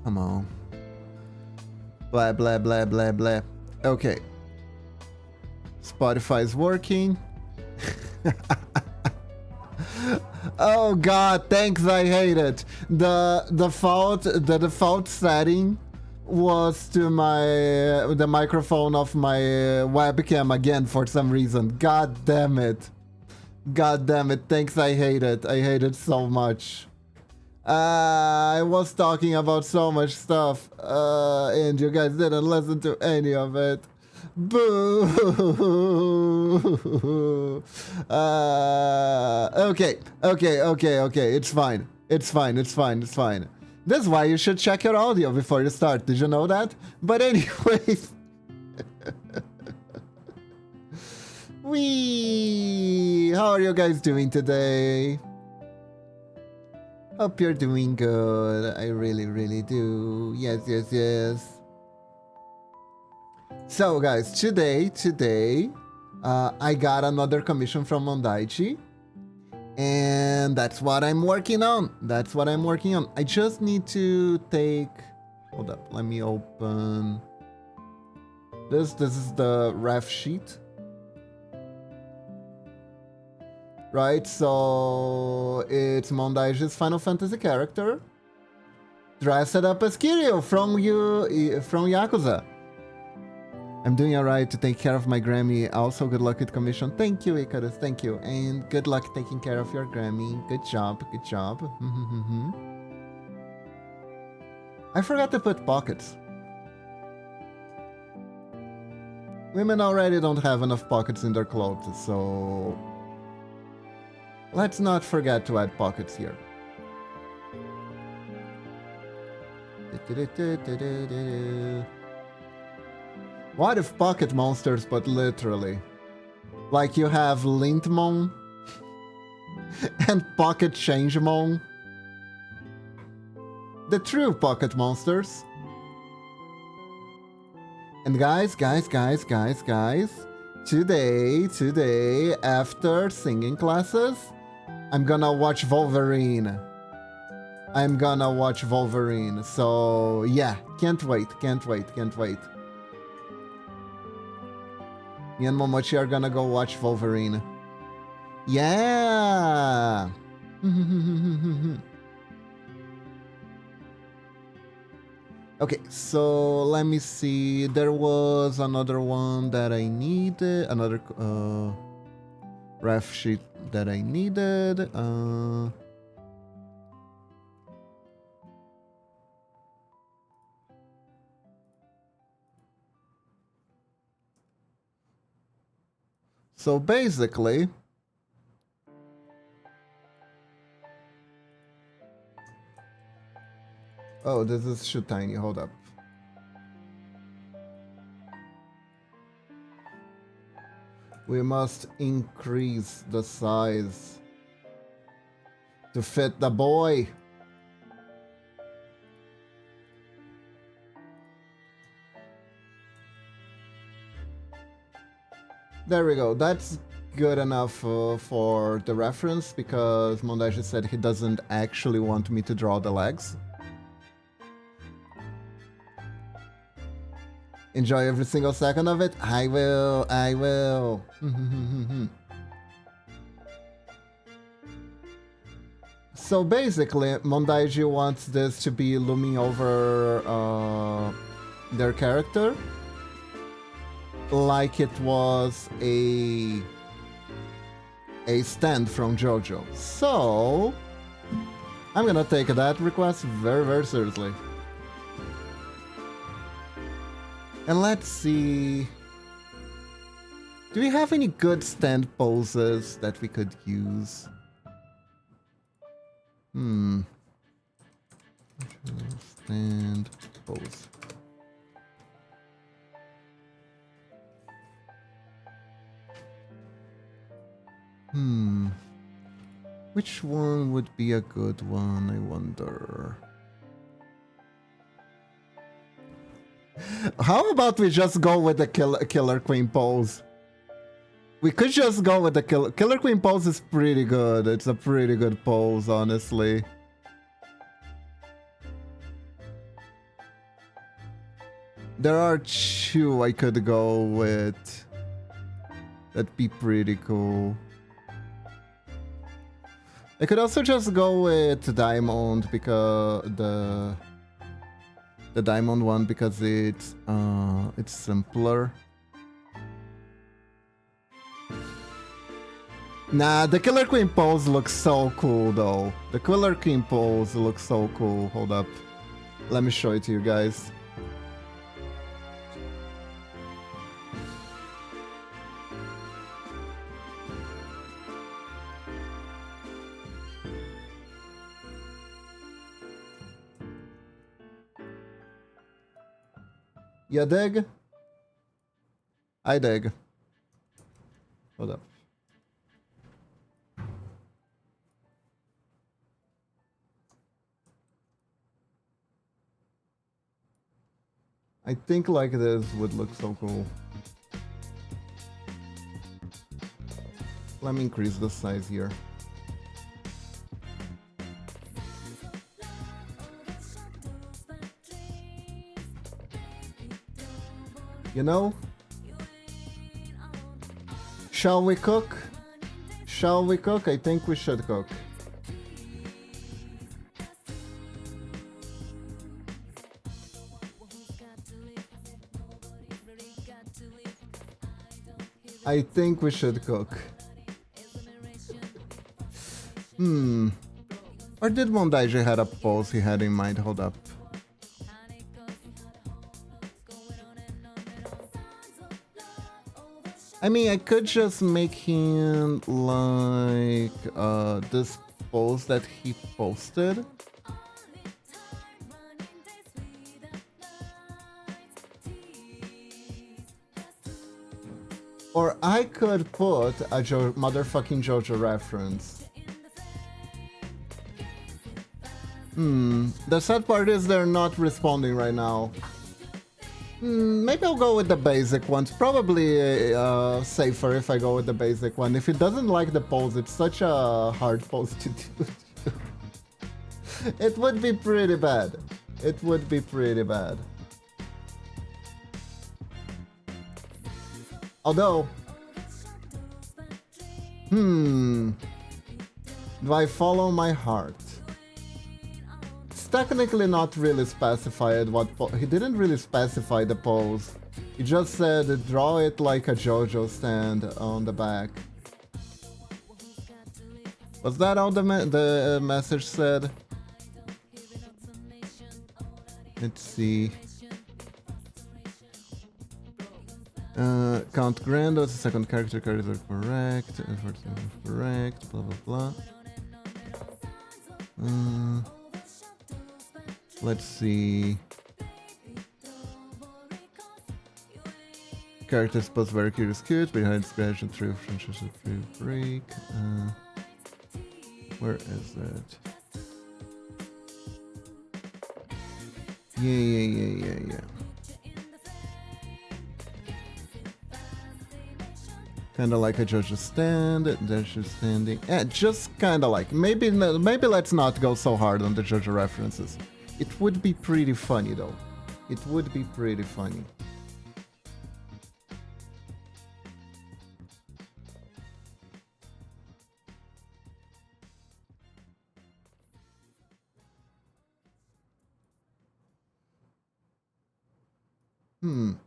Come on. Blah, blah, blah, blah, blah. Okay. Spotify's working. Oh god, thanks, I hate it. The default setting was to the microphone of my webcam again for some reason. God damn it. God damn it, thanks, I hate it. I hate it so much. I was talking about so much stuff, and you guys didn't listen to any of it. Boo! Okay. It's fine. It's fine. This is why you should check your audio before you start. Did you know that? But anyways. How are you guys doing today? Hope you're doing good. I really do. Yes. So guys, today, I got another commission from Mondaichi, and that's what I'm working on. I just need to take, hold up, let me open this. This is the ref sheet, right? So it's Mondaichi's Final Fantasy character dressed up as Kiryu from Yakuza. I'm doing alright to take care of my Grammy. Also, good luck with commission. Thank you, Icarus. Thank you. And good luck taking care of your Grammy. Good job. I forgot to put pockets. Women already don't have enough pockets in their clothes, so let's not forget to add pockets here. What if pocket monsters, but literally? Like you have Lintmon and Pocket Changemon? The true pocket monsters. And guys, today, after singing classes, I'm gonna watch Wolverine. So yeah, can't wait. Me and Momochi are gonna go watch Wolverine. Yeah! Okay, so let me see. There was another one that I needed. Another ref sheet that I needed. So basically, oh, this is Shutiny, hold up. We must increase the size to fit the boy. There we go. That's good enough for the reference, because Mondaichi said he doesn't actually want me to draw the legs. Enjoy every single second of it. I will. So basically, Mondaichi wants this to be looming over their character, like it was a stand from JoJo. So I'm gonna take that request very seriously. And let's see, do we have any good stand poses that we could use? Stand pose. Which one would be a good one, I wonder? How about we just go with the Killer Queen pose? We could just go with the Killer Queen pose is pretty good. It's a pretty good pose, honestly. There are two I could go with. That'd be pretty cool. I could also just go with Diamond because the Diamond one because it's simpler. Nah, the Killer Queen pose looks so cool though. The Killer Queen pose looks so cool. Hold up. Let me show it to you guys. You dig? I dig. Hold up. I think like this would look so cool. Let me increase the size here. You know? Shall we cook? Shall we cook? I think we should cook. I think we should cook. Or did Mondaiji had a pose he had in mind? Hold up. I mean, I could just make him like this pose that he posted. Or I could put a motherfucking JoJo reference. The sad part is they're not responding right now. Maybe I'll go with the basic ones. Probably safer if I go with the basic one. If it doesn't like the pose, it's such a hard pose to do. It would be pretty bad. It would be pretty bad. Although, do I follow my heart? It's technically not really specified what he didn't really specify the pose. He just said draw it like a JoJo stand on the back. Was that all the message said? Let's see. Count Grand was the second character. Characters are correct. Efforts are correct. Blah blah blah. Let's see. Characters post very curious cute. Behind scratch and through friendships and free break. Where is it? Yeah. Kinda like a JoJo stand, JoJo standing. Yeah, just kinda like. Maybe let's not go so hard on the JoJo references. It would be pretty funny though. It would be pretty funny.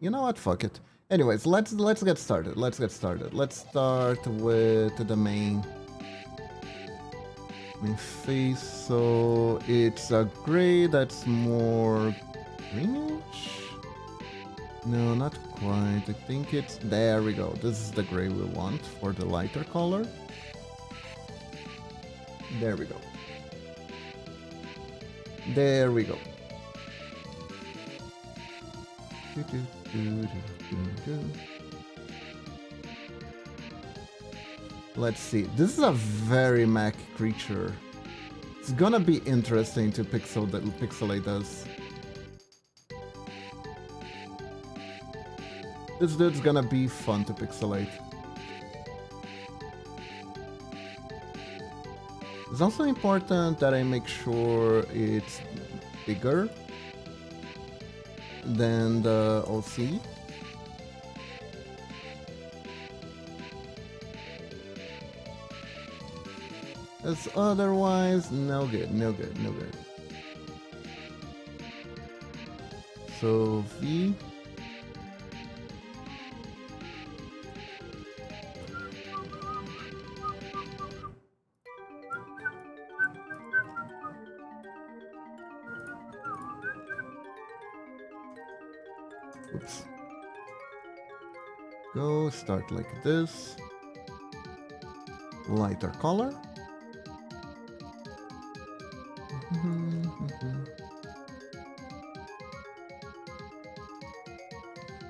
You know what? Fuck it. Anyways, let's get started. Let's start with the main face. So it's a gray that's more greenish. No, not quite. I think it's there. We go. This is the gray we want for the lighter color. There we go. There we go. Let's see. This is a very mech creature. It's gonna be interesting to pixelate this. This dude's gonna be fun to pixelate. It's also important that I make sure it's bigger. than the OC. As otherwise, no good, no good, no good. So V. Oops. Go start like this. Lighter color.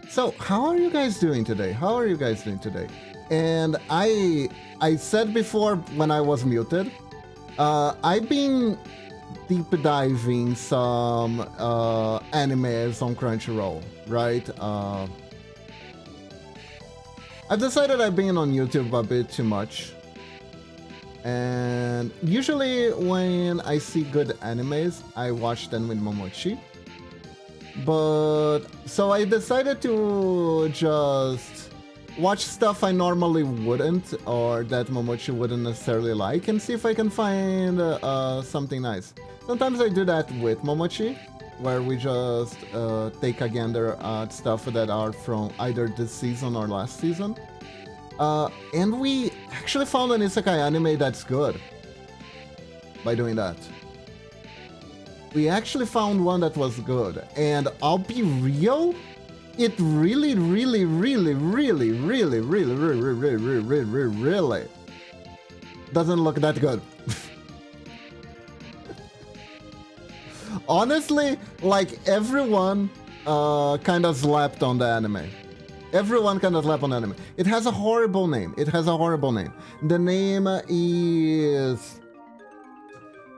So, how are you guys doing today? How are you guys doing today? And I said before when I was muted, I've been deep diving some animes on Crunchyroll, right? I've decided I've been on YouTube a bit too much. And usually when I see good animes, I watch them with Momochi. But so I decided to just watch stuff I normally wouldn't, or that Momochi wouldn't necessarily like, and see if I can find something nice. Sometimes I do that with Momochi, where we just take a gander at stuff that are from either this season or last season. And we actually found an isekai anime that's good by doing that. We actually found one that was good, and I'll be real, it really doesn't look that good. Honestly, like everyone kind of slapped on the anime. Everyone kind of slapped on the anime. It has a horrible name. It has a horrible name. The name is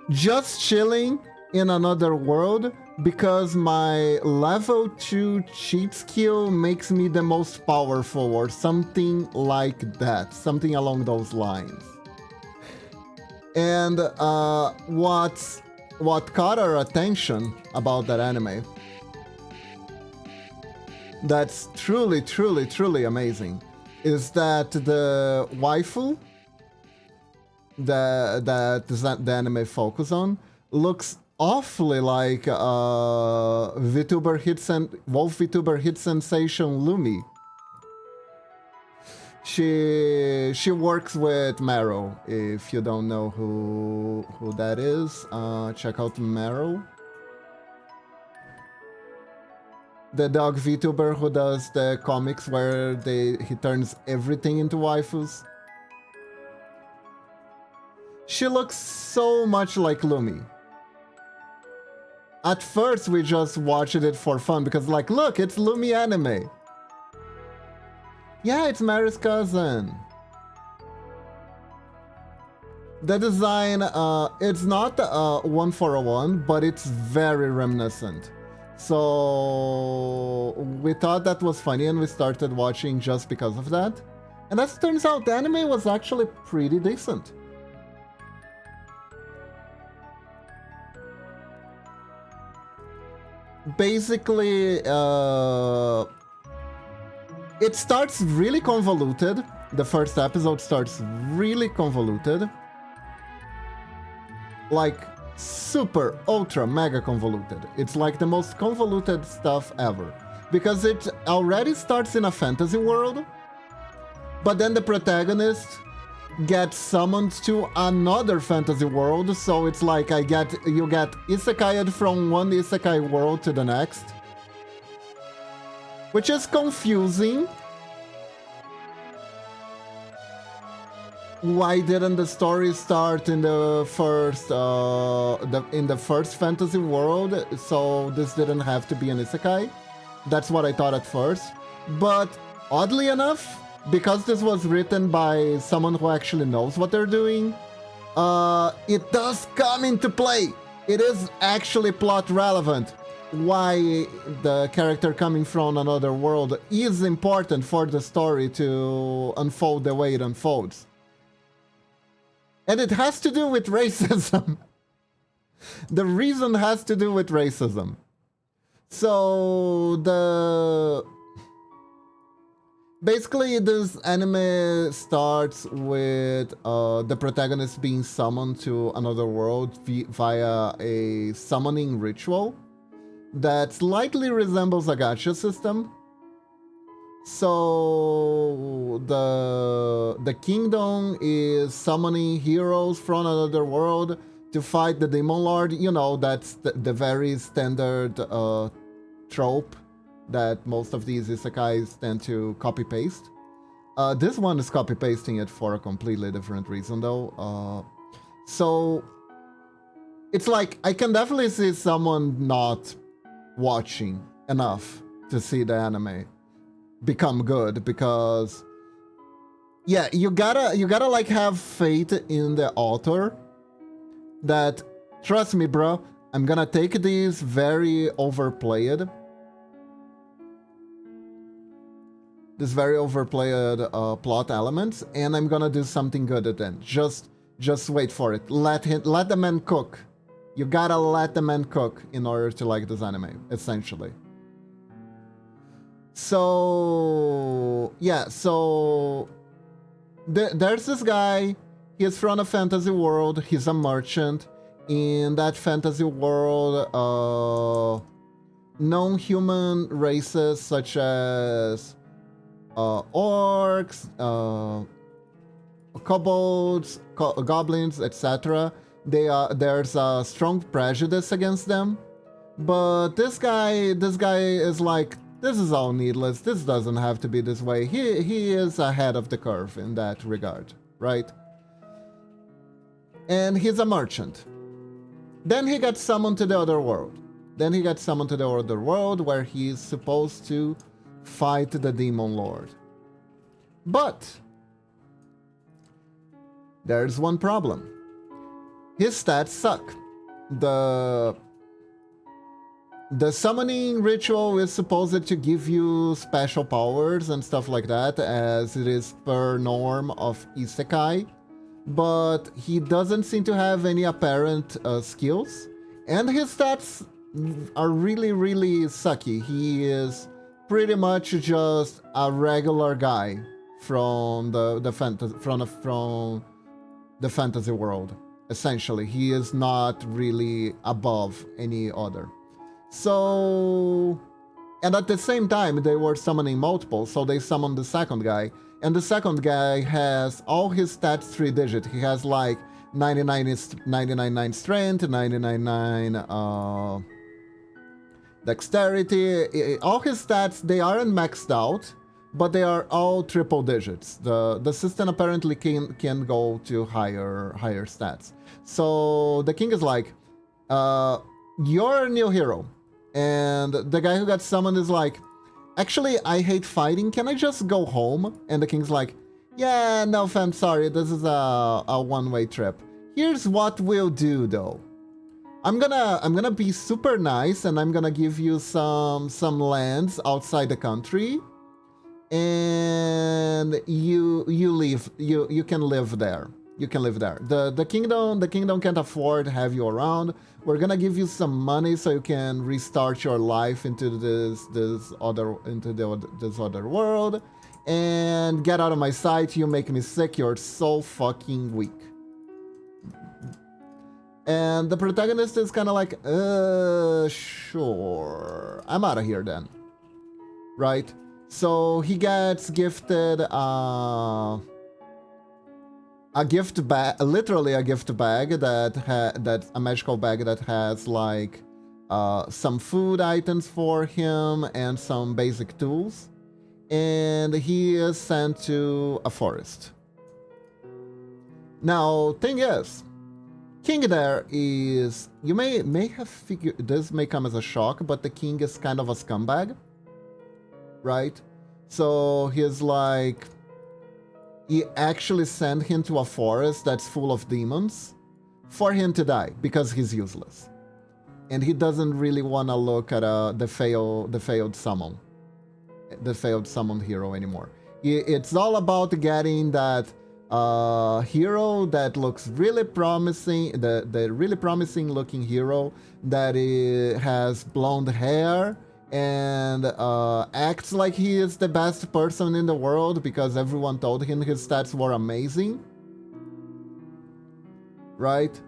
Just Chilling in Another World because my level 2 cheat skill makes me the most powerful, or something like that. Something along those lines. And what caught our attention about that anime, that's truly amazing, is that the waifu that the anime focus on looks awfully like Wolf VTuber hit sensation Lumi. She works with Marrow. If you don't know who that is, check out Marrow. The dog VTuber who does the comics where he turns everything into waifus. She looks so much like Lumi. At first we just watched it for fun because, like, look, it's Lumi anime. Yeah, it's Mary's cousin. The design, it's not 1-for-1, but it's very reminiscent. So we thought that was funny and we started watching just because of that. And as it turns out, the anime was actually pretty decent. Basically, it starts really convoluted. The first episode starts really convoluted. Like, super, ultra, mega convoluted. It's like the most convoluted stuff ever. Because it already starts in a fantasy world, but then the protagonist gets summoned to another fantasy world, so it's like you get isekai'd from one isekai world to the next. Which is confusing. Why didn't the story start in the first fantasy world, so this didn't have to be an isekai? That's what I thought at first. But oddly enough, because this was written by someone who actually knows what they're doing, it does come into play. It is actually plot relevant. Why the character coming from another world is important for the story to unfold the way it unfolds. And it has to do with racism. The reason has to do with racism. So basically this anime starts with the protagonist being summoned to another world via a summoning ritual that slightly resembles a gacha system. So the kingdom is summoning heroes from another world to fight the demon lord. You know, that's the very standard trope that most of these isekais tend to copy paste. This one is copy pasting it for a completely different reason though. So it's like I can definitely see someone not watching enough to see the anime become good, because yeah, you gotta like have faith in the author that, trust me bro, I'm gonna take these very overplayed plot elements and I'm gonna do something good at them. Just wait for it. Let the man cook. You gotta let the man cook in order to like this anime, essentially. So yeah, so there's this guy. He's from a fantasy world. He's a merchant. In that fantasy world, non-human races such as orcs, kobolds, goblins, etc. There's a strong prejudice against them. But this guy is like, this is all needless. This doesn't have to be this way. He is ahead of the curve in that regard, right? And he's a merchant. Then he gets summoned to the other world. Where he's supposed to fight the demon lord. But there's one problem. His stats suck. The summoning ritual is supposed to give you special powers and stuff like that, as it is per norm of isekai, but he doesn't seem to have any apparent skills, and his stats are really, really sucky. He is pretty much just a regular guy from the fantasy world. Essentially, he is not really above any other. So, and at the same time, they were summoning multiple, so they summoned the second guy, and the second guy has all his stats 3-digit. He has like 99 strength, 99 dexterity. All his stats, they aren't maxed out, but they are all triple digits. The system apparently can go to higher stats. So the king is like, you're a new hero. And the guy who got summoned is like, actually, I hate fighting. Can I just go home? And the king's like, yeah, no fam, sorry. This is a one-way trip. Here's what we'll do though. I'm gonna be super nice and I'm gonna give you some lands outside the country. And you can live there. The kingdom can't afford to have you around. We're gonna give you some money so you can restart your life into this other world, and get out of my sight. You make me sick. You're so fucking weak. And the protagonist is kind of like, sure, I'm out of here then, right? So he gets gifted a gift bag, literally a gift bag that's a magical bag that has like some food items for him and some basic tools, and he is sent to a forest. Now, thing is, king there is, you may have figured, this may come as a shock, but the king is kind of a scumbag, right? So he's like, he actually sent him to a forest that's full of demons for him to die because he's useless, and he doesn't really want to look at the failed summoned hero anymore. It's all about getting that hero that looks really promising, the really promising looking hero that has blonde hair and acts like he is the best person in the world because everyone told him his stats were amazing. Right?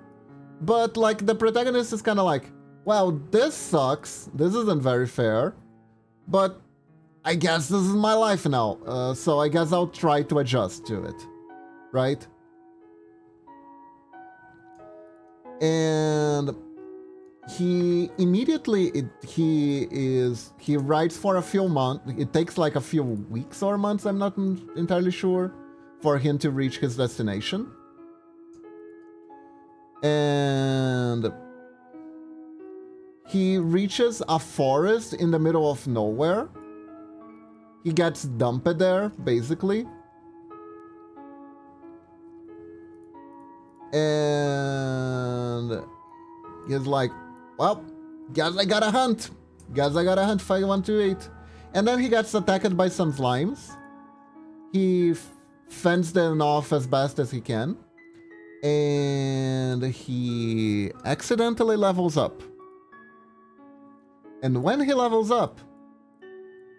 But like the protagonist is kind of like, well, this sucks. This isn't very fair. But I guess this is my life now. So I guess I'll try to adjust to it. Right? And he immediately he writes for a few months. It takes like a few weeks or months, I'm not entirely sure, for him to reach his destination. And he reaches a forest in the middle of nowhere. He gets dumped there, basically. And he's like, well, guess I gotta hunt. Guess I gotta hunt 5128. And then he gets attacked by some slimes. He fends them off as best as he can. And he accidentally levels up. And when he levels up,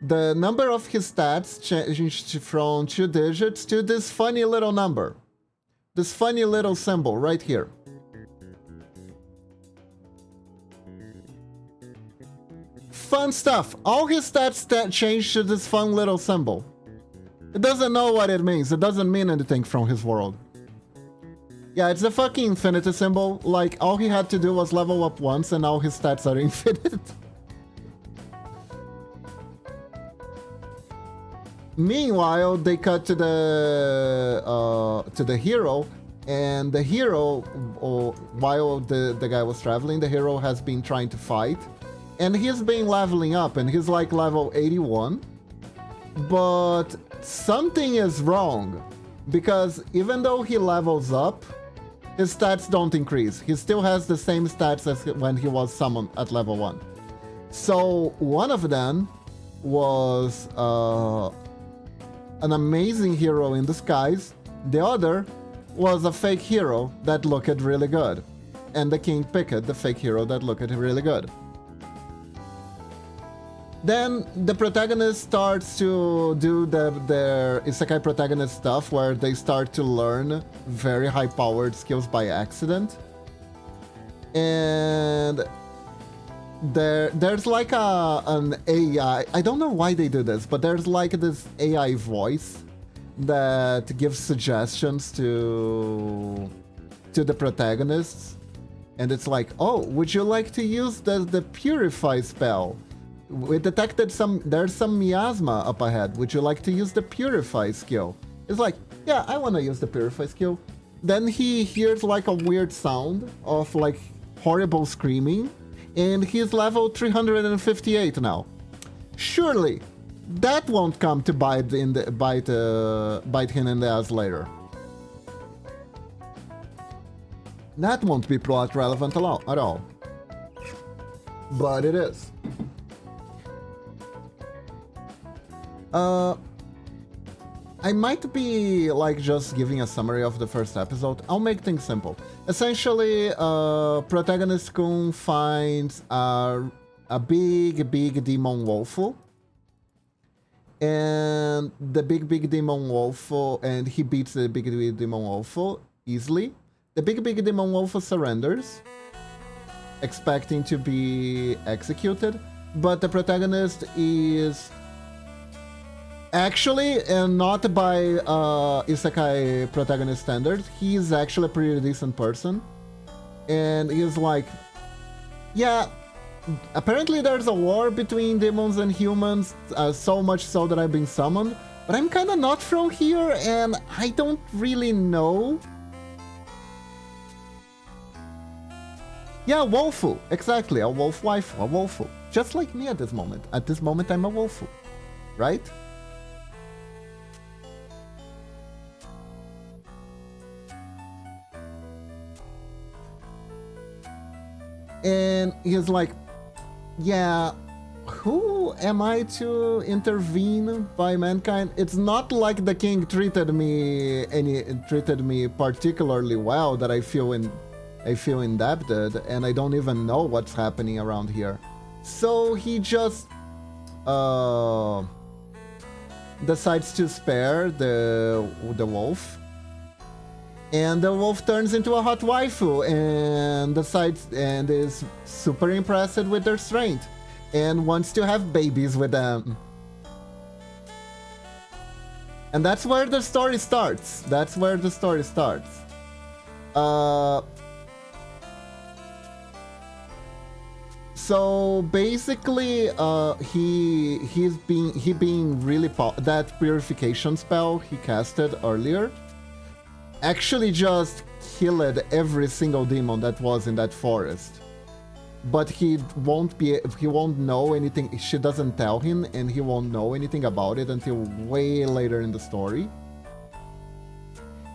the number of his stats changed from 2 digits to this funny little number. This funny little symbol right here. Fun stuff. All his stats changed to this fun little symbol. It doesn't know what it means. It doesn't mean anything from his world. Yeah, it's a fucking infinity symbol. Like, all he had to do was level up once and now his stats are infinite. Meanwhile, they cut to the hero, and the hero, while the guy was traveling, the hero has been trying to fight, and he's been leveling up, and he's like level 81. But something is wrong, because even though he levels up, his stats don't increase. He still has the same stats as when he was summoned at level 1. So one of them was an amazing hero in disguise. The other was a fake hero that looked really good. And the king picked the fake hero that looked really good. Then the protagonist starts to do their isekai protagonist stuff where they start to learn very high-powered skills by accident. And there's like an AI, I don't know why they do this, but there's like this AI voice that gives suggestions to the protagonists. And it's like, oh, would you like to use the Purify spell? We detected there's some miasma up ahead. Would you like to use the Purify skill? It's like, yeah, I want to use the Purify skill. Then he hears like a weird sound of like horrible screaming, and he's level 358 now. Surely, that won't come to bite him in the ass later. That won't be plot relevant at all. But it is. I might be like just giving a summary of the first episode. I'll make things simple. Essentially, protagonist Kun finds a big demon wolf, and the big demon wolf, and he beats the big demon wolf easily. The big demon wolf surrenders, expecting to be executed, but the protagonist is actually, and not by isekai protagonist standards, he's actually a pretty decent person. And he's like, yeah, apparently there's a war between demons and humans, so much so that I've been summoned, but I'm kind of not from here, and I don't really know. Yeah, wolfu, exactly, a wolf wife, a wolfu. Just like me at this moment. At this moment, I'm a wolfu, right? And he's like, yeah, who am I to intervene by mankind? It's not like the king treated me particularly well that I feel indebted, and I don't even know what's happening around here. So he just decides to spare the wolf, and the wolf turns into a hot waifu and is super impressed with their strength and wants to have babies with them. And that's where the story starts. So basically, he being really that purification spell he casted earlier actually just killed every single demon that was in that forest. But he won't know anything. She doesn't tell him, and he won't know anything about it until way later in the story.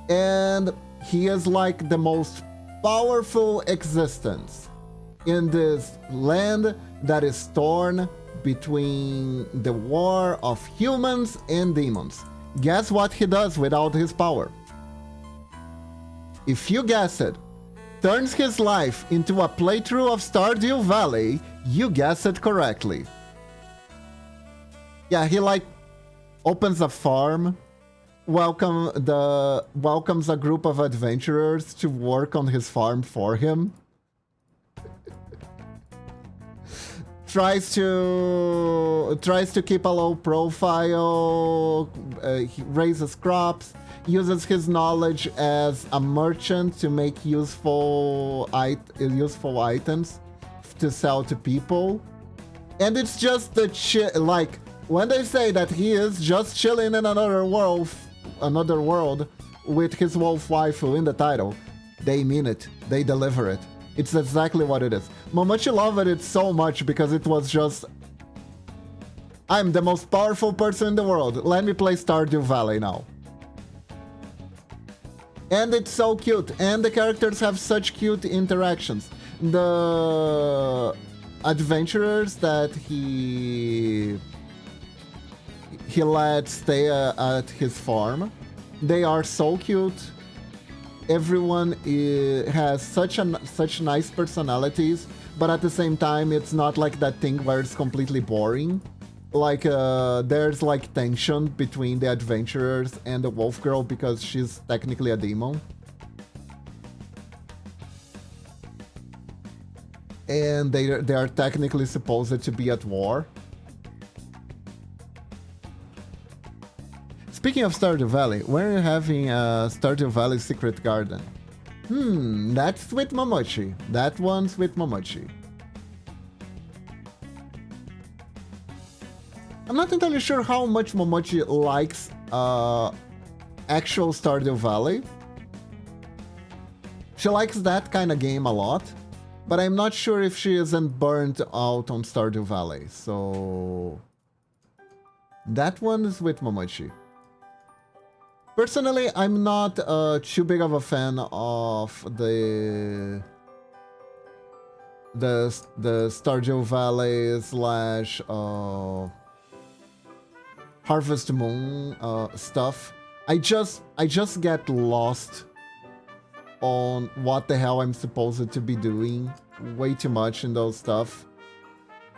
And he is like the most powerful existence in this land that is torn between the war of humans and demons. Guess what he does without his power? If you guess it, turns his life into a playthrough of Stardew Valley, you guess it correctly. Yeah, he like opens a farm, welcomes a group of adventurers to work on his farm for him. Tries to keep a low profile, he raises crops, uses his knowledge as a merchant to make useful items to sell to people. And it's just like when they say that he is just chilling in another world with his wolf waifu in the title, they mean it. They deliver it. It's exactly what it is. Momochi loved it so much because it was just, I'm the most powerful person in the world. Let me play Stardew Valley now. And it's so cute. And the characters have such cute interactions. The adventurers that he let stay at his farm, they are so cute. Everyone has such nice personalities, but at the same time, it's not like that thing where it's completely boring. Like, there's like tension between the adventurers and the wolf girl because she's technically a demon. And they are technically supposed to be at war. Speaking of Stardew Valley, we're having a Stardew Valley Secret Garden. That's with Momochi. That one's with Momochi. I'm not entirely sure how much Momochi likes actual Stardew Valley. She likes that kind of game a lot, but I'm not sure if she isn't burnt out on Stardew Valley, so that one is with Momochi. Personally, I'm not too big of a fan of the Stardew Valley / Harvest Moon stuff. I just get lost on what the hell I'm supposed to be doing way too much in those stuff,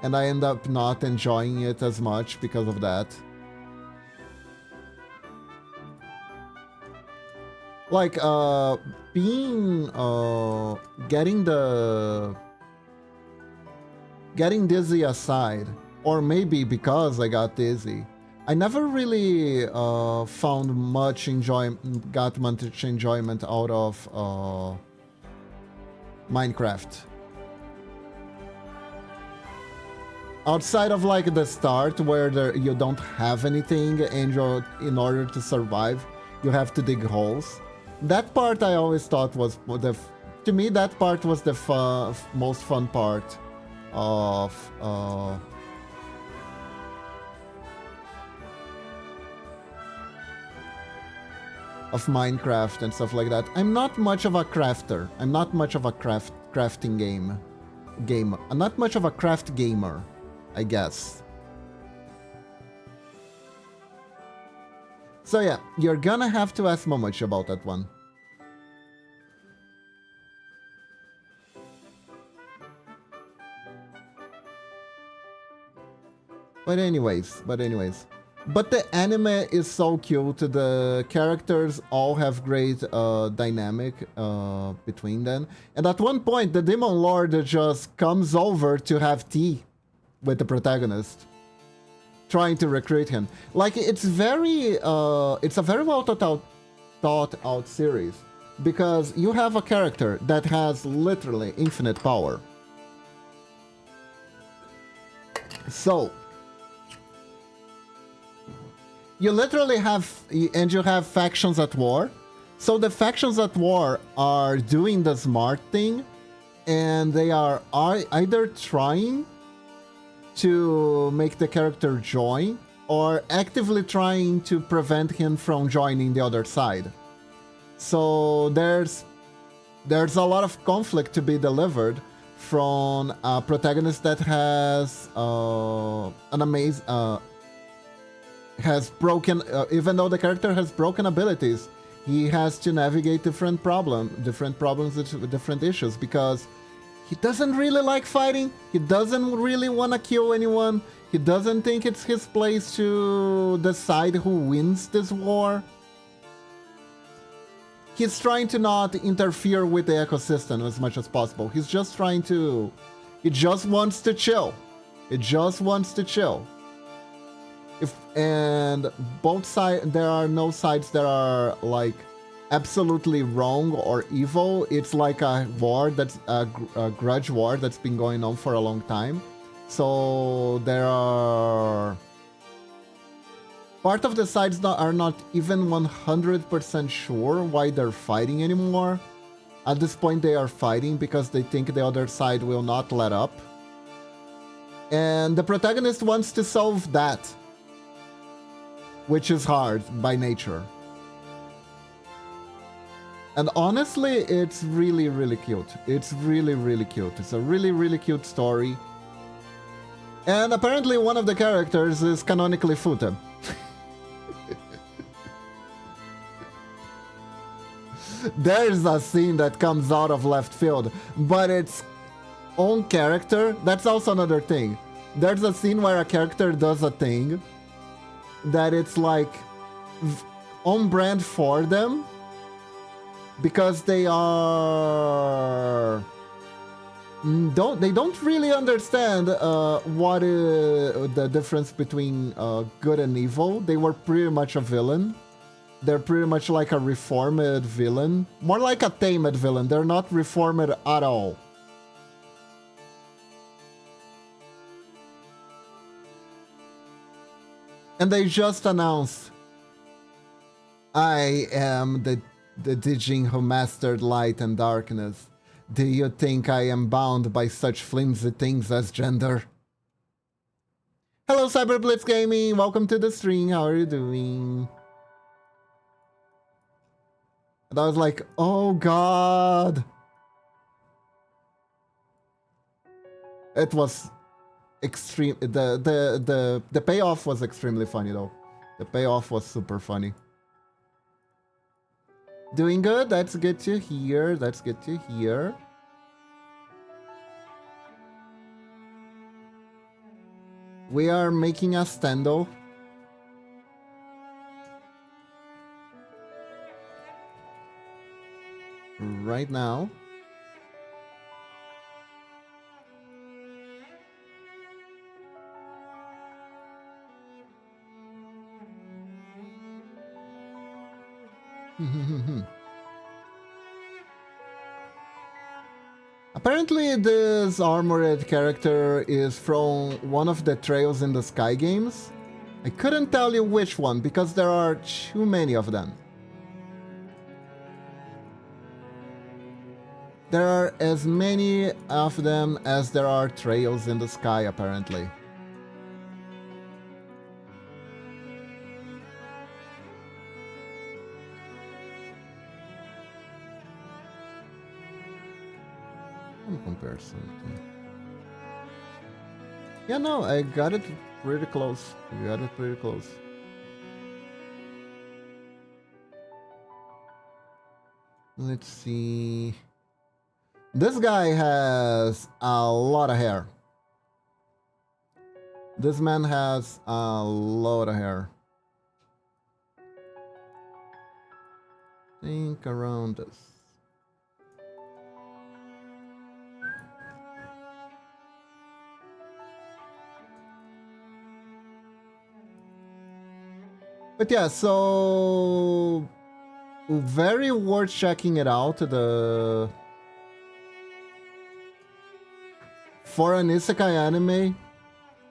and I end up not enjoying it as much because of that. Like, getting dizzy aside, or maybe because I got dizzy, I never really got much enjoyment out of Minecraft. Outside of like the start where you don't have anything and in order to survive, you have to dig holes. That part I always thought was to me that part was the most fun part of Minecraft and stuff like that. I'm not much of a crafter. I'm not much of a crafting game. I'm not much of a craft gamer. I guess. So yeah, you're gonna have to ask Momochi about that one. But anyways. But the anime is so cute. The characters all have great dynamic between them. And at one point, the Demon Lord just comes over to have tea with the protagonist, trying to recruit him. Like, it's very, it's a very well thought out series, because you have a character that has literally infinite power. So you literally have, and you have factions at war. So the factions at war are doing the smart thing, and they are either trying to make the character join, or actively trying to prevent him from joining the other side. So there's a lot of conflict to be delivered from a protagonist that has an amazing... has broken, even though the character has broken abilities, he has to navigate different problems with different issues, because he doesn't really like fighting, he doesn't really want to kill anyone, he doesn't think it's his place to decide who wins this war. He's trying to not interfere with the ecosystem as much as possible. He just wants to chill. And both sides, there are no sides that are like absolutely wrong or evil. It's like a war that's a grudge war that's been going on for a long time. So there are part of the sides are not even 100% sure why they're fighting anymore. At this point, they are fighting because they think the other side will not let up. And the protagonist wants to solve that, which is hard by nature. And honestly, it's really, really cute. It's really, really cute. It's a really, really cute story. And apparently one of the characters is canonically Fute. There's a scene that comes out of left field, but its own character, that's also another thing. There's a scene where a character does a thing that it's like on brand for them, because they are they don't really understand what is the difference between good and evil. They were pretty much a villain. They're pretty much like a reformed villain, more like a tamed villain. They're not reformed at all. And they just announced, I am the Dijin who mastered light and darkness. Do you think I am bound by such flimsy things as gender? Hello, Cyberblitz Gaming. Welcome to the stream. How are you doing? And I was like, oh god. It was extreme. The payoff was extremely funny though. The payoff was super funny. Doing good? That's good to hear. That's good to hear. We are making a stando. Right now. Apparently this armored character is from one of the Trails in the Sky games. I couldn't tell you which one because there are too many of them. There are as many of them as there are Trails in the Sky, apparently. Compare something. Yeah, no, I got it pretty close. I got it pretty close. Let's see. This guy has a lot of hair. This man has a lot of hair. Think around this. But yeah, so very worth checking it out. The for an isekai anime,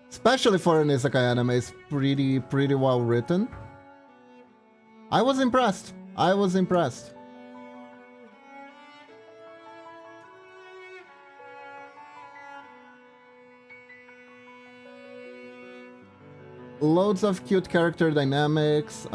especially for an isekai anime, is pretty well written. I was impressed. I was impressed. Loads of cute character dynamics.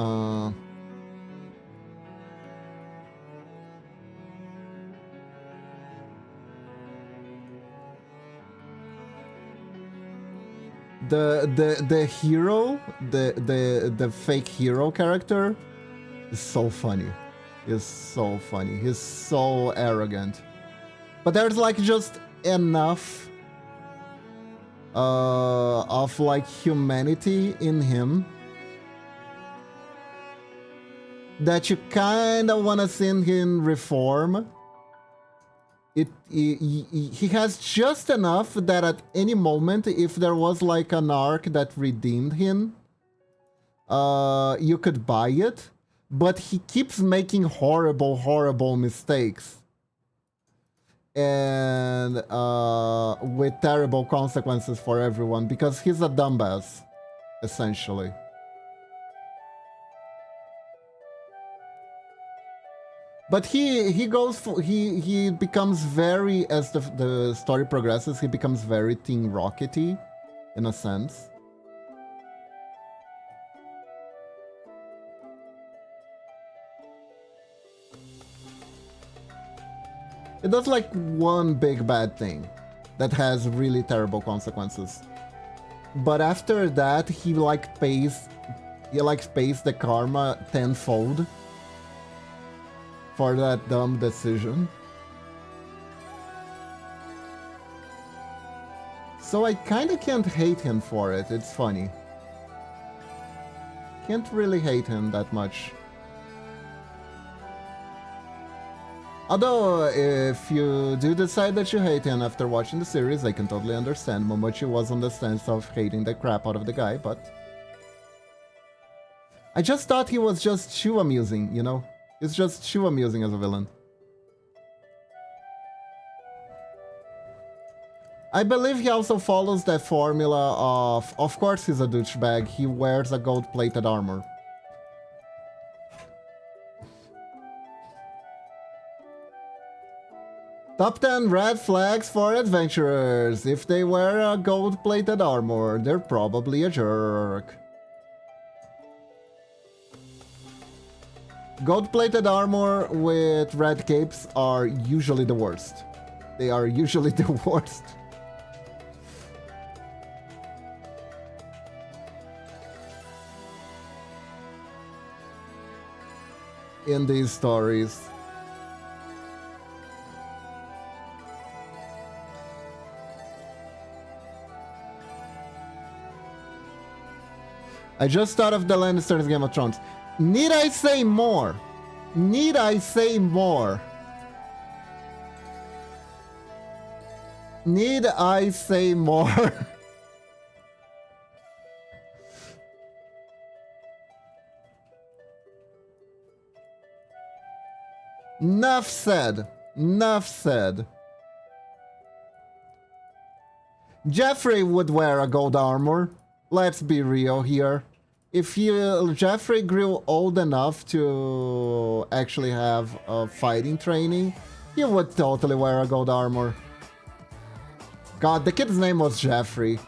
The hero, the fake hero character is so funny. He's so funny. He's so arrogant. But there's like just enough of like humanity in him that you kind of want to see him reform. He has just enough that at any moment, if there was like an arc that redeemed him, you could buy it. But he keeps making horrible mistakes. And with terrible consequences for everyone, because he's a dumbass, essentially. But he goes for he becomes very, as the story progresses, he becomes very Team Rockety, in a sense. It does like one big bad thing that has really terrible consequences. But after that, he pays the karma tenfold for that dumb decision. So I kinda can't hate him for it, it's funny. Can't really hate him that much. Although, if you do decide that you hate him after watching the series, I can totally understand. Momochi was on the stance of hating the crap out of the guy, but I just thought he was just too amusing, you know? He's just too amusing as a villain. I believe he also follows that formula of course he's a douchebag, he wears a gold-plated armor. Top 10 red flags for adventurers. If they wear a gold-plated armor, they're probably a jerk. Gold-plated armor with red capes are usually the worst. They are usually the worst. In these stories. I just thought of the Lannisters Game of Thrones. Need I say more? Need I say more? Need I say more? Enough said. Enough said. Jeffrey would wear a gold armor. Let's be real here. If Jeffrey grew old enough to actually have a fighting training, he would totally wear a gold armor. God, the kid's name was Jeffrey.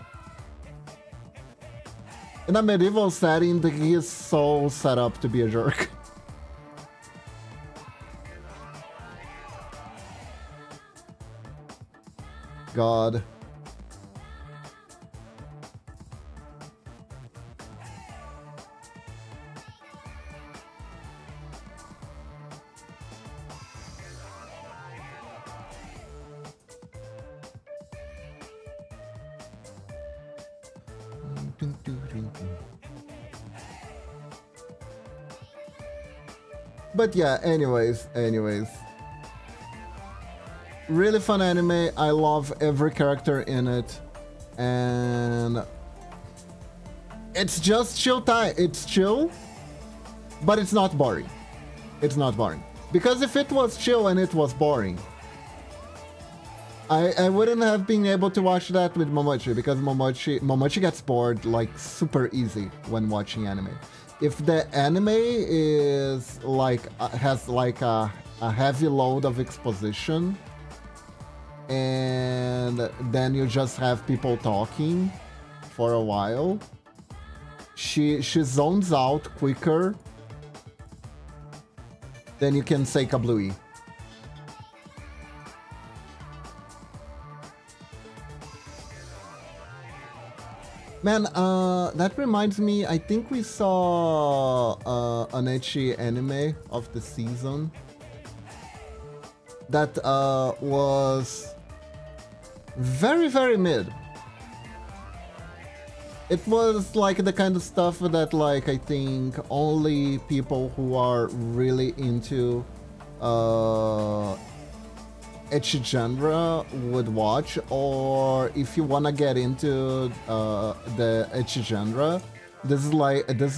In a medieval setting, he is so set up to be a jerk. God. But yeah, anyways. Really fun anime. I love every character in it. And it's just chill time. It's chill, but it's not boring. It's not boring. Because if it was chill and it was boring, I wouldn't have been able to watch that with Momochi, because Momochi gets bored like super easy when watching anime. If the anime is like has like a heavy load of exposition, and then you just have people talking for a while, she zones out quicker than you can say kablooey. Man, that reminds me, I think we saw an ecchi anime of the season that was very, very mid. It was like the kind of stuff that, like, I think only people who are really into ecchi genre would watch, or if you wanna get into the ecchi genre, this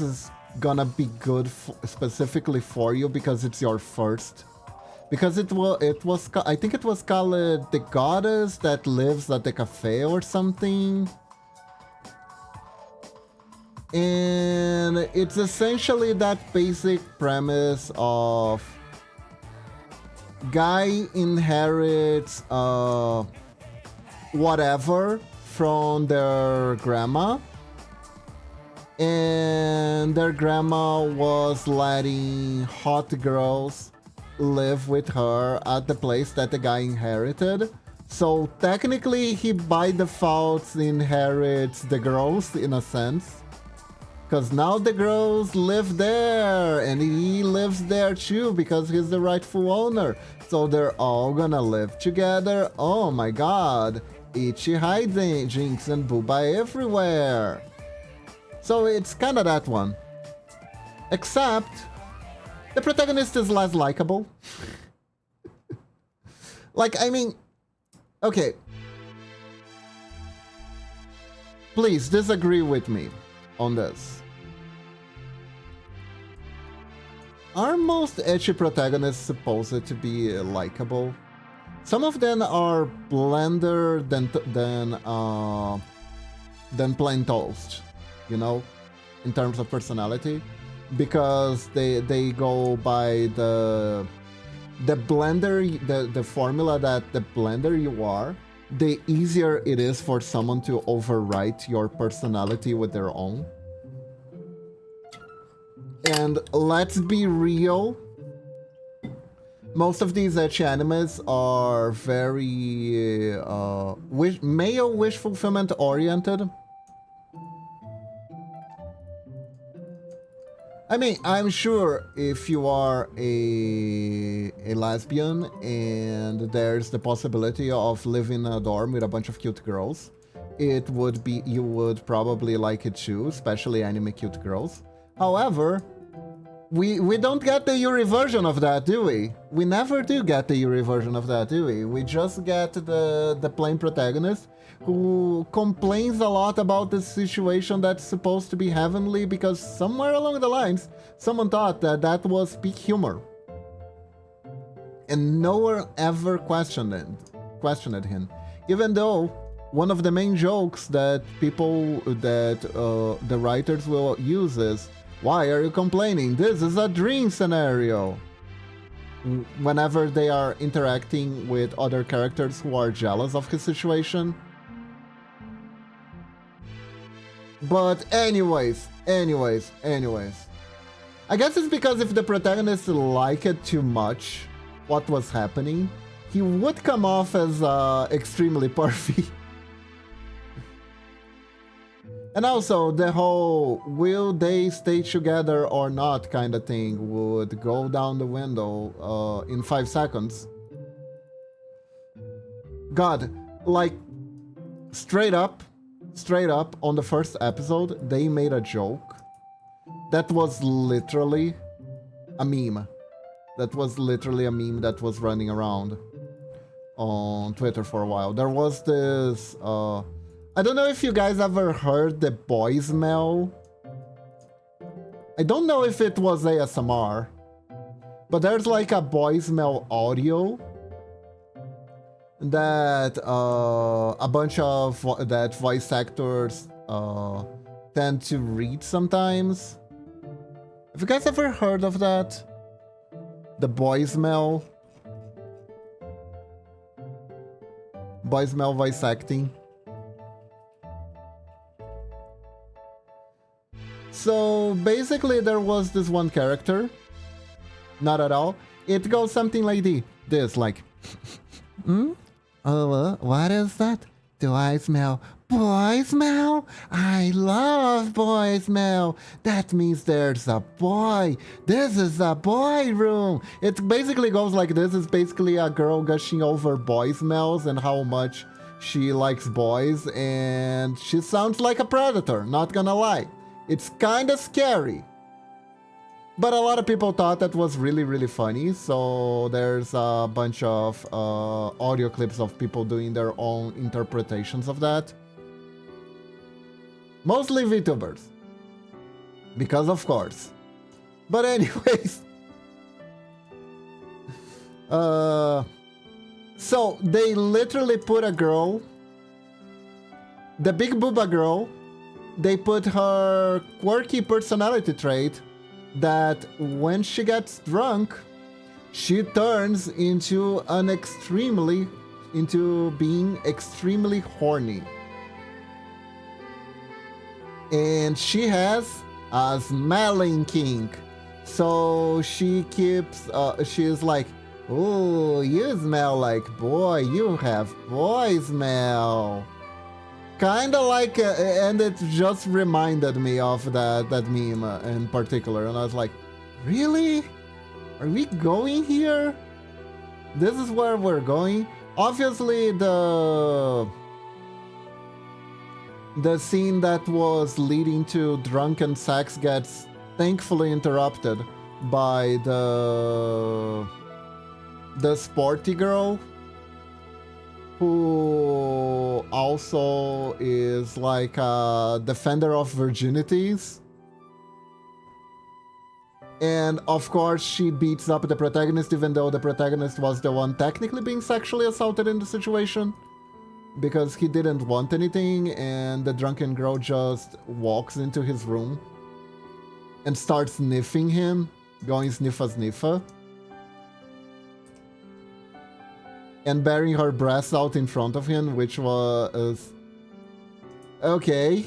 is gonna be good specifically for you because it's your first. Because it was I think it was called The Goddess That Lives at the Cafe or something. And it's essentially that basic premise of guy inherits whatever from their grandma, and their grandma was letting hot girls live with her at the place that the guy inherited. So technically he by default inherits the girls in a sense, because now the girls live there and he lives there too because he's the rightful owner. So they're all gonna live together. Oh my god. Ichi hijinks and booba everywhere. So it's kinda that one. Except the protagonist is less likable. Like, I mean, okay. Please disagree with me on this. Are most ecchi protagonists supposed to be likable? Some of them are blender than plain toast, you know, in terms of personality, because they go by the blender, the formula that the blender you are, the easier it is for someone to overwrite your personality with their own. And let's be real, most of these ecchi animes are very male wish fulfillment oriented. I mean, I'm sure if you are a lesbian and there's the possibility of living in a dorm with a bunch of cute girls, you would probably like it too, especially anime cute girls. However, we don't get the Yuri version of that, do we? We never do get the Yuri version of that, do we? We just get the plain protagonist who complains a lot about the situation that's supposed to be heavenly because somewhere along the lines, someone thought that that was peak humor. And no one ever questioned him. Even though one of the main jokes that the writers will use is, why are you complaining? This is a dream scenario. Whenever they are interacting with other characters who are jealous of his situation. But anyways. I guess it's because if the protagonist liked it too much, what was happening, he would come off as extremely perfy. And also, the whole will they stay together or not kind of thing would go down the window in 5 seconds. God, like, straight up, on the first episode, they made a joke that was literally a meme. That was literally a meme that was running around on Twitter for a while. There was this, I don't know if you guys ever heard the voicemail. I don't know if it was ASMR, but there's like a voicemail audio that a bunch of that voice actors tend to read sometimes. Have you guys ever heard of that? The voicemail? Voicemail voice acting. So basically there was this one character. Not at all. It goes something like this, like... Oh, what is that? Do I smell boy smell? I love boy smell. That means there's a boy. This is a boy room. It basically goes like this. It's basically a girl gushing over boy smells and how much she likes boys. And she sounds like a predator, not gonna lie. It's kinda scary. But a lot of people thought that was really, really funny, so there's a bunch of audio clips of people doing their own interpretations of that. Mostly VTubers. Because of course. But anyways. So they literally put a girl, the Big Booba girl, they put her quirky personality trait that when she gets drunk, she turns into being extremely horny. And she has a smelling kink. So she keeps, she's like, oh, you smell like boy, you have boy smell. Kinda like, and it just reminded me of that meme in particular, and I was like, really? Are we going here? This is where we're going? Obviously, the scene that was leading to drunken sex gets thankfully interrupted by the sporty girl, who also is like a defender of virginities. And of course she beats up the protagonist, even though the protagonist was the one technically being sexually assaulted in the situation, because he didn't want anything, and the drunken girl just walks into his room and starts sniffing him, going sniffa sniffa, and bearing her breasts out in front of him, which was... okay.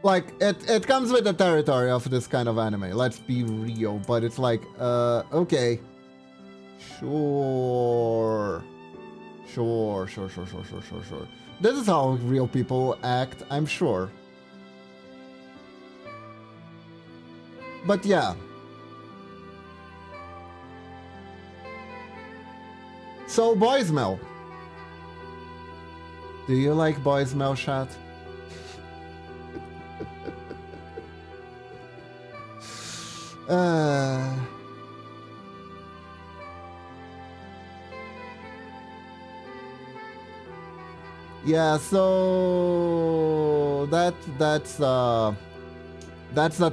Like, it comes with the territory of this kind of anime, let's be real, but it's like, okay. Sure. This is how real people act, I'm sure. But yeah. So, boy smell. Do you like boy smell, chat? Yeah, so that's a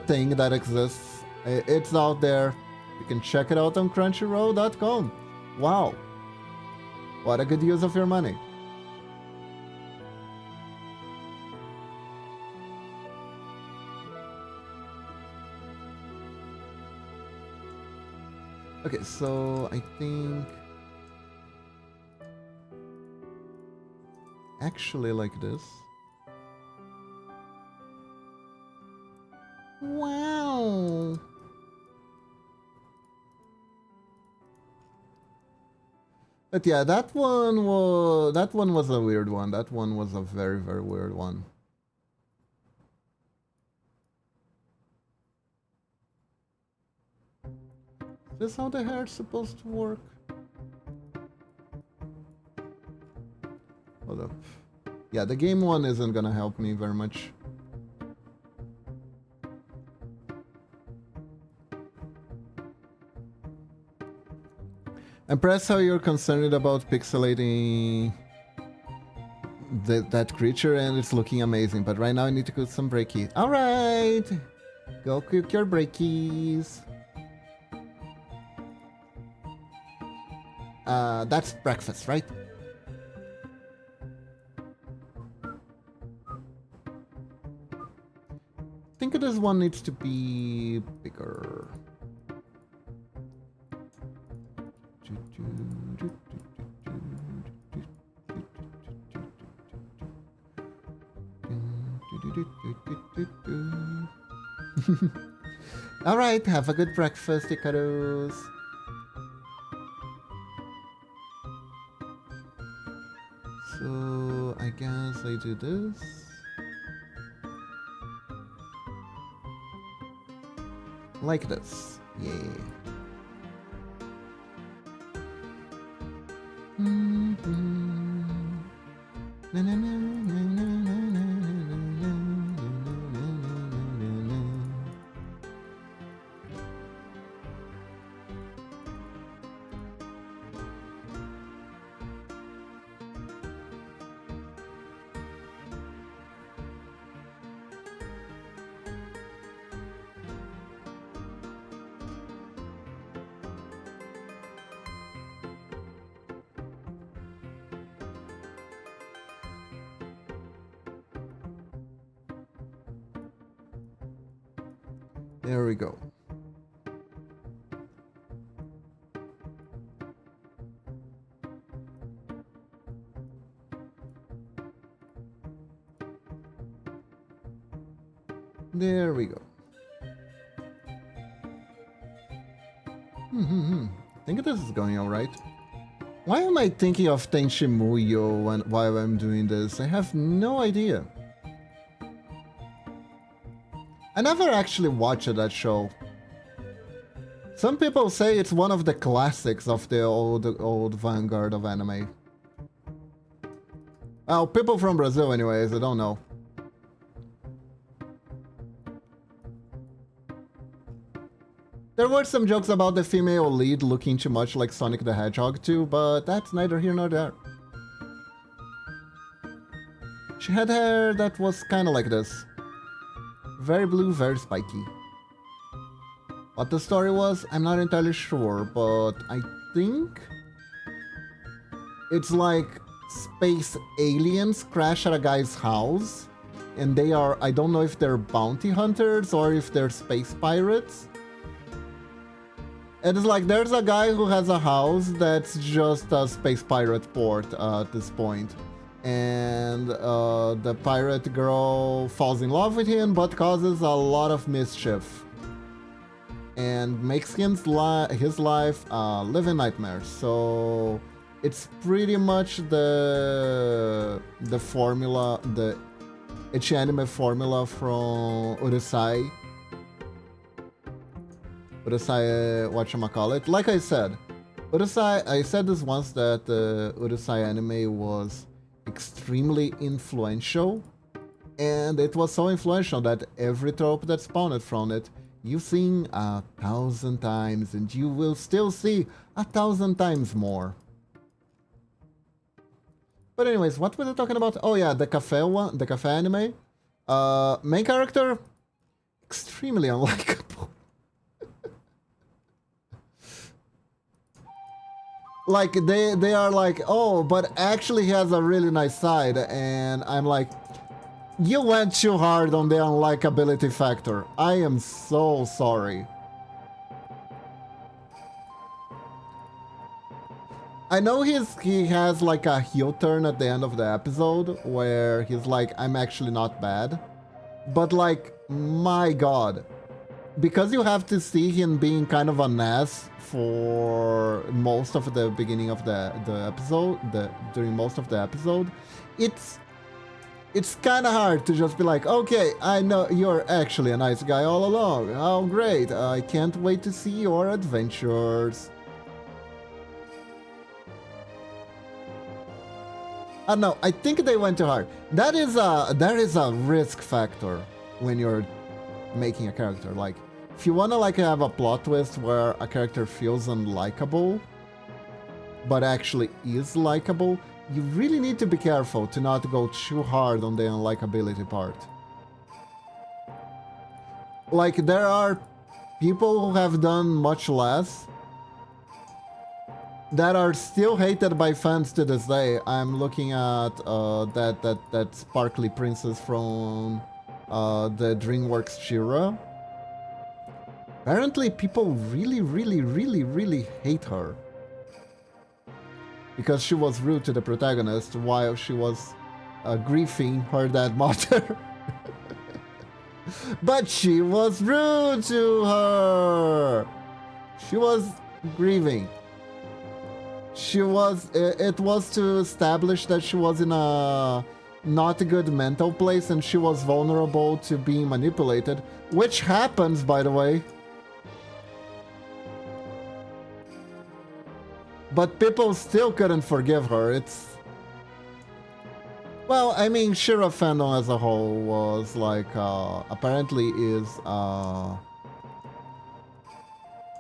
thing that exists. It's out there. You can check it out on Crunchyroll.com. Wow. What a good use of your money. Okay, so I think... actually like this. Wow. But yeah, that one was a weird one. That one was a very, very weird one. Is this how the hair's supposed to work? Hold up. Yeah, the game one isn't gonna help me very much. Impressed how you're concerned about pixelating that creature and it's looking amazing, but right now I need to cook some breakies. Alright! Go cook your breakies. That's breakfast, right? I think this one needs to be bigger. Alright, have a good breakfast, Icarus. So, I guess I do this. Like this. Yeah. There we go. There we go. I think this is going alright. Why am I thinking of Tenchi Muyo while I'm doing this? I have no idea. I never actually watched that show. Some people say it's one of the classics of the old vanguard of anime. Well, people from Brazil anyways, I don't know. There were some jokes about the female lead looking too much like Sonic the Hedgehog too, but that's neither here nor there. She had hair that was kinda like this. Very blue, very spiky. What the story was, I'm not entirely sure, but I think it's like space aliens crash at a guy's house, and they are, I don't know if they're bounty hunters or if they're space pirates. And it's like there's a guy who has a house that's just a space pirate port at this point. And the pirate girl falls in love with him, but causes a lot of mischief. And makes his life a living nightmare. So it's pretty much the formula, the anime formula from Urusai. Urusai, whatchamacallit. Like I said, Urusai, I said this once that Urusai anime was extremely influential, and it was so influential that every trope that spawned from it you've seen 1,000 times, and you will still see 1,000 times more. But anyways, what were they talking about? Oh yeah, the cafe one, the cafe anime. Main character, extremely unlikable. Like, they are like, oh, but actually he has a really nice side, and I'm like, you went too hard on the unlikability factor. I am so sorry. I know he has like a heel turn at the end of the episode, where he's like, I'm actually not bad. But like, my god. Because you have to see him being kind of an ass for most of the beginning of the episode, during most of the episode, it's kind of hard to just be like, okay, I know you're actually a nice guy all along. Oh, great. I can't wait to see your adventures. I don't know. I think they went too hard. There is a risk factor when you're making a character. Like, if you want to like have a plot twist where a character feels unlikable, but actually is likable, you really need to be careful to not go too hard on the unlikability part. Like, there are people who have done much less that are still hated by fans to this day. I'm looking at that sparkly princess from the DreamWorks Shira. Apparently, people really hate her because she was rude to the protagonist while she was grieving her dead mother. But she was rude to her. She was grieving. It was to establish that she was in a not a good mental place and she was vulnerable to being manipulated, which happens, by the way. But people still couldn't forgive her. It's... Well, I mean, Shira fandom as a whole was like, apparently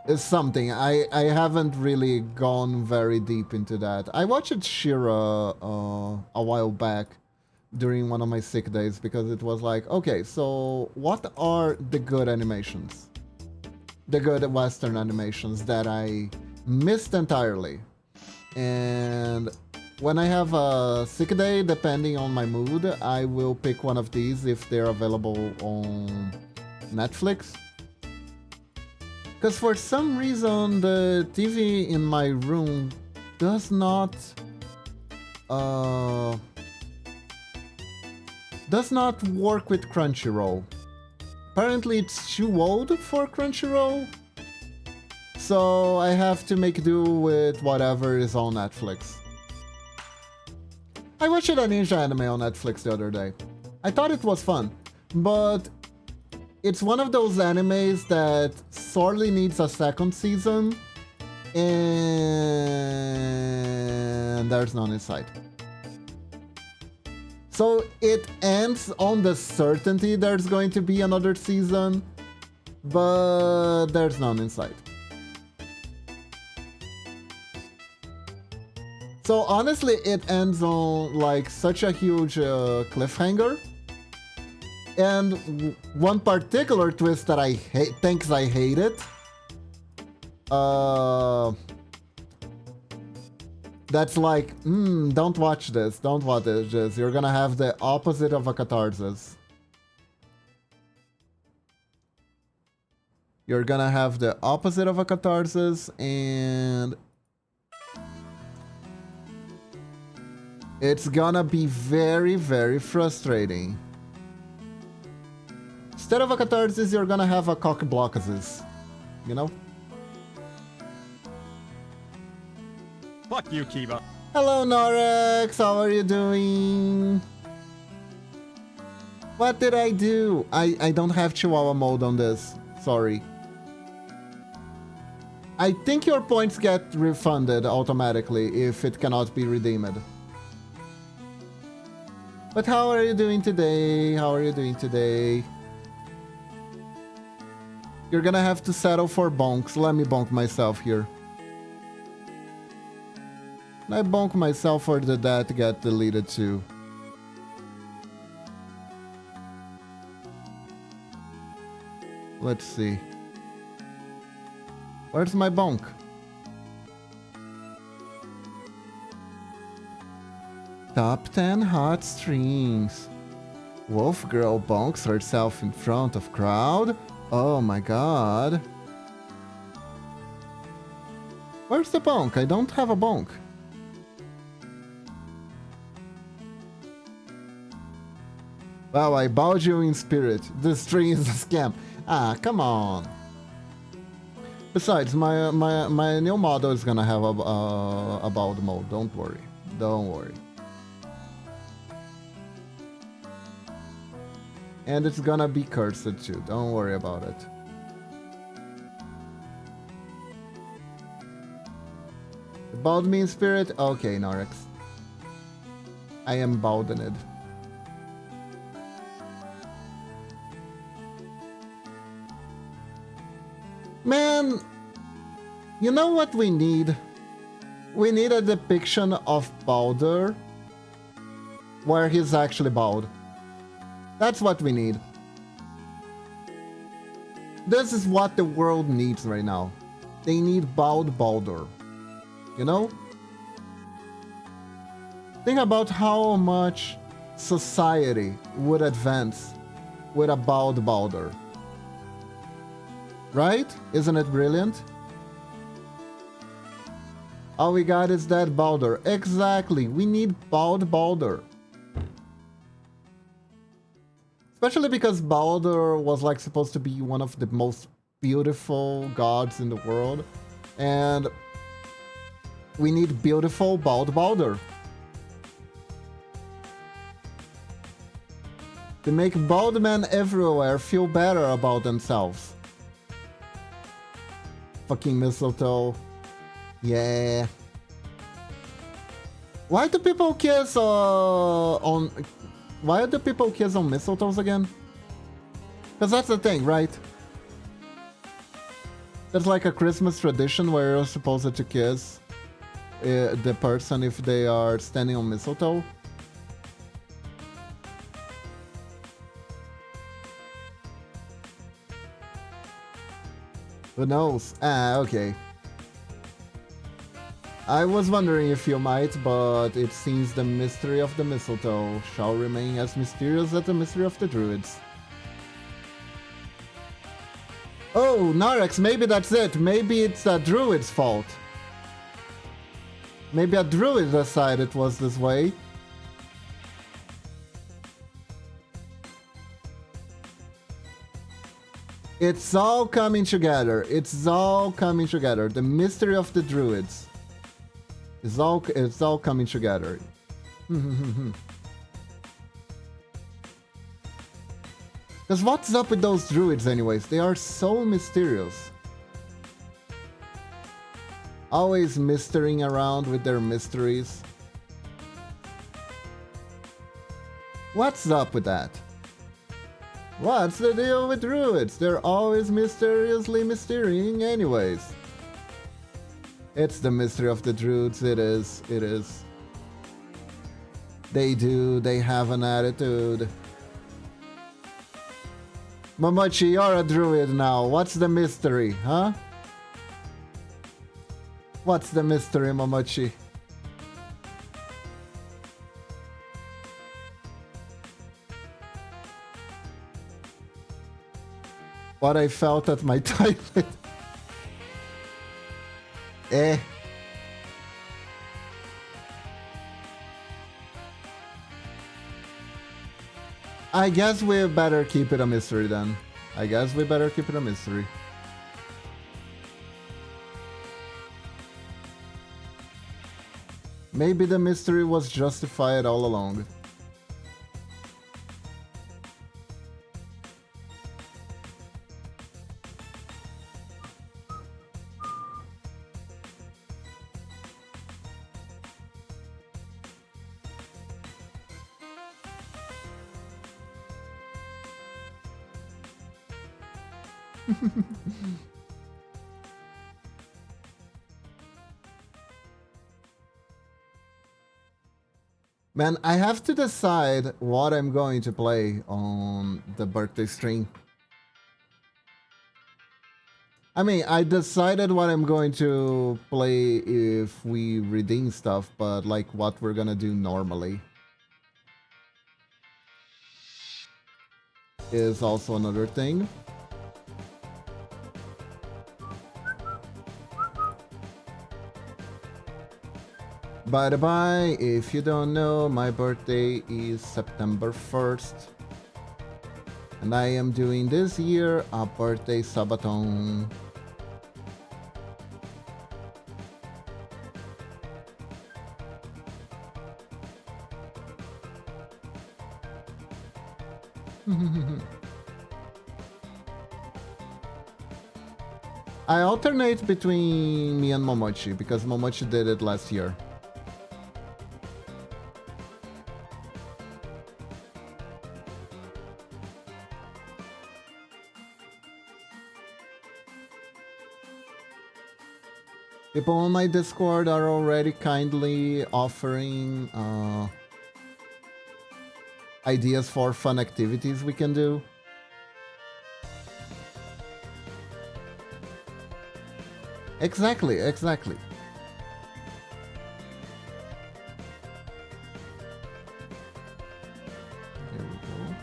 is something. I haven't really gone very deep into that. I watched Shira a while back during one of my sick days because it was like, okay, so what are the good animations? The good Western animations that I missed entirely. And when I have a sick day, depending on my mood, I will pick one of these if they're available on Netflix. Because for some reason, the TV in my room does not work with Crunchyroll. Apparently, it's too old for Crunchyroll. So I have to make do with whatever is on Netflix. I watched a ninja anime on Netflix the other day. I thought it was fun, but it's one of those animes that sorely needs a second season, and there's none in sight. So it ends on the certainty there's going to be another season, but there's none in sight. So honestly, it ends on like such a huge cliffhanger. And one particular twist that I hate, I hate it. That's like, don't watch this, don't watch this. You're gonna have the opposite of a catharsis. You're gonna have the opposite of a catharsis, and it's gonna be very frustrating. Instead of a catharsis, you're gonna have a cock blockasis. You know? Fuck you, Kiba. Hello, Norex. How are you doing? What did I do? I don't have Chihuahua mode on this. Sorry. I think your points get refunded automatically if it cannot be redeemed. But how are you doing today? How are you doing today? You're gonna have to settle for bonks. Let me bonk myself here. I bonk myself or did that get deleted too? Let's see. Where's my bonk? Top 10 hot streams. Wolf girl bonks herself in front of crowd. Oh my god. Where's the bonk? I don't have a bonk. Wow, I bowed you in spirit. This string is a scam. Ah, come on. Besides, my new model is gonna have a bowed mode. Don't worry. Don't worry. And it's gonna be cursed too. Don't worry about it. Bowed me in spirit? Okay, Norex. I am bowdened. Man, you know what we need? We need a depiction of Baldur where he's actually bald. That's what we need. This is what the world needs right now. They need bald Baldur. You know? Think about how much society would advance with a bald Baldur. Right? Isn't it brilliant? All we got is that Baldur. Exactly. We need bald Baldur. Especially because Baldur was like supposed to be one of the most beautiful gods in the world. And we need beautiful bald Baldur. To make bald men everywhere feel better about themselves. Fucking mistletoe. Yeah. Why do people kiss on... Why do people kiss on mistletoes again? Because that's the thing, right? There's like a Christmas tradition where you're supposed to kiss the person if they are standing on mistletoe. Who knows? Ah, okay. I was wondering if you might, but it seems the mystery of the mistletoe shall remain as mysterious as the mystery of the druids. Oh, Narex, maybe that's it. Maybe it's a druid's fault. Maybe a druid decided it was this way. It's all coming together. It's all coming together. The mystery of the druids. It's all coming together. Because what's up with those druids anyways? They are so mysterious. Always mystering around with their mysteries. What's up with that? What's the deal with druids? They're always mysteriously mysterying anyways. It's the mystery of the druids, it is, it is. They have an attitude. Momochi, you're a druid now. What's the mystery, huh? What's the mystery, Momochi? What I felt at my toilet. Eh. I guess we better keep it a mystery then. I guess we better keep it a mystery. Maybe the mystery was justified all along. Man, I have to decide what I'm going to play on the birthday stream. I mean, I decided what I'm going to play if we redeem stuff, but like what we're gonna do normally is also another thing. By the by, if you don't know, my birthday is September 1st. And I am doing this year a birthday sabaton. I alternate between me and Momochi because Momochi did it last year. People on my Discord are already kindly offering ideas for fun activities we can do. Exactly, exactly. There we go.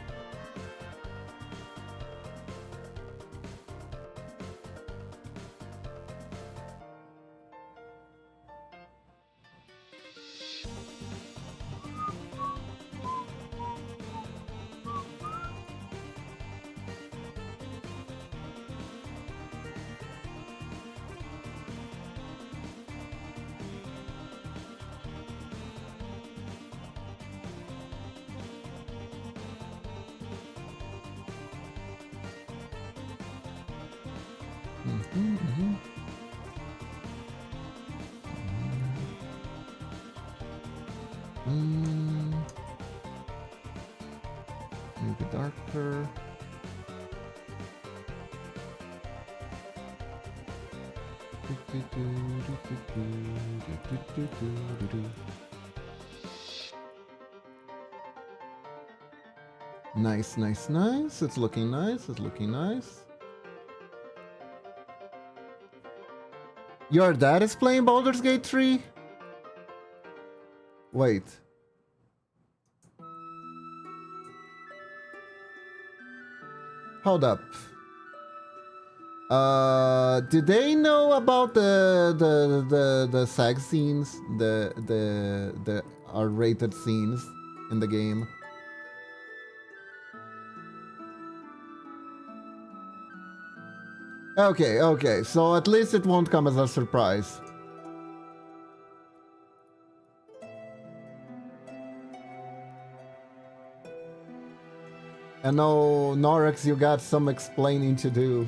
Maybe darker. Nice, nice, nice. It's looking nice. It's looking nice. Your dad is playing Baldur's Gate 3? Wait. Hold up. Did they know about the sex scenes, the R-rated scenes in the game? Okay, okay, so at least it won't come as a surprise. I know, Norex, you got some explaining to do.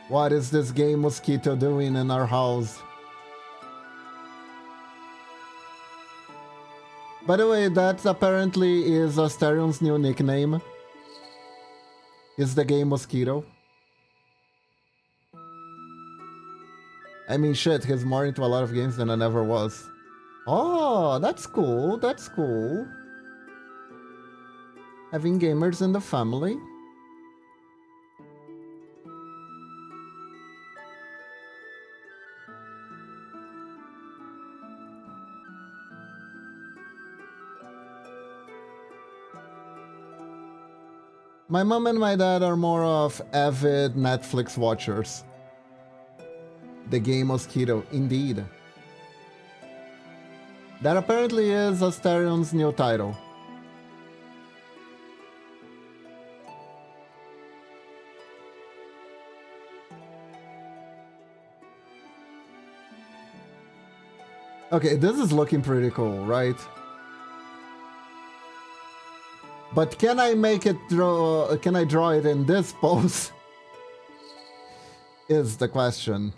What is this gay mosquito doing in our house? By the way, that apparently is Astarion's new nickname. Is the gay mosquito. I mean, shit, he's more into a lot of games than I ever was. Oh, that's cool, that's cool. Having gamers in the family. My mom and my dad are more of avid Netflix watchers. The Gay Mosquito, indeed. That apparently is Astarion's new title. Okay, this is looking pretty cool, right? But can I make it draw? Can I draw it in this pose? Is the question.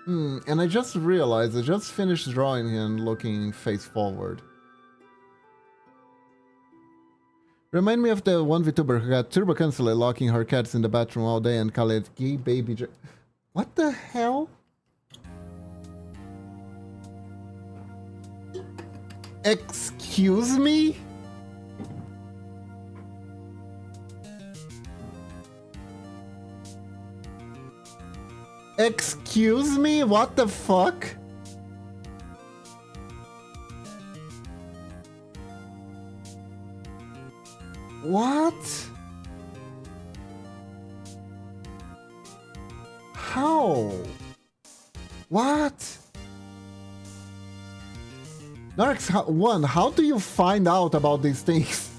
And I just realized I just finished drawing him looking face forward. Remind me of the one VTuber who got turbo cancelled locking her cats in the bathroom all day and called it gay baby. What the hell? Excuse me? Excuse me? What the fuck? What? How? What? Narx, how do you find out about these things?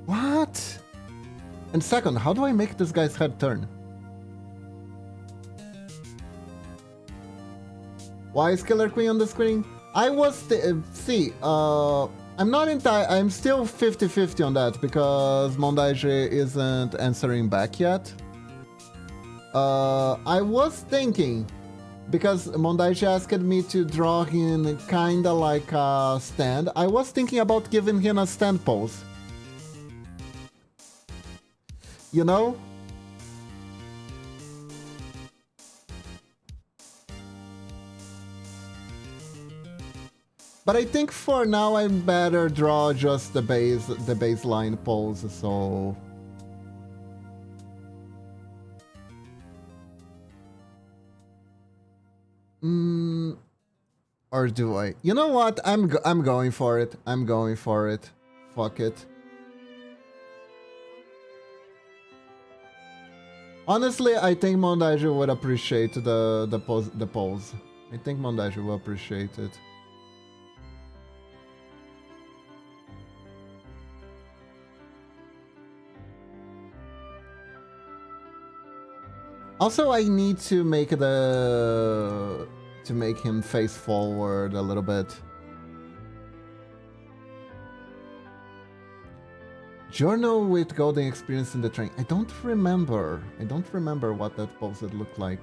What? And second, how do I make this guy's head turn? Why is Killer Queen on the screen? I was I'm not entirely. I'm still 50-50 on that because Mondaige isn't answering back yet. I was thinking because Mondaige asked me to draw him kinda like a stand. I was thinking about giving him a stand pose. You know? But I think for now I better draw just the baseline pose, so... Or do I? You know what? I'm going for it. I'm going for it. Fuck it. Honestly, I think Mondaige would appreciate the pose. I think Mondaige will appreciate it. Also, I need to make make him face forward a little bit. Journal with golden experience in the train. I don't remember. I don't remember what that pose would look like.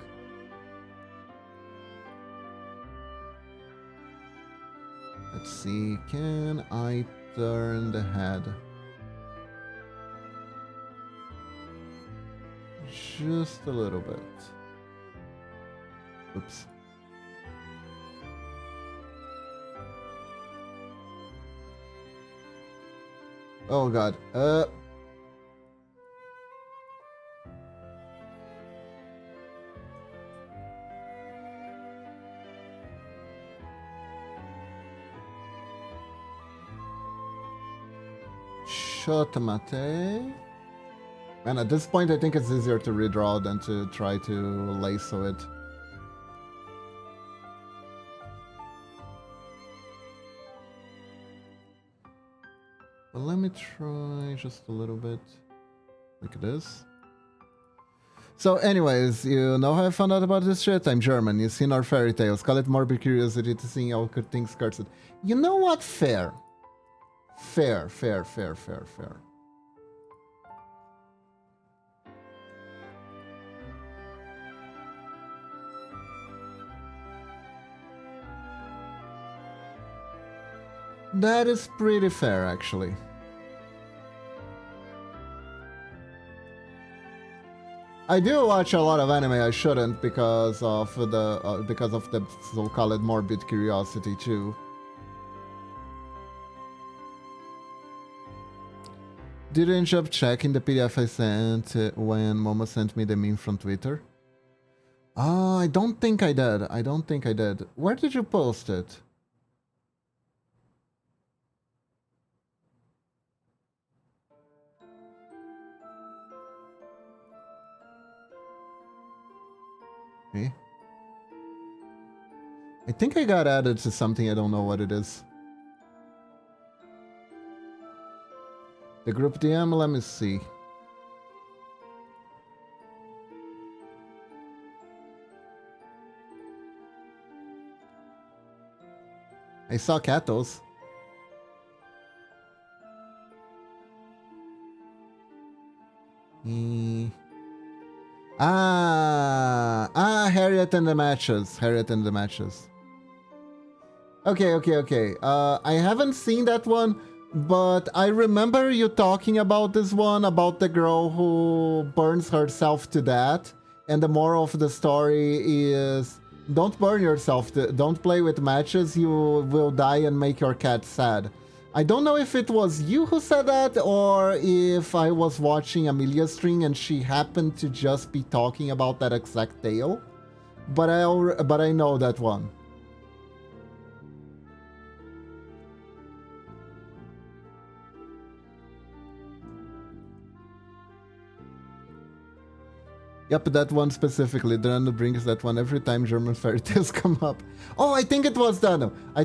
Let's see. Can I turn the head? Just a little bit. Oops. Oh god. Shot mate. And at this point, I think it's easier to redraw than to try to lasso it. Well, let me try just a little bit like this. So anyways, you know how I found out about this shit? I'm German. You've seen our fairy tales. Call it morbid curiosity to seeing how good things cards. You know what? Fair. Fair. That is pretty fair, actually. I do watch a lot of anime. I shouldn't because of the so-called morbid curiosity too. Did you end up checking the PDF I sent when Momo sent me the meme from Twitter? I don't think I did. I don't think I did. Where did you post it? Okay. I think I got added to something. I don't know what it is. The group DM, let me see. I saw Katos. Harriet and the Matches. Harriet and the Matches. Okay. I haven't seen that one, but I remember you talking about this one, about the girl who burns herself to death. And the moral of the story is, don't burn yourself, don't play with matches, you will die and make your cat sad. I don't know if it was you who said that, or if I was watching Amelia's stream and she happened to just be talking about that exact tale. But I know that one. Yep, that one specifically. Dano brings that one every time German fairy tales come up. Oh, I think it was Dano. I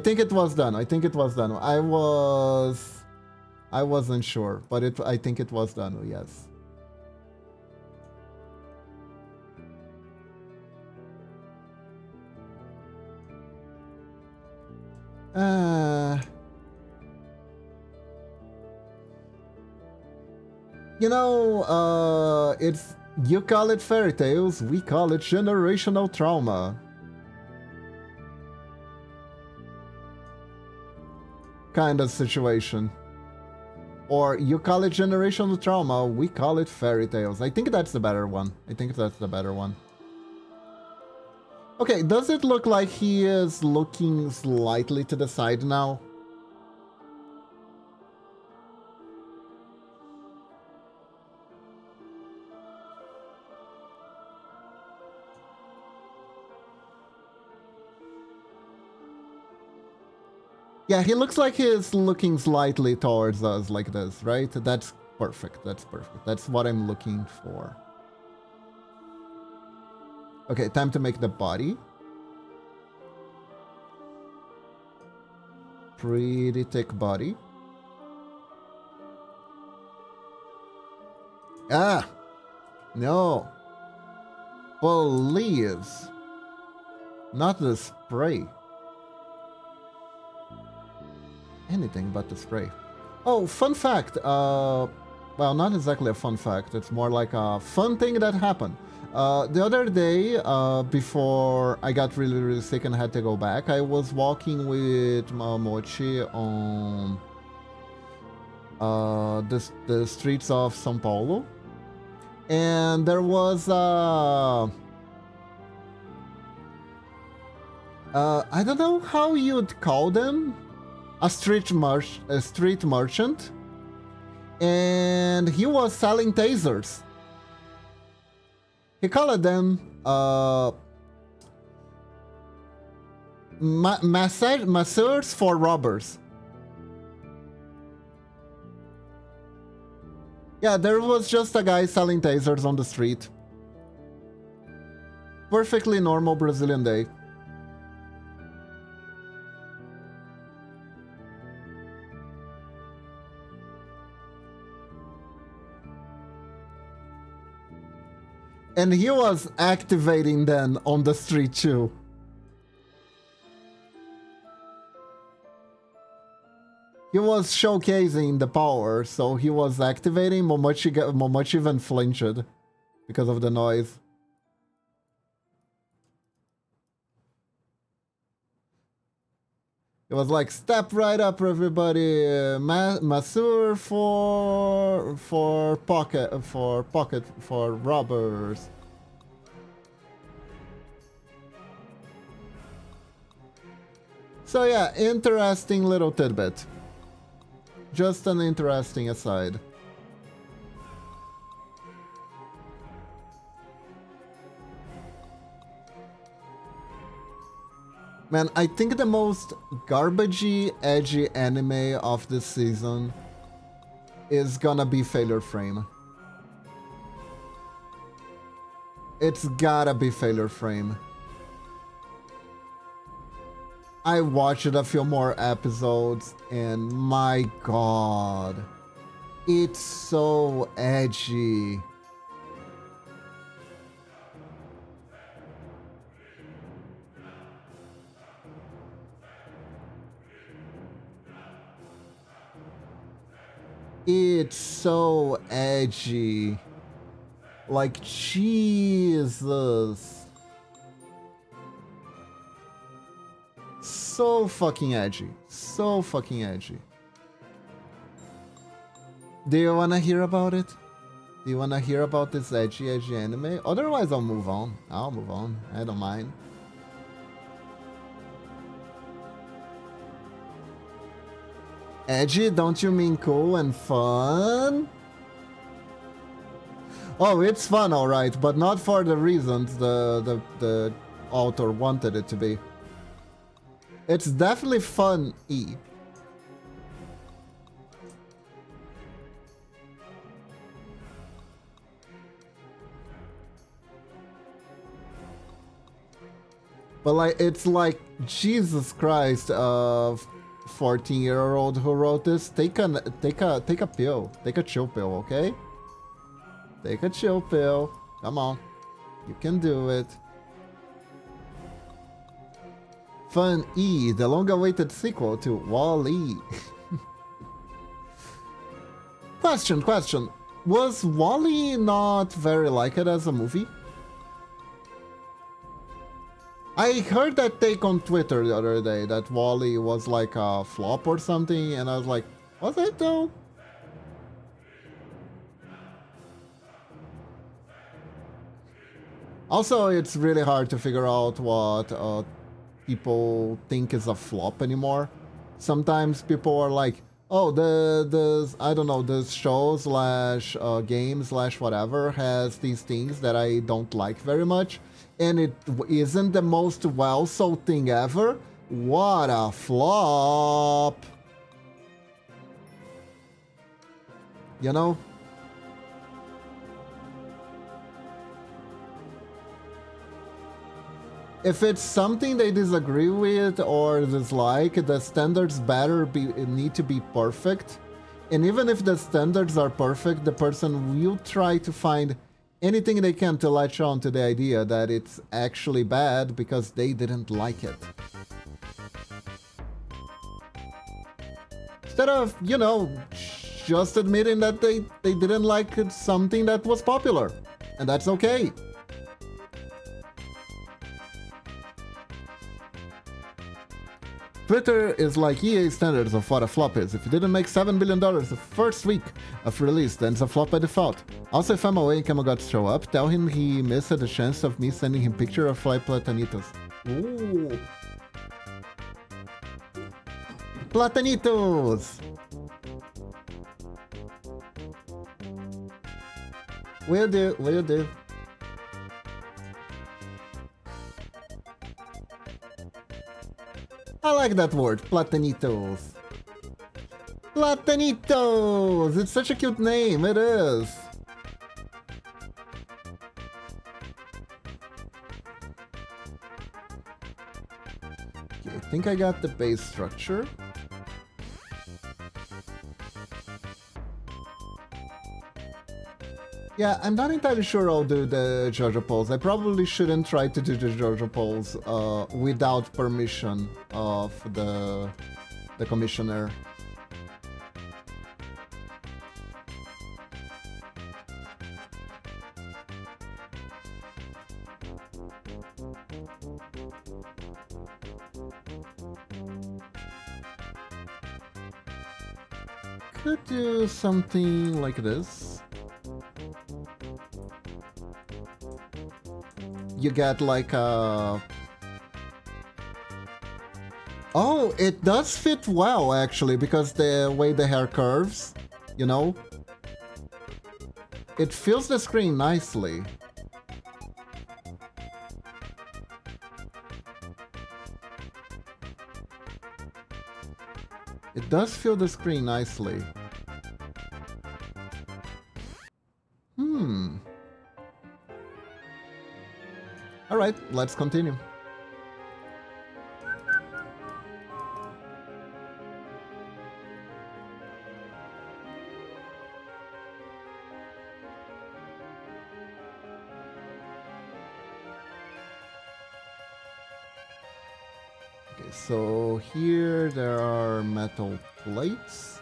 wasn't sure, but I think it was Dano, yes. You know, it's you call it fairy tales, we call it generational trauma. Kind of situation. Or you call it generational trauma, we call it fairy tales. I think that's the better one. I think that's the better one. Okay, does it look like he is looking slightly to the side now? Yeah, he looks like he's looking slightly towards us like this, right? That's perfect. That's perfect. That's what I'm looking for. Okay, time to make the body. Pretty thick body. Ah! No. Please. Not the spray. Anything but the spray. Oh, fun fact. Well, not exactly a fun fact. It's more like a fun thing that happened. The other day, before I got really, really sick and had to go back, I was walking with Mochi on the streets of São Paulo. And there was I don't know how you'd call them. A street merchant, and he was selling tasers. He called them masseurs for robbers. Yeah, there was just a guy selling tasers on the street. Perfectly normal Brazilian day. And he was activating them on the street too. He was showcasing the power, so he was activating. Momochi even flinched because of the noise. It was like, step right up, everybody. Masseur for robbers. So yeah, interesting little tidbit. Just an interesting aside. Man, I think the most garbagey, edgy anime of this season is gonna be Failure Frame. It's gotta be Failure Frame. I watched a few more episodes and my god, it's so edgy. It's so edgy. Like, Jesus. So fucking edgy. So fucking edgy. Do you wanna hear about it? Do you wanna hear about this edgy anime? Otherwise, I'll move on. I don't mind. Edgy, don't you mean cool and fun? Oh, it's fun, alright, but not for the reasons the author wanted it to be. It's definitely fun-y. But like, it's like, Jesus Christ, 14-year-old who wrote this, take a pill. Take a chill pill, okay? Take a chill pill. Come on. You can do it. Fun E, the long-awaited sequel to Wall-E. Question. Was Wall-E not very liked as a movie? I heard that take on Twitter the other day that Wall-E was like a flop or something, and I was like, was it though? Also, it's really hard to figure out what people think is a flop anymore. Sometimes people are like, oh, the I don't know, the show slash game slash whatever has these things that I don't like very much, and it isn't the most well-sold thing ever. What a flop! You know? If it's something they disagree with or dislike, the standards need to be perfect. And even if the standards are perfect, the person will try to find anything they can to latch on to the idea that it's actually bad because they didn't like it. Instead of, you know, just admitting that they didn't like something that was popular. And that's okay. Twitter is like EA standards of what a flop is. If you didn't make $7 billion the first week of release, then it's a flop by default. Also, if I'm away and Camelgots show up, tell him he missed the chance of me sending him picture of Fly Platanitos. Ooh. Platanitos! Will do. I like that word, platanitos. Platanitos! It's such a cute name, it is. Okay, I think I got the base structure. Yeah, I'm not entirely sure I'll do the JoJo polls. I probably shouldn't try to do the JoJo polls without permission of the commissioner. Could do something like this. You get like a... Oh, it does fit well actually, because the way the hair curves, you know? It fills the screen nicely. It does fill the screen nicely. Alright, let's continue. Okay, so here there are metal plates.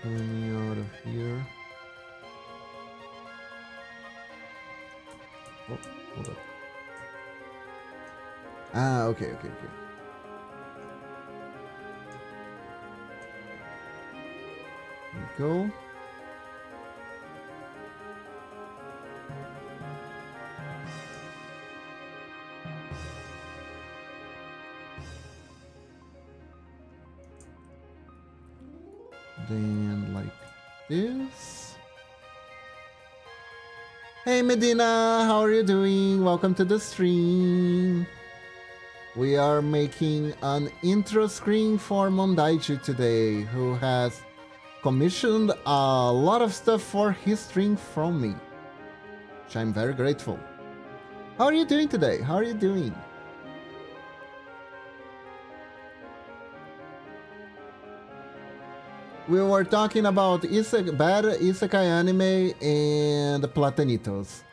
Coming out of here. Oh, hold up. Ah, okay. There we go. Then like this. Hey Medina, how are you doing? Welcome to the stream. We are making an intro screen for Mondaiju today, who has commissioned a lot of stuff for his stream from me, which I'm very grateful. How are you doing today? How are you doing? We were talking about bad isekai anime and platanitos.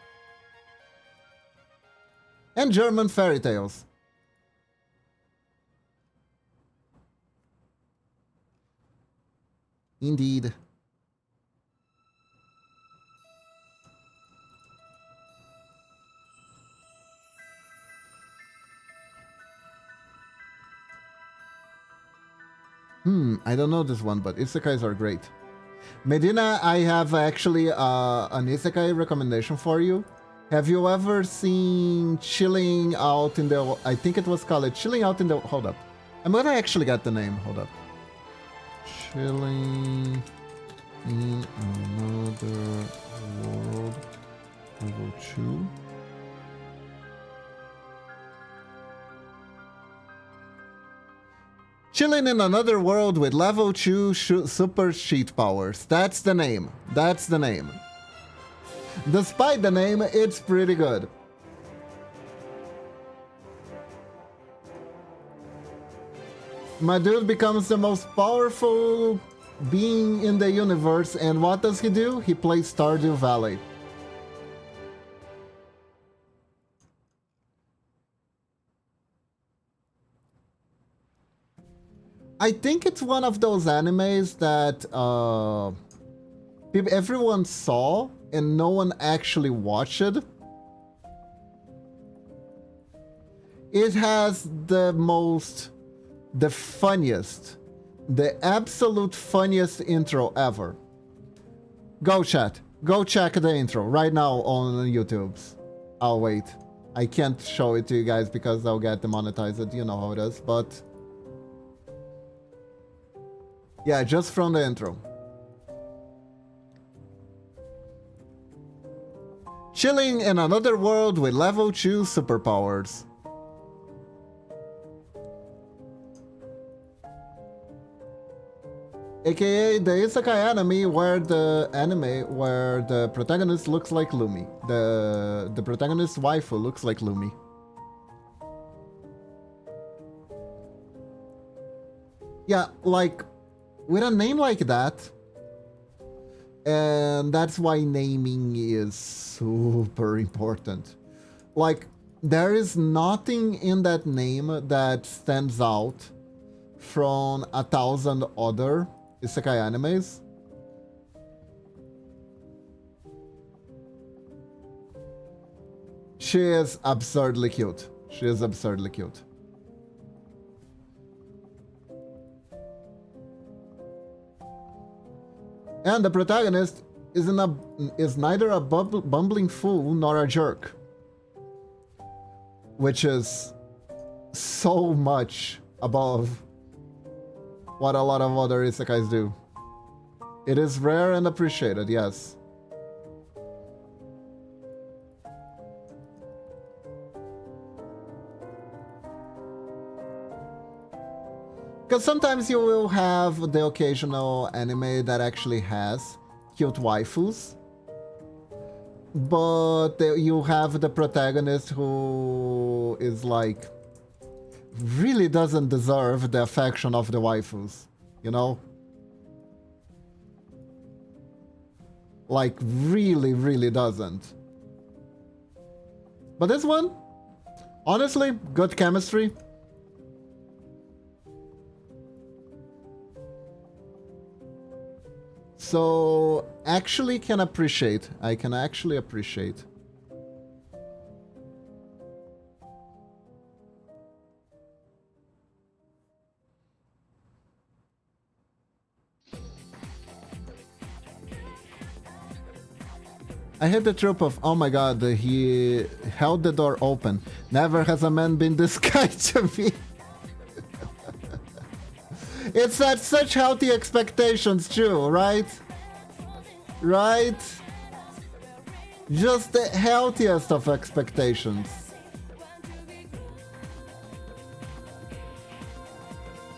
And German fairy tales. Indeed. I don't know this one, but isekais are great. Medina, I have actually an isekai recommendation for you. Have you ever seen Chilling Out in the... I think it was called Chilling Out in the... Hold up. I'm gonna actually get the name. Hold up. Chilling in Another World. Level 2. Chilling in Another World with level 2 super sheet powers. That's the name. That's the name. Despite the name, it's pretty good. My dude becomes the most powerful being in the universe, and what does he do? He plays Stardew Valley. I think it's one of those animes that everyone saw and no one actually watched it. It has the funniest, the absolute funniest intro ever. Go chat. Go check the intro right now on YouTube's. I'll wait. I can't show it to you guys because I'll get demonetized. You know how it is, but... yeah, just from the intro. Chilling in Another World with level 2 superpowers. AKA the isekai anime where the protagonist looks like Lumi. The protagonist's waifu looks like Lumi. Yeah, like with a name like that, and that's why naming is super important. Like, there is nothing in that name that stands out from 1,000 other isekai animes. She is absurdly cute. She is absurdly cute. And the protagonist is neither a bumbling fool nor a jerk. Which is so much above what a lot of other isekais do. It is rare and appreciated, yes. Because sometimes you will have the occasional anime that actually has cute waifus, but you have the protagonist who is like really doesn't deserve the affection of the waifus, you know? Like really, really doesn't. But this one, honestly, good chemistry. So, actually can appreciate. I can actually appreciate. I hate the trope of, oh my god, he held the door open. Never has a man been this kind to me. It's that such healthy expectations too, right? Right? Just the healthiest of expectations.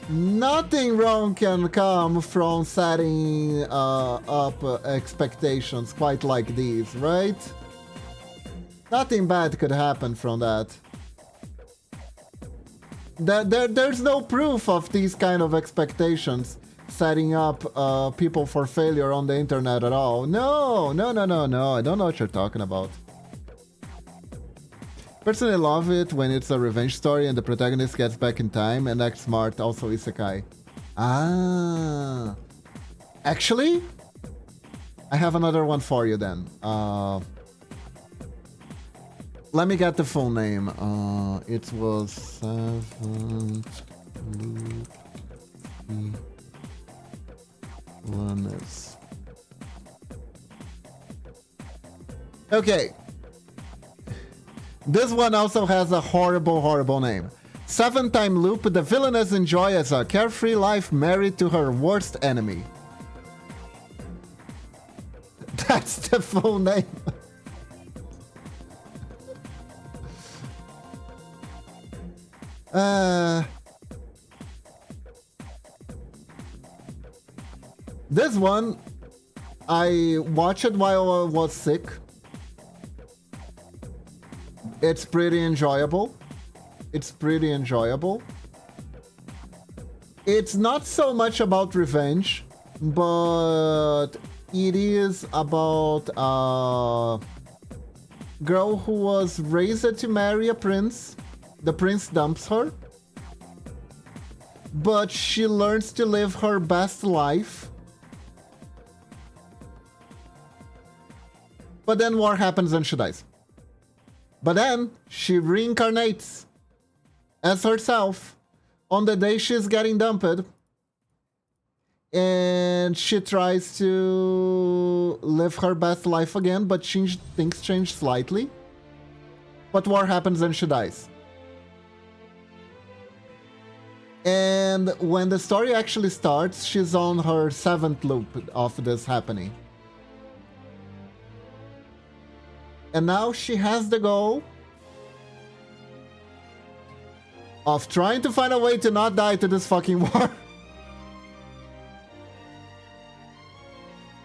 Nothing wrong can come from setting up expectations quite like these, right? Nothing bad could happen from that. There's no proof of these kind of expectations setting up people for failure on the internet at all. No, I don't know what you're talking about. Personally love it when it's a revenge story and the protagonist gets back in time and acts smart, also isekai. Ah. Actually, I have another one for you then. Let me get the full name. It was Seventh Loop Villainous. Okay. This one also has a horrible name. 7-time loop, the villainess enjoys a carefree life married to her worst enemy. That's the full name. This one, I watched it while I was sick. It's pretty enjoyable. It's not so much about revenge, but it is about a girl who was raised to marry a prince. The prince dumps her, but she learns to live her best life. But then war happens and she dies. But then she reincarnates as herself on the day she's getting dumped. And she tries to live her best life again, but things change slightly. But war happens and she dies. And when the story actually starts, she's on her 7th loop of this happening. And now she has the goal of trying to find a way to not die to this fucking war.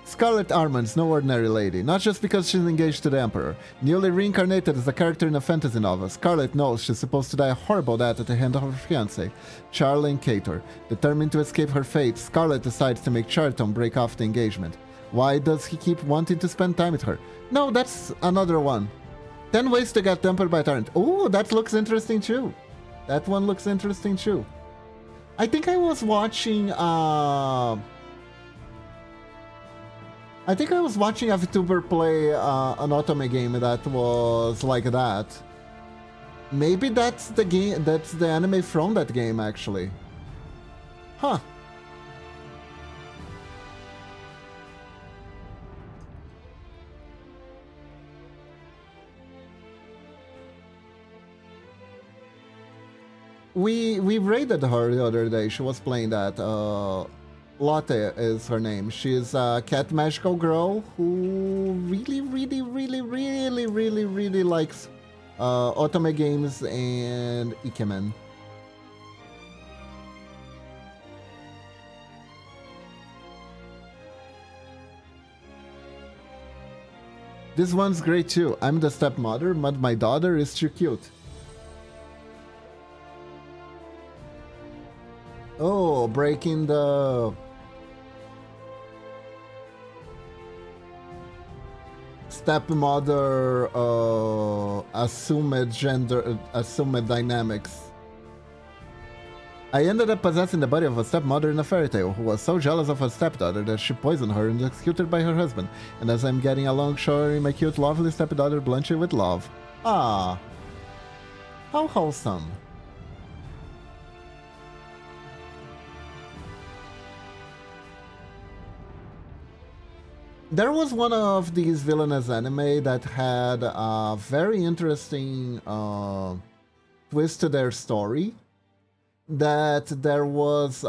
Scarlet Armand's no ordinary lady, not just because she's engaged to the Emperor. Newly reincarnated as a character in a fantasy novel, Scarlet knows she's supposed to die a horrible death at the hand of her fiancé, Charlene Cator. Determined to escape her fate, Scarlet decides to make Charlton break off the engagement. Why does he keep wanting to spend time with her? No, that's another one. 10 ways to get dumped by Tyrant. Oh, that looks interesting too. That one looks interesting too. I think I was watching a VTuber play an Otome game that was like that. Maybe that's the game, that's the anime from that game actually. Huh. We raided her the other day. She was playing that. Lotte is her name. She's a cat magical girl who really likes otome games and ikemen. This one's great too. I'm the stepmother, but my daughter is too cute. Oh, breaking the stepmother assumed gender, assumed dynamics. I ended up possessing the body of a stepmother in a fairy tale who was so jealous of her stepdaughter that she poisoned her and executed by her husband. And as I'm getting along, showering my cute, lovely stepdaughter bluntly with love. Ah, how wholesome. There was one of these villainous anime that had a very interesting twist to their story. That there was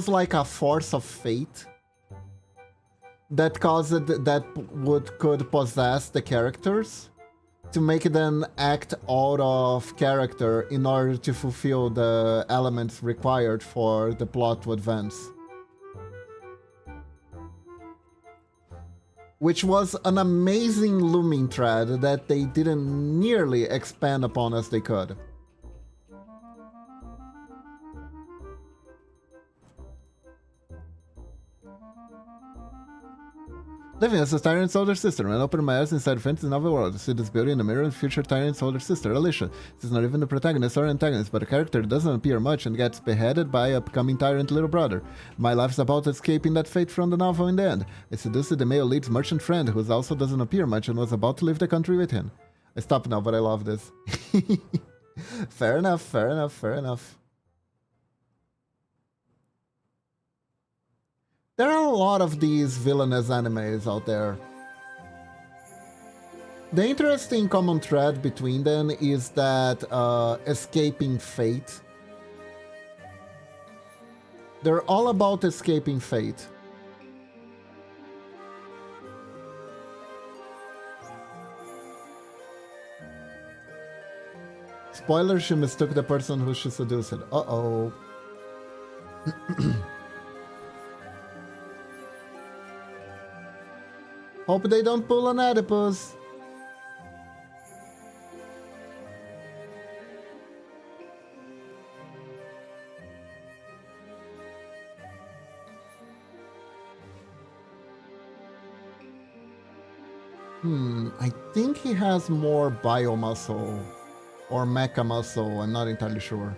like a force of fate that could possess the characters to make them act out of character in order to fulfill the elements required for the plot to advance. Which was an amazing looming thread that they didn't nearly expand upon as they could. Living as a Tyrant's older sister, when I opened my eyes inside Fantasy's novel world, I see this beauty in the mirror of future Tyrant's older sister, Alicia. This is not even the protagonist or antagonist, but a character that doesn't appear much and gets beheaded by upcoming Tyrant little brother. My life is about escaping that fate from the novel in the end. I seduced the male lead's merchant friend, who also doesn't appear much and was about to leave the country with him. I stop now, but I love this. Fair enough, fair enough, fair enough. There are a lot of these villainous animes out there. The interesting common thread between them is that escaping fate. They're all about escaping fate. Spoiler, she mistook the person who she seduced. Uh-oh. Hope they don't pull an Oedipus. I think he has more biomuscle or mecha muscle. I'm not entirely sure.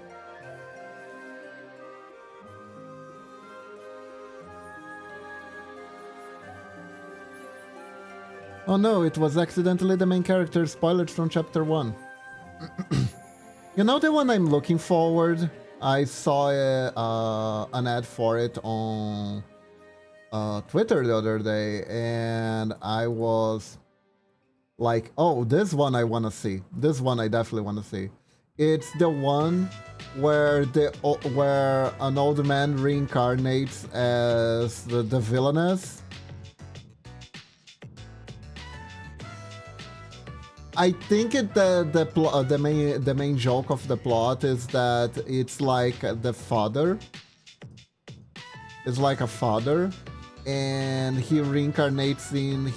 Oh no, it was accidentally the main character. Spoilers from chapter 1. You know the one I'm looking forward? I saw an ad for it on Twitter the other day, and I was like, oh, this one I want to see. This one I definitely want to see. It's the one where where an old man reincarnates as the villainess. I think the main joke of the plot is that it's like the father. It's like a father, and he reincarnates in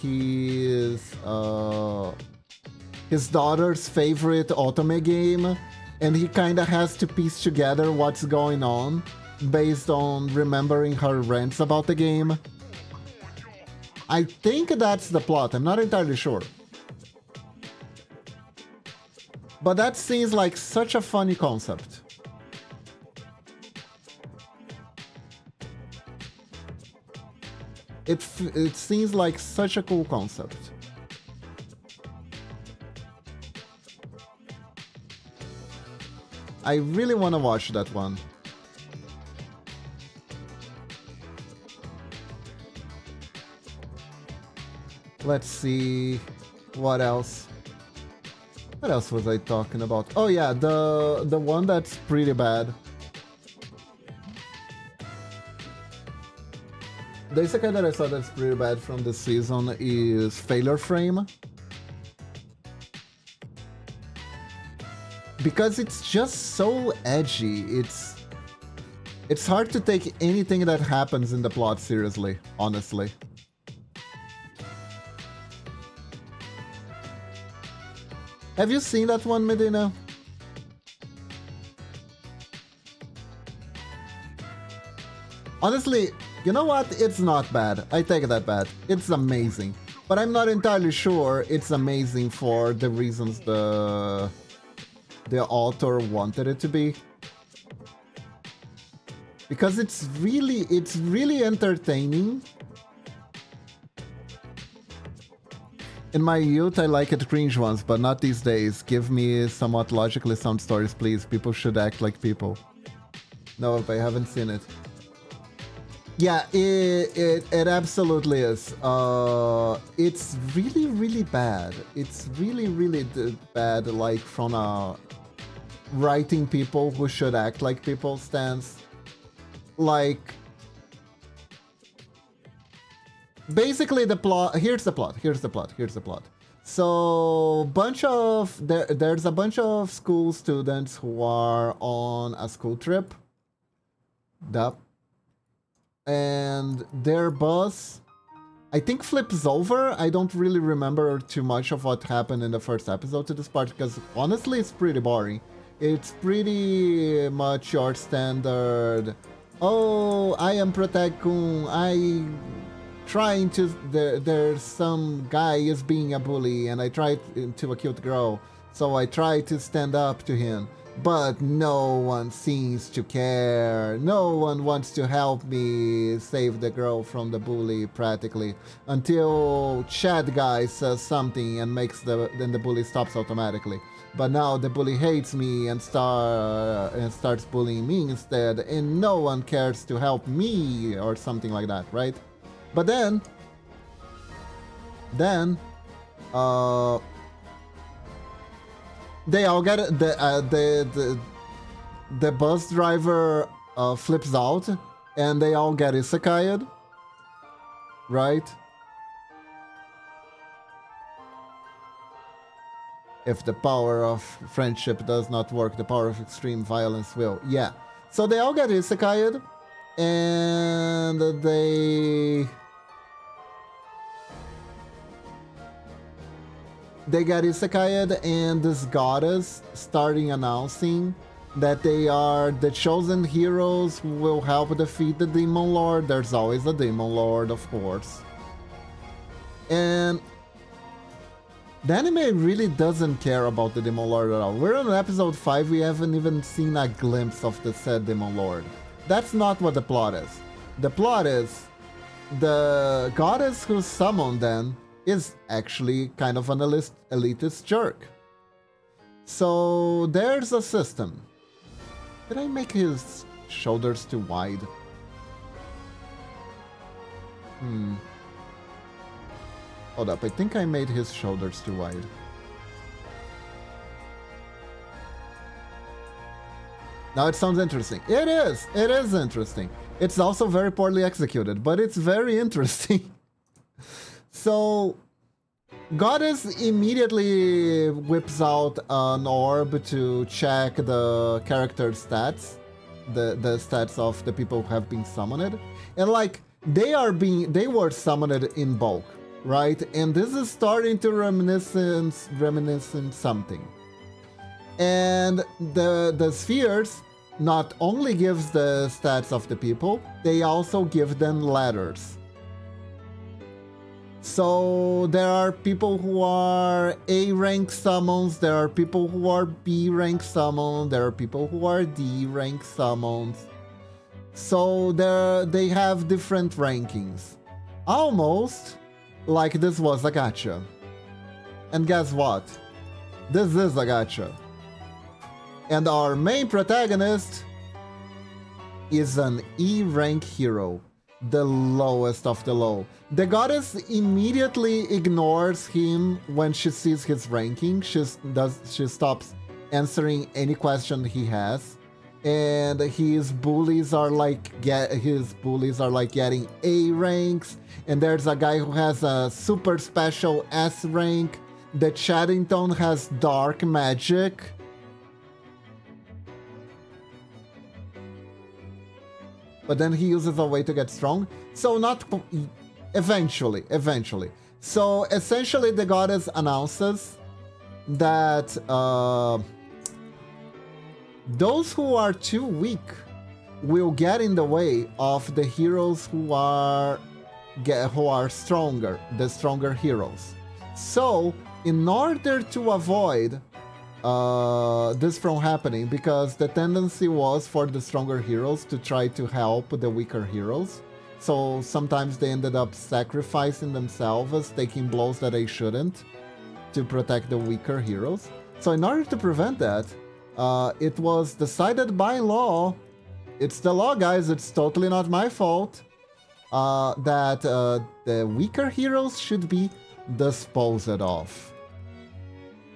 his daughter's favorite otome game, and he kind of has to piece together what's going on based on remembering her rants about the game. I think that's the plot. I'm not entirely sure. But that seems like such a funny concept. It seems like such a cool concept. I really want to watch that one. Let's see what else. What else was I talking about? Oh yeah, the one that's pretty bad. The isekai that I saw that's pretty bad from this season is Failure Frame. Because it's just so edgy. It's hard to take anything that happens in the plot seriously, honestly. Have you seen that one, Medina? Honestly, you know what? It's not bad. I take that back. It's amazing. But I'm not entirely sure it's amazing for the reasons the author wanted it to be. Because it's really entertaining. In my youth, I liked cringe ones, but not these days. Give me somewhat logically sound stories, please. People should act like people. Nope, I haven't seen it. Yeah, it absolutely is. It's really bad. It's really bad, like from a writing people who should act like people stance. Like, basically the plot, here's the plot. So there's a bunch of school students who are on a school trip. And their bus, I think, flips over. I don't really remember too much of what happened in the first episode to this part, because honestly it's pretty boring. It's pretty much your standard, oh, I am Protag-kun, trying to there's some guy is being a bully and I tried to a cute girl, so I try to stand up to him, but no one seems to care. No one wants to help me save the girl from the bully practically, until Chad guy says something and makes then the bully stops automatically. But now the bully hates me and starts bullying me instead, and no one cares to help me or something like that, right? But then, they all get it. The bus driver flips out, and they all get isekai'd, right? If the power of friendship does not work, the power of extreme violence will. Yeah. So they all get isekai'd, and they get isekai'd, and this goddess starting announcing that they are the chosen heroes who will help defeat the demon lord. There's always a demon lord, of course. And the anime really doesn't care about the demon lord at all. We're on episode 5, we haven't even seen a glimpse of the said demon lord. That's not what the plot is. The plot is the goddess who summoned them is actually kind of an elitist jerk. So there's a system. Did I make his shoulders too wide? Hold up, I think I made his shoulders too wide. Now it sounds interesting. It is interesting. It's also very poorly executed, but it's very interesting. So, Goddess immediately whips out an orb to check the character stats, the stats of the people who have been summoned, and like they were summoned in bulk, right? And this is starting to reminiscence something. And the spheres not only gives the stats of the people, they also give them letters. So there are people who are A rank summons, there are people who are B rank summons, there are people who are D rank summons. So they have different rankings. Almost like this was a gacha. And guess what? This is a gacha. And our main protagonist is an E rank hero. The lowest of the low. The goddess immediately ignores him when she sees his ranking. She stops answering any question he has, and his bullies are like getting A ranks. And there's a guy who has a super special S rank. The Chaddington has dark magic. But then he uses a way to get strong. So eventually. So essentially the goddess announces that those who are too weak will get in the way of the heroes who are stronger, the stronger heroes. So in order to avoid this from happening, because the tendency was for the stronger heroes to try to help the weaker heroes. So sometimes they ended up sacrificing themselves, taking blows that they shouldn't, to protect the weaker heroes. So in order to prevent that, it was decided by law, it's the law guys, it's totally not my fault, that the weaker heroes should be disposed of.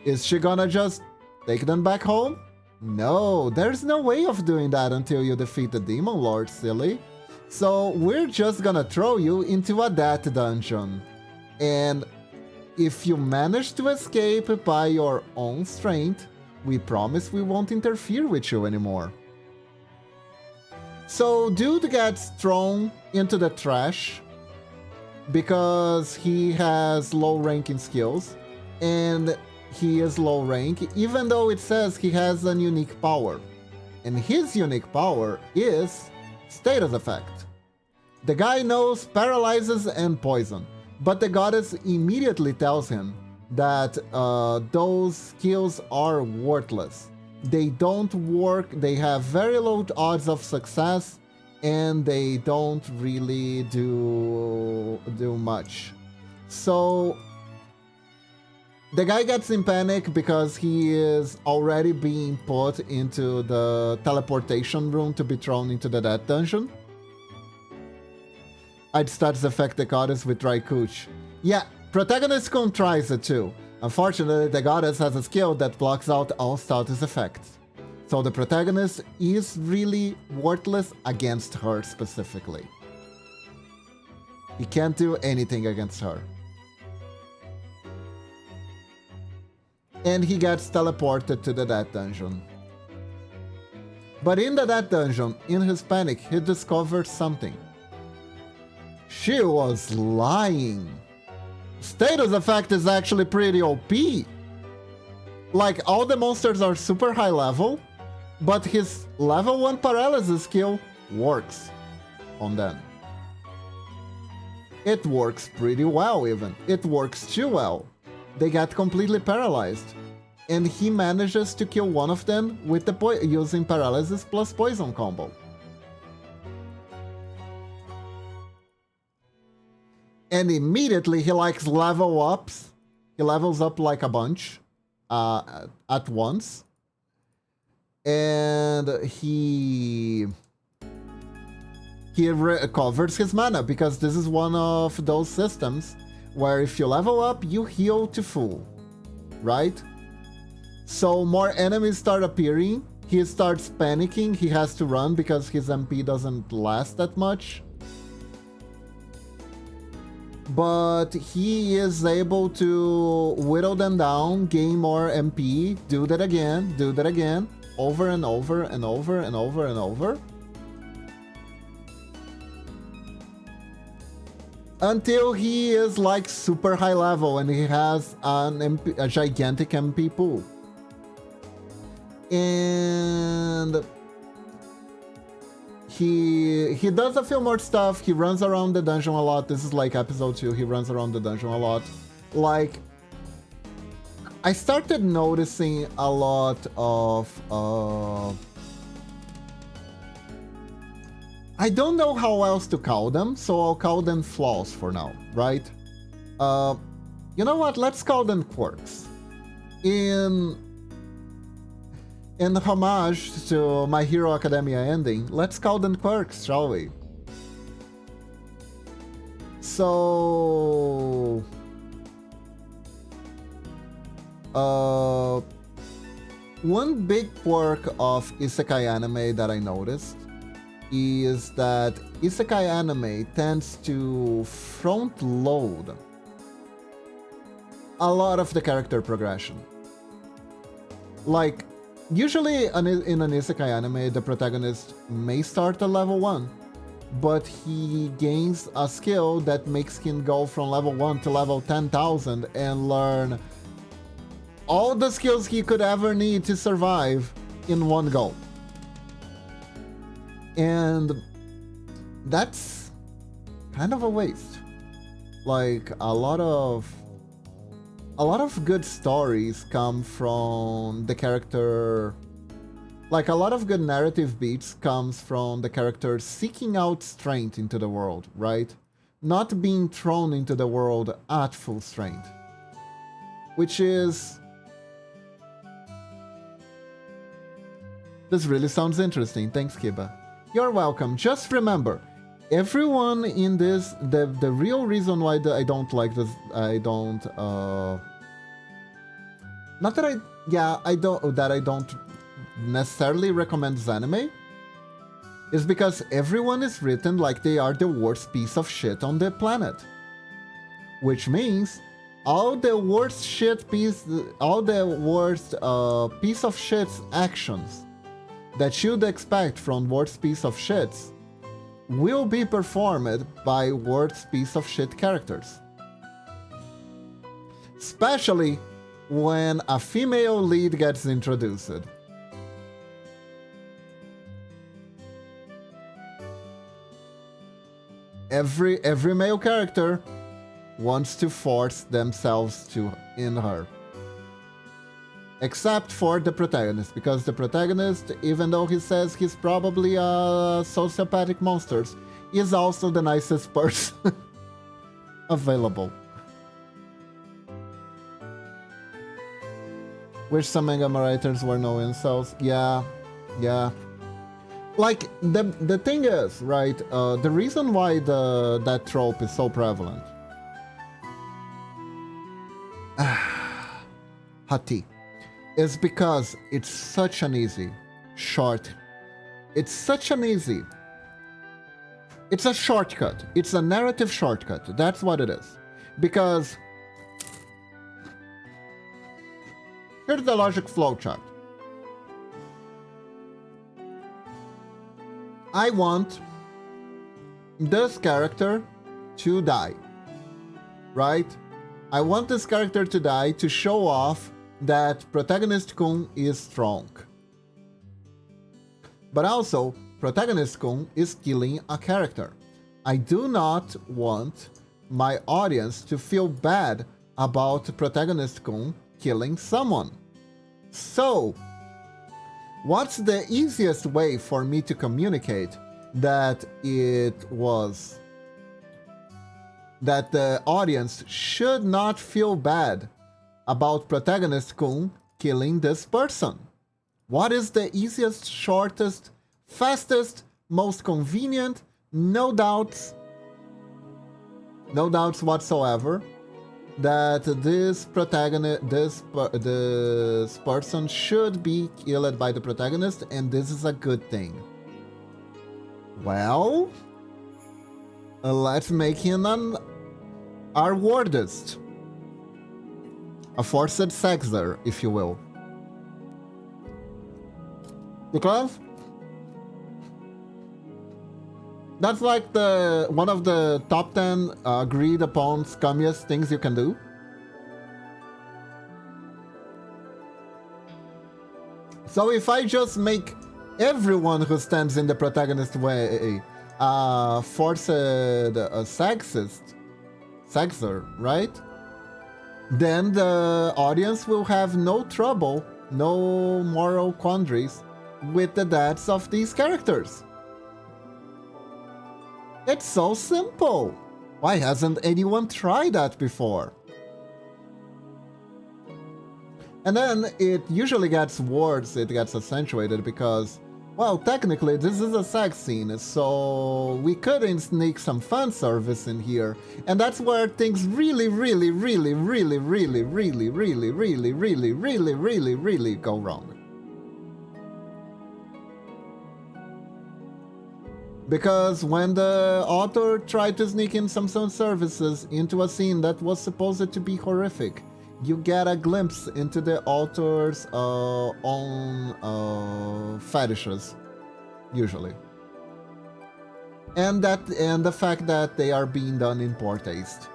Is she gonna just take them back home? No, there's no way of doing that until you defeat the Demon Lord, silly. So we're just gonna throw you into a death dungeon. And if you manage to escape by your own strength, we promise we won't interfere with you anymore. So dude gets thrown into the trash because he has low ranking skills, and he is low rank, even though it says he has a unique power. And his unique power is status effect. The guy knows paralyzes and poison, but the goddess immediately tells him that those skills are worthless. They don't work, they have very low odds of success, and they don't really do much. So the guy gets in panic because he is already being put into the teleportation room to be thrown into the death dungeon. I'd starts affect the goddess with Raikuch. Yeah, protagonist tries it too. Unfortunately, the goddess has a skill that blocks out all status effects. So the protagonist is really worthless against her specifically. He can't do anything against her. And he gets teleported to the death dungeon. But in the death dungeon, in his panic, he discovers something. She was lying. Status effect is actually pretty OP. Like, all the monsters are super high level, but his level 1 paralysis skill works on them. It works pretty well even. It works too well. They get completely paralyzed. And he manages to kill one of them with the using paralysis plus poison combo. And immediately he likes level ups. He levels up like a bunch at once. And he recovers his mana, because this is one of those systems where if you level up, you heal to full, right? So more enemies start appearing. He starts panicking. He has to run because his MP doesn't last that much. But he is able to whittle them down, gain more MP, do that again, over and over and over and over and over. Until he is like super high level and he has a gigantic MP pool. And he does a few more stuff. He runs around the dungeon a lot. This is like episode 2. He runs around the dungeon a lot. Like, I started noticing a lot of I don't know how else to call them, so I'll call them flaws for now, right? You know what? Let's call them quirks. In homage to My Hero Academia ending, let's call them quirks, shall we? So... one big quirk of isekai anime that I noticed is that isekai anime tends to front load a lot of the character progression. Like, usually in an isekai anime, the protagonist may start at level 1, but he gains a skill that makes him go from level 1 to level 10,000 and learn all the skills he could ever need to survive in one go. And that's kind of a waste. Like, a lot of good stories come from the character. Like, a lot of good narrative beats comes from the character seeking out strength into the world, right? Not being thrown into the world at full strength. Which is... This really sounds interesting. Thanks, Kiba. You're welcome. Just remember, everyone in this, the real reason why I don't like this, I don't, not that I don't necessarily recommend this anime, is because everyone is written like they are the worst piece of shit on the planet. Which means all the worst piece of shit's actions that you'd expect from worst piece of shits will be performed by worst piece of shit characters. Especially when a female lead gets introduced. every male character wants to force themselves to in her. Except for the protagonist, because the protagonist, even though he says he's probably a sociopathic monster, is also the nicest person available. Wish some manga writers were no incels. Yeah. Like, the thing is, right, the reason why that trope is so prevalent. Hati. Is because it's such an easy, short. It's such an easy. It's a shortcut. It's a narrative shortcut. That's what it is. Because here's the logic flowchart. I want this character to die, right? I want this character to die to show off that protagonist Kun is strong. But also, protagonist Kun is killing a character. I do not want my audience to feel bad about protagonist Kun killing someone. So, what's the easiest way for me to communicate that that the audience should not feel bad about protagonist Kun killing this person? What is the easiest, shortest, fastest, most convenient, no doubts whatsoever, that this person should be killed by the protagonist, and this is a good thing? Well, let's make him our wardist. A forced sexer, if you will. Because that's like one of the top 10 agreed upon scummiest things you can do. So if I just make everyone who stands in the protagonist way forced sexer, right? Then the audience will have no trouble, no moral quandaries with the deaths of these characters. It's so simple. Why hasn't anyone tried that before? And then it usually gets worse, it gets accentuated because, well, technically this is a sex scene, so we couldn't sneak some fan service in here, and that's where things really go wrong. Because when the author tried to sneak in some fan services into a scene that was supposed to be horrific, you get a glimpse into the author's own fetishes, usually, and the fact that they are being done in poor taste.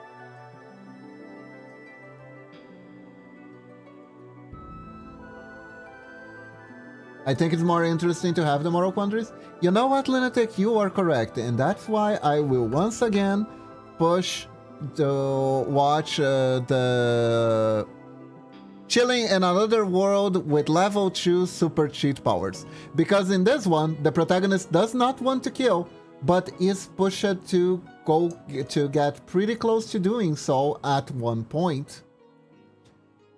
I think it's more interesting to have the moral quandaries. You know what, Lunatic, you are correct, and that's why I will once again push to watch the Chilling in Another World with level 2 super cheat powers. Because in this one, the protagonist does not want to kill, but is pushed to get pretty close to doing so at one point.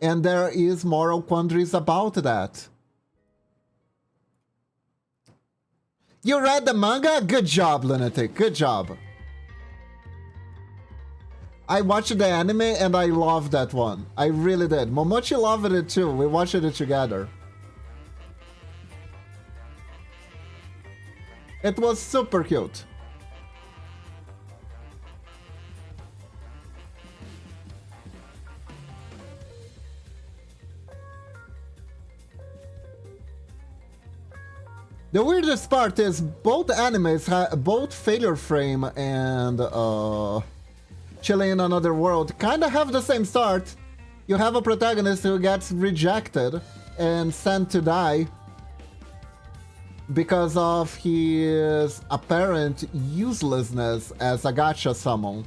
And there is moral quandaries about that. You read the manga? Good job, Lunatic. Good job. I watched the anime and I loved that one. I really did. Momochi loved it too. We watched it together. It was super cute. The weirdest part is both animes, both Failure Frame and Chilling in Another World, kind of have the same start. You have a protagonist who gets rejected and sent to die. because of his apparent uselessness as a gacha summon.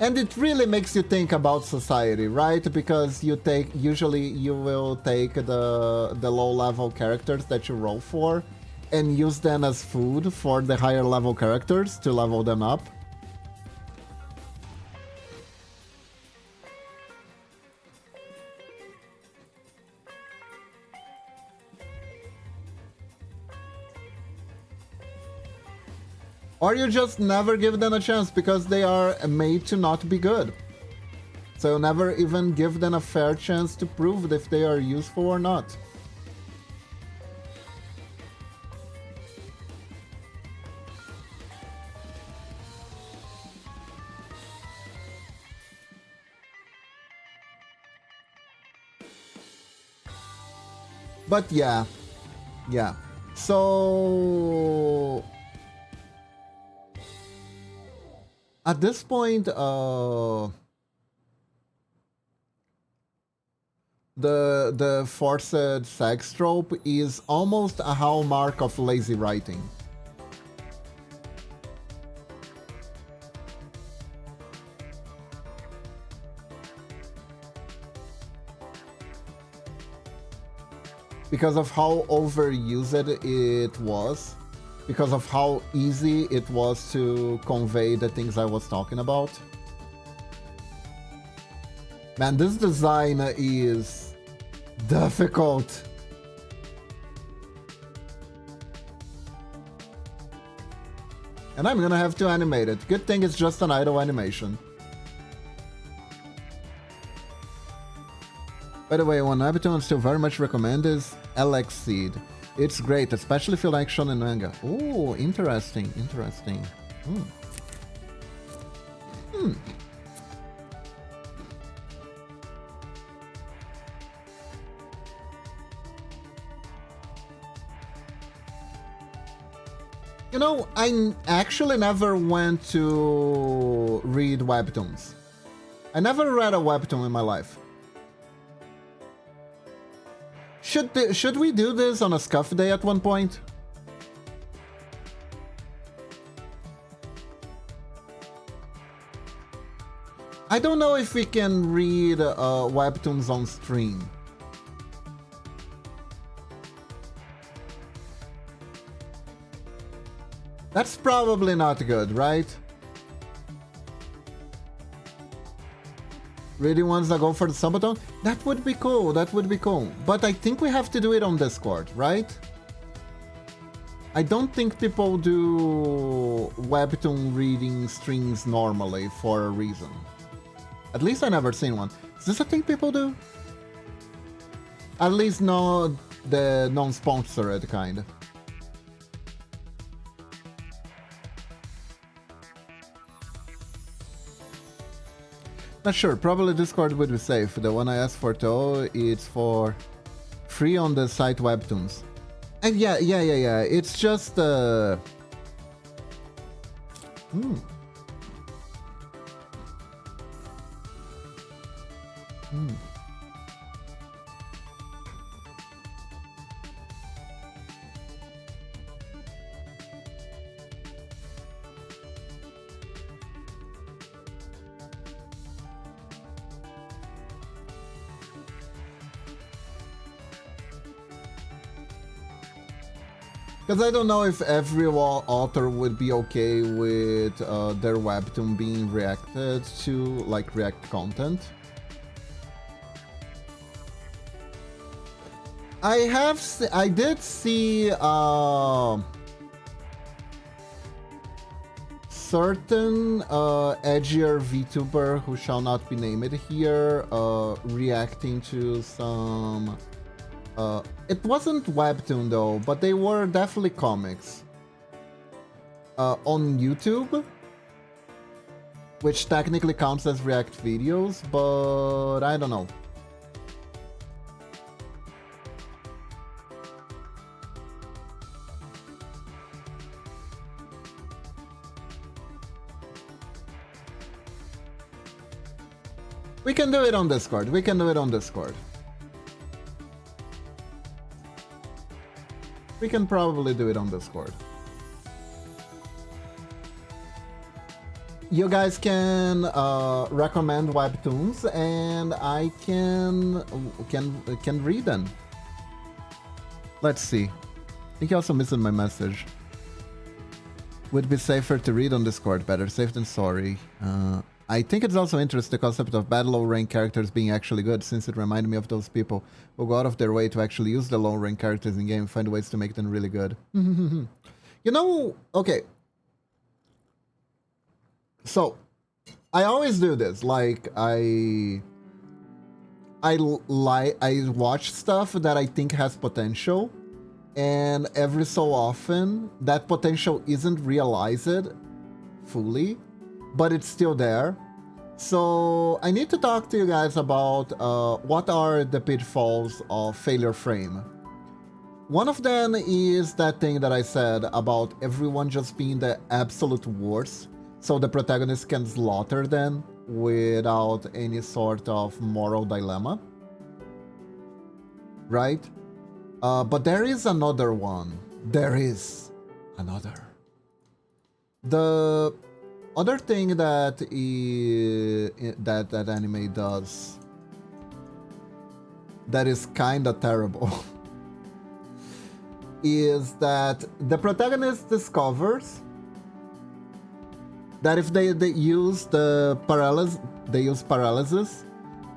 And it really makes you think about society, right? Because usually you will take the low level characters that you roll for and use them as food for the higher level characters to level them up. Or you just never give them a chance because they are made to not be good. So you never even give them a fair chance to prove if they are useful or not. But yeah. So at this point, the forced sex trope is almost a hallmark of lazy writing. Because of how overused it was, because of how easy it was to convey the things I was talking about. Man, this design is difficult. And I'm gonna have to animate it. Good thing it's just an idle animation. By the way, one webtoon I still very much recommend is LX Seed. It's great, especially if you like shonen manga. Oh, interesting. You know, I actually never went to read webtoons. I never read a webtoon in my life. Should we do this on a scuff day at one point? I don't know if we can read webtoons on stream. That's probably not good, right? Reading ones that go for the subathon? That would be cool, But I think we have to do it on Discord, right? I don't think people do webtoon reading streams normally for a reason. At least I never seen one. Is this a thing people do? At least not the non-sponsored kind. Not sure, probably Discord would be safe. The one I asked for though, it's for free on the site Webtoons. And yeah, it's just because I don't know if every author would be okay with their webtoon being reacted to, like React content. I did see certain edgier VTuber who shall not be named here reacting to some. It wasn't webtoon though, but they were definitely comics. On YouTube, which technically counts as React videos, but I don't know. We can do it on Discord. We can probably do it on Discord. You guys can recommend webtoons, and I can read them. Let's see. I think you also missed my message. Would be safer to read on Discord. Better safe than sorry. I think it's also interesting the concept of bad low-rank characters being actually good, since it reminded me of those people who go out of their way to actually use the low-rank characters in game and find ways to make them really good. You know, okay. So, I always do this. Like, I watch stuff that I think has potential, and every so often that potential isn't realized fully, but it's still there. So I need to talk to you guys about what are the pitfalls of failure frame. One of them is that thing that I said about everyone just being the absolute worst, so the protagonist can slaughter them without any sort of moral dilemma. Right? But there is another one. There is another. The other thing that that anime does that is kinda terrible is that the protagonist discovers that if they use the paralysis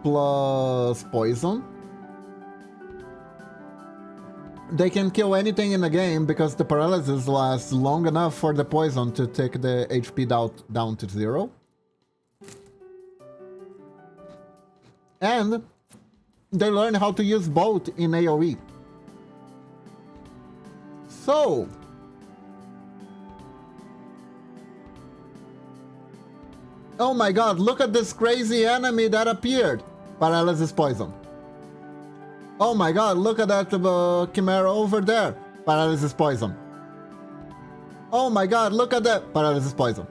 plus poison, they can kill anything in the game because the paralysis lasts long enough for the poison to take the HP down to 0. And they learn how to use both in AoE. So, oh my god, look at this crazy enemy that appeared! Paralysis poison. Oh my god, look at that chimera over there. Paralysis poison. Oh my god, look at that. Paralysis poison.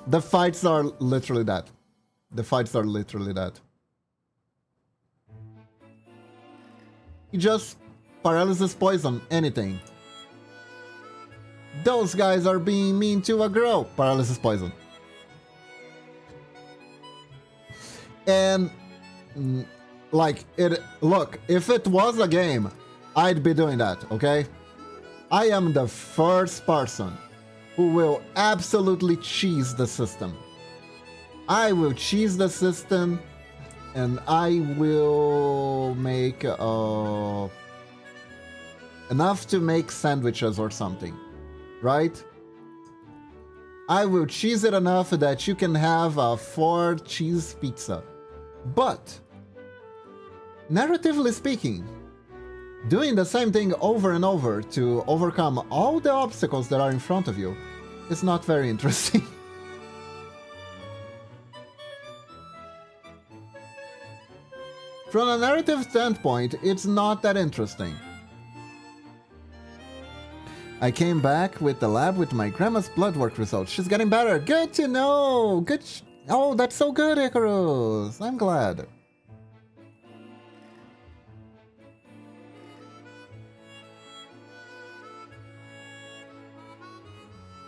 The fights are literally that. The fights are literally that. You just paralysis poison anything. Those guys are being mean to a girl. Paralysis poison. And like, look, if it was a game, I'd be doing that, okay? I am the first person who will absolutely cheese the system. I will cheese the system, and I will make enough to make sandwiches or something, right? I will cheese it enough that you can have a 4-cheese pizza. But narratively speaking, doing the same thing over and over to overcome all the obstacles that are in front of you is not very interesting. From a narrative standpoint, it's not that interesting. I came back with the lab with my grandma's blood work results. She's getting better. Good to know. Good. Oh, that's so good, Icarus. I'm glad.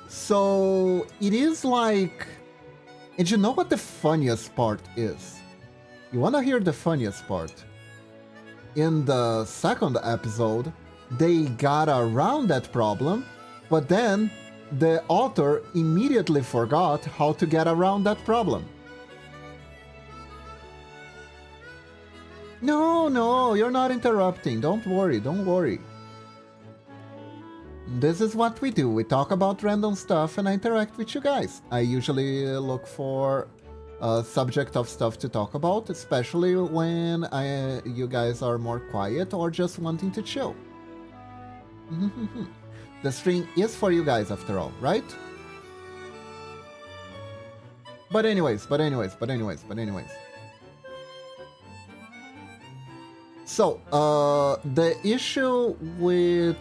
So it is like, and you know what the funniest part is? You wanna hear the funniest part? In the second episode, they got around that problem, but then the author immediately forgot how to get around that problem. No, you're not interrupting. Don't worry, don't worry. This is what we do. We talk about random stuff and I interact with you guys. I usually look for a subject of stuff to talk about, especially when you guys are more quiet or just wanting to chill. The stream is for you guys after all, right? But anyways. So, the issue with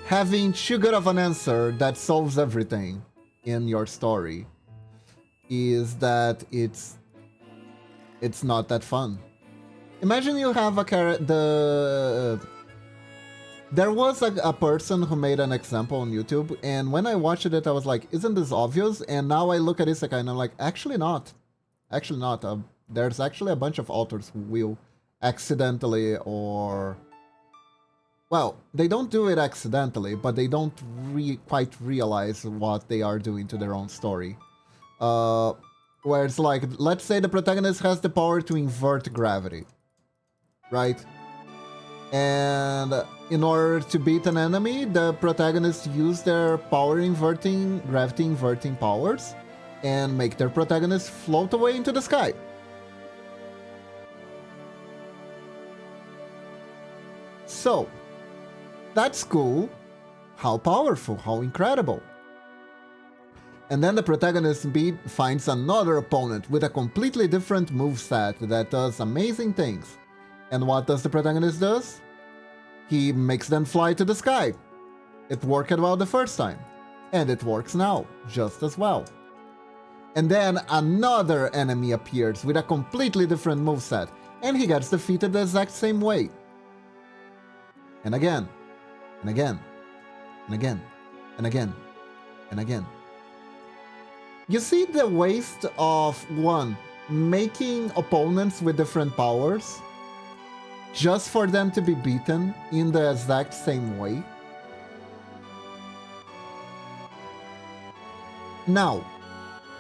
having too good of an answer that solves everything in your story is that it's not that fun. Imagine you have There was a person who made an example on YouTube, and when I watched it, I was like, isn't this obvious? And now I look at Isekai and I'm like, actually not. Actually not. There's actually a bunch of authors who will accidentally or... Well, they don't do it accidentally, but they don't quite realize what they are doing to their own story. Where it's like, let's say the protagonist has the power to invert gravity, right? And in order to beat an enemy, the protagonists use their gravity inverting powers and make their protagonist float away into the sky. So, that's cool. How powerful, how incredible. And then the protagonist finds another opponent with a completely different moveset that does amazing things. And what does the protagonist do? He makes them fly to the sky. It worked well the first time. And it works now, just as well. And then another enemy appears with a completely different moveset, and he gets defeated the exact same way. And again, and again, and again, and again, and again. You see the waste of, one, making opponents with different powers just for them to be beaten in the exact same way? Now,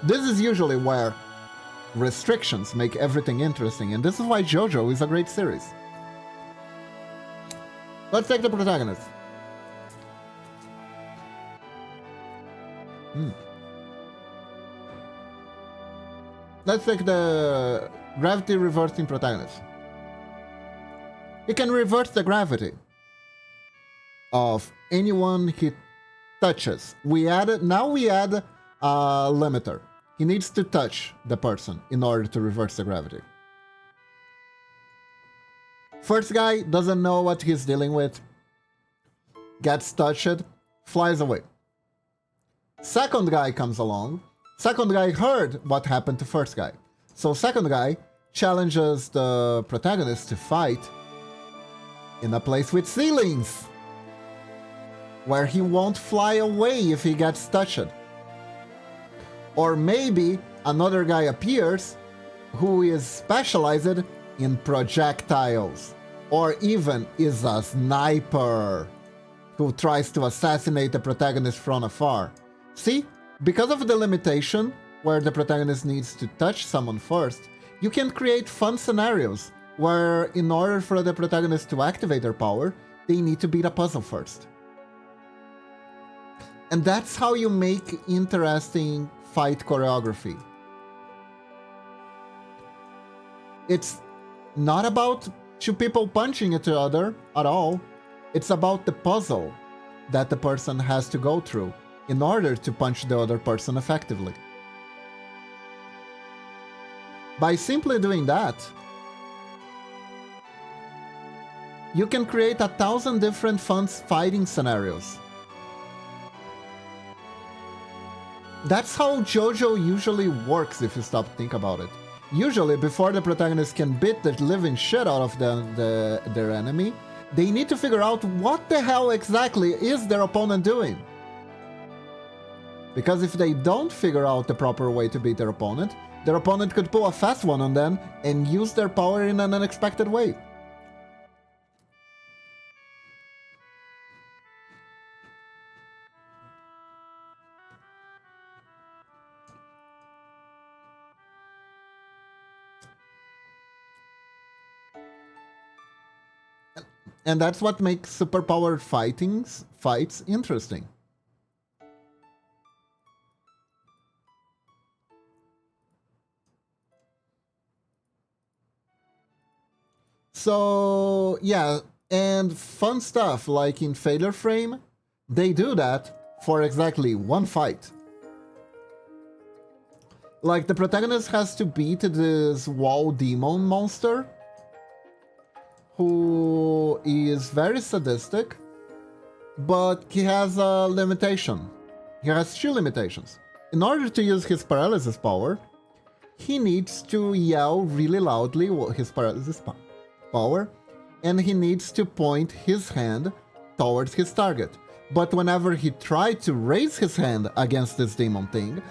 this is usually where restrictions make everything interesting, and this is why JoJo is a great series. Let's take the protagonist. Let's take the gravity reversing protagonist. He can reverse the gravity of anyone he touches. Now we add a limiter. He needs to touch the person in order to reverse the gravity. First guy doesn't know what he's dealing with, gets touched, flies away. Second guy comes along. Second guy heard what happened to first guy. So second guy challenges the protagonist to fight in a place with ceilings, where he won't fly away if he gets touched. Or maybe another guy appears who is specialized in projectiles, or even is a sniper who tries to assassinate the protagonist from afar. See? Because of the limitation, where the protagonist needs to touch someone first, you can create fun scenarios where, in order for the protagonist to activate their power, they need to beat a puzzle first. And that's how you make interesting fight choreography. It's not about two people punching each other at all. It's about the puzzle that the person has to go through in order to punch the other person effectively. By simply doing that, you can create 1,000 different fun fighting scenarios. That's how JoJo usually works if you stop to think about it. Usually, before the protagonist can beat the living shit out of their enemy, they need to figure out what the hell exactly is their opponent doing. Because if they don't figure out the proper way to beat their opponent could pull a fast one on them and use their power in an unexpected way. And that's what makes superpowered fights interesting. So, yeah, and fun stuff, like in Failure Frame, they do that for exactly one fight. Like, the protagonist has to beat this wall demon monster, who is very sadistic, but he has a limitation. He has two limitations. In order to use his paralysis power, he needs to yell really loudly his paralysis power, and he needs to point his hand towards his target. But whenever he tried to raise his hand against this demon thing,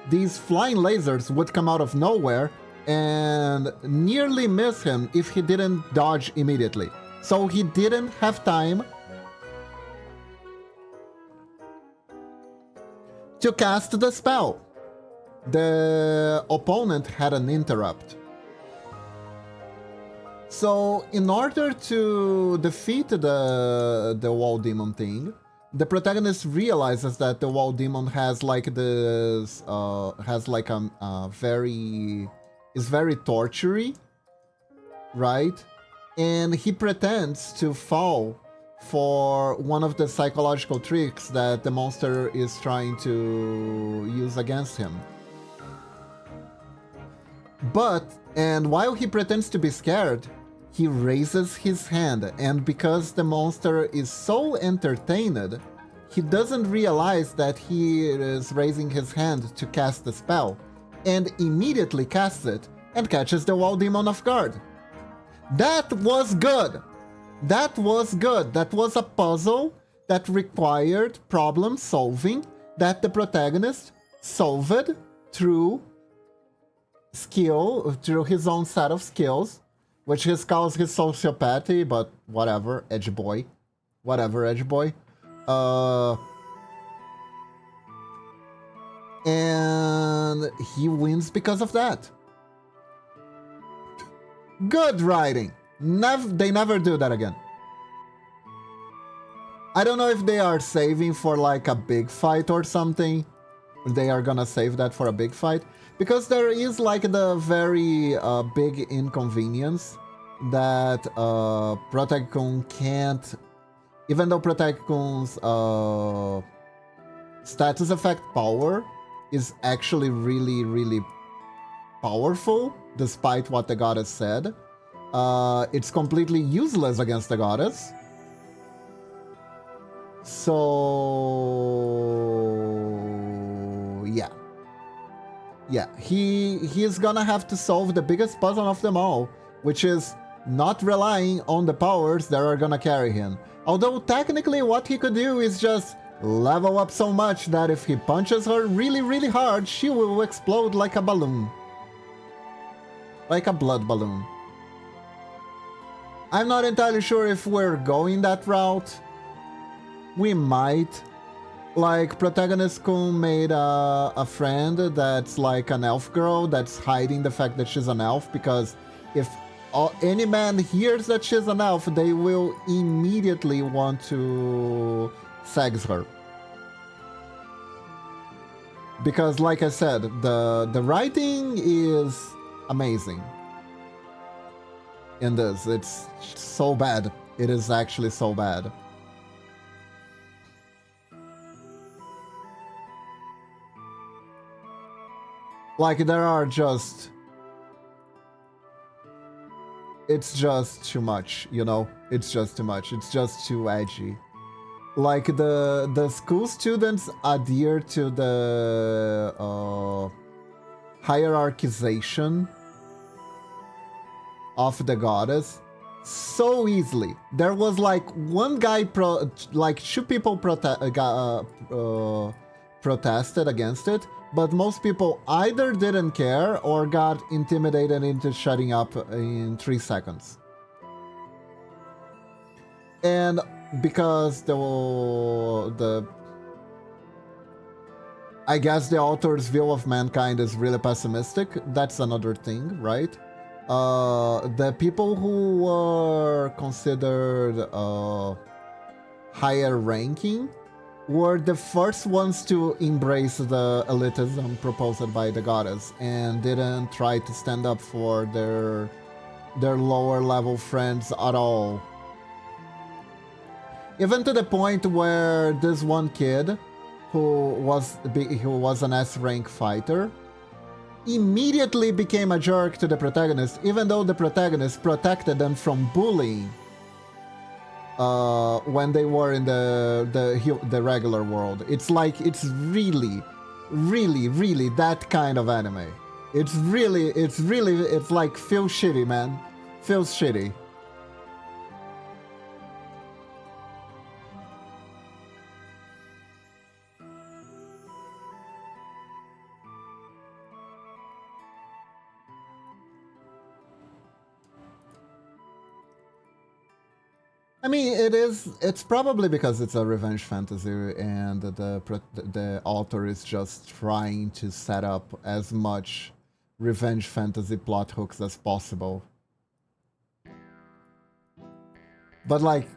these flying lasers would come out of nowhere and nearly miss him if he didn't dodge immediately. So he didn't have time to cast the spell. The opponent had an interrupt. So in order to defeat the wall demon thing, the protagonist realizes that the wall demon has like this is very tortury, right? And he pretends to fall for one of the psychological tricks that the monster is trying to use against him. And while he pretends to be scared, he raises his hand, and because the monster is so entertained, he doesn't realize that he is raising his hand to cast the spell, and immediately casts it and catches the wall demon off guard. That was good! That was good. That was a puzzle that required problem solving that the protagonist solved through through his own set of skills, which he calls his sociopathy, but whatever, edge boy. Whatever, edge boy. And he wins because of that. Good writing. They never do that again. I don't know if they are saving for like a big fight or something. They are gonna save that for a big fight. Because there is like the very big inconvenience that Protag-kun can't... Even though Protag-kun's status effect power is actually really, really powerful, despite what the goddess said, it's completely useless against the goddess. So... yeah. Yeah, he's gonna have to solve the biggest puzzle of them all, which is not relying on the powers that are gonna carry him. Although technically what he could do is just level up so much that if he punches her really, really hard, she will explode like a balloon. Like a blood balloon. I'm not entirely sure if we're going that route. We might. Like, Protagonist-kun made a friend that's like an elf girl that's hiding the fact that she's an elf, because if any man hears that she's an elf, they will immediately want to sex her. Because, like I said, the writing is amazing in this. It's so bad. It is actually so bad. Like, there are just... It's just too much, you know? It's just too much. It's just too edgy. Like, the school students adhere to the hierarchization of the goddess so easily. There was like one guy, two people protested against it, but most people either didn't care or got intimidated into shutting up in 3 seconds. And because I guess the author's view of mankind is really pessimistic, that's another thing, right? The people who were considered higher ranking were the first ones to embrace the elitism proposed by the goddess and didn't try to stand up for their lower level friends at all. Even to the point where this one kid, who was an S-rank fighter, immediately became a jerk to the protagonist, even though the protagonist protected them from bullying when they were in the regular world. It's like, it's really, really, really that kind of anime. It's like, feels shitty, man. Feels shitty. I mean, it's probably because it's a revenge fantasy and the author is just trying to set up as much revenge fantasy plot hooks as possible. But like,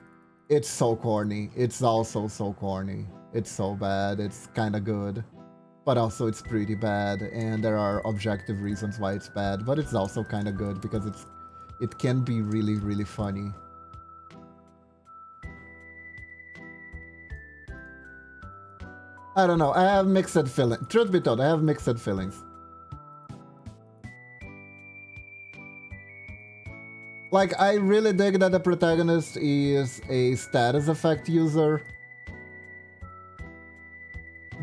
it's so corny. It's also so corny. It's so bad. It's kind of good. But also it's pretty bad, and there are objective reasons why it's bad, but it's also kind of good because it can be really, really funny. I don't know. I have mixed feelings. Truth be told, I have mixed feelings. Like, I really dig that the protagonist is a status effect user.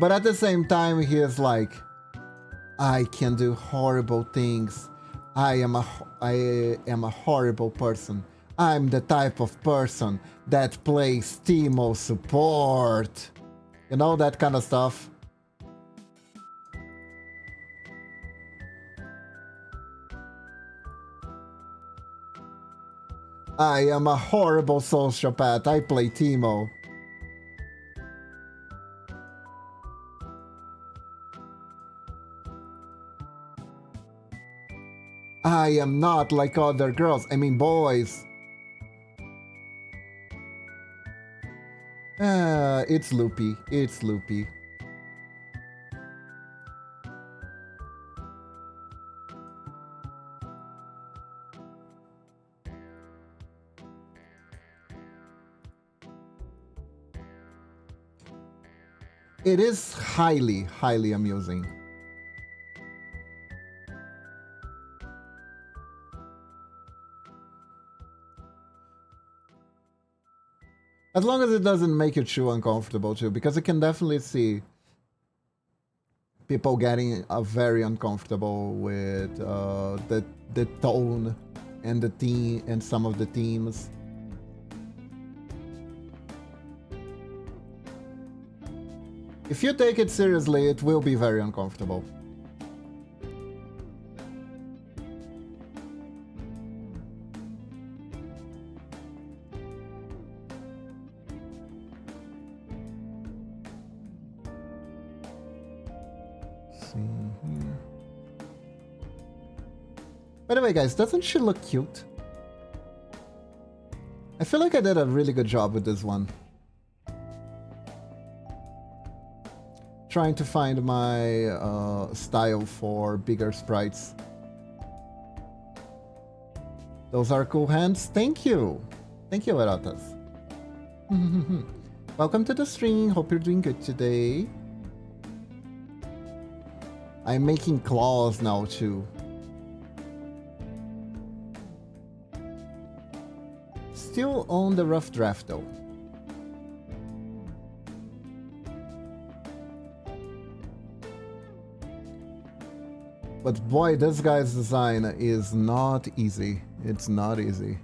But at the same time, he is like, I can do horrible things. I am a horrible person. I'm the type of person that plays Teemo support. You know, that kind of stuff. I am a horrible sociopath. I play Teemo. I am not like other girls. I mean, boys. It's loopy. It's loopy. It is highly, highly amusing. As long as it doesn't make you too uncomfortable too, because I can definitely see people getting very uncomfortable with the tone and the theme and some of the themes. If you take it seriously, it will be very uncomfortable. By the way, guys, doesn't she look cute? I feel like I did a really good job with this one. Trying to find my style for bigger sprites. Those are cool hands. Thank you. Thank you, Eratas. Welcome to the stream. Hope you're doing good today. I'm making claws now, too. Still on the rough draft, though. But boy, this guy's design is not easy. It's not easy.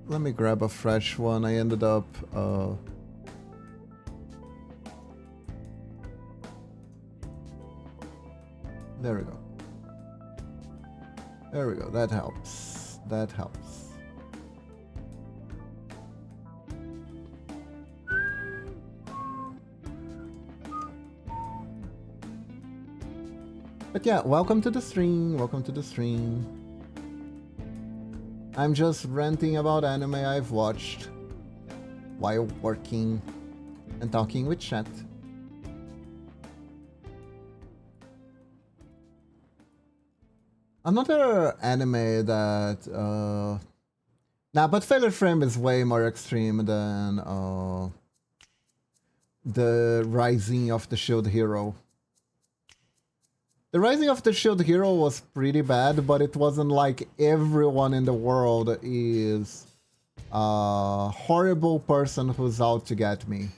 Let me grab a fresh one. I ended up... There we go. There we go. That helps. That helps. But yeah, welcome to the stream. Welcome to the stream. I'm just ranting about anime I've watched while working and talking with chat. Another anime that but Failure Frame is way more extreme than the Rising of the Shield Hero. The Rising of the Shield Hero was pretty bad, but it wasn't like everyone in the world is a horrible person who's out to get me.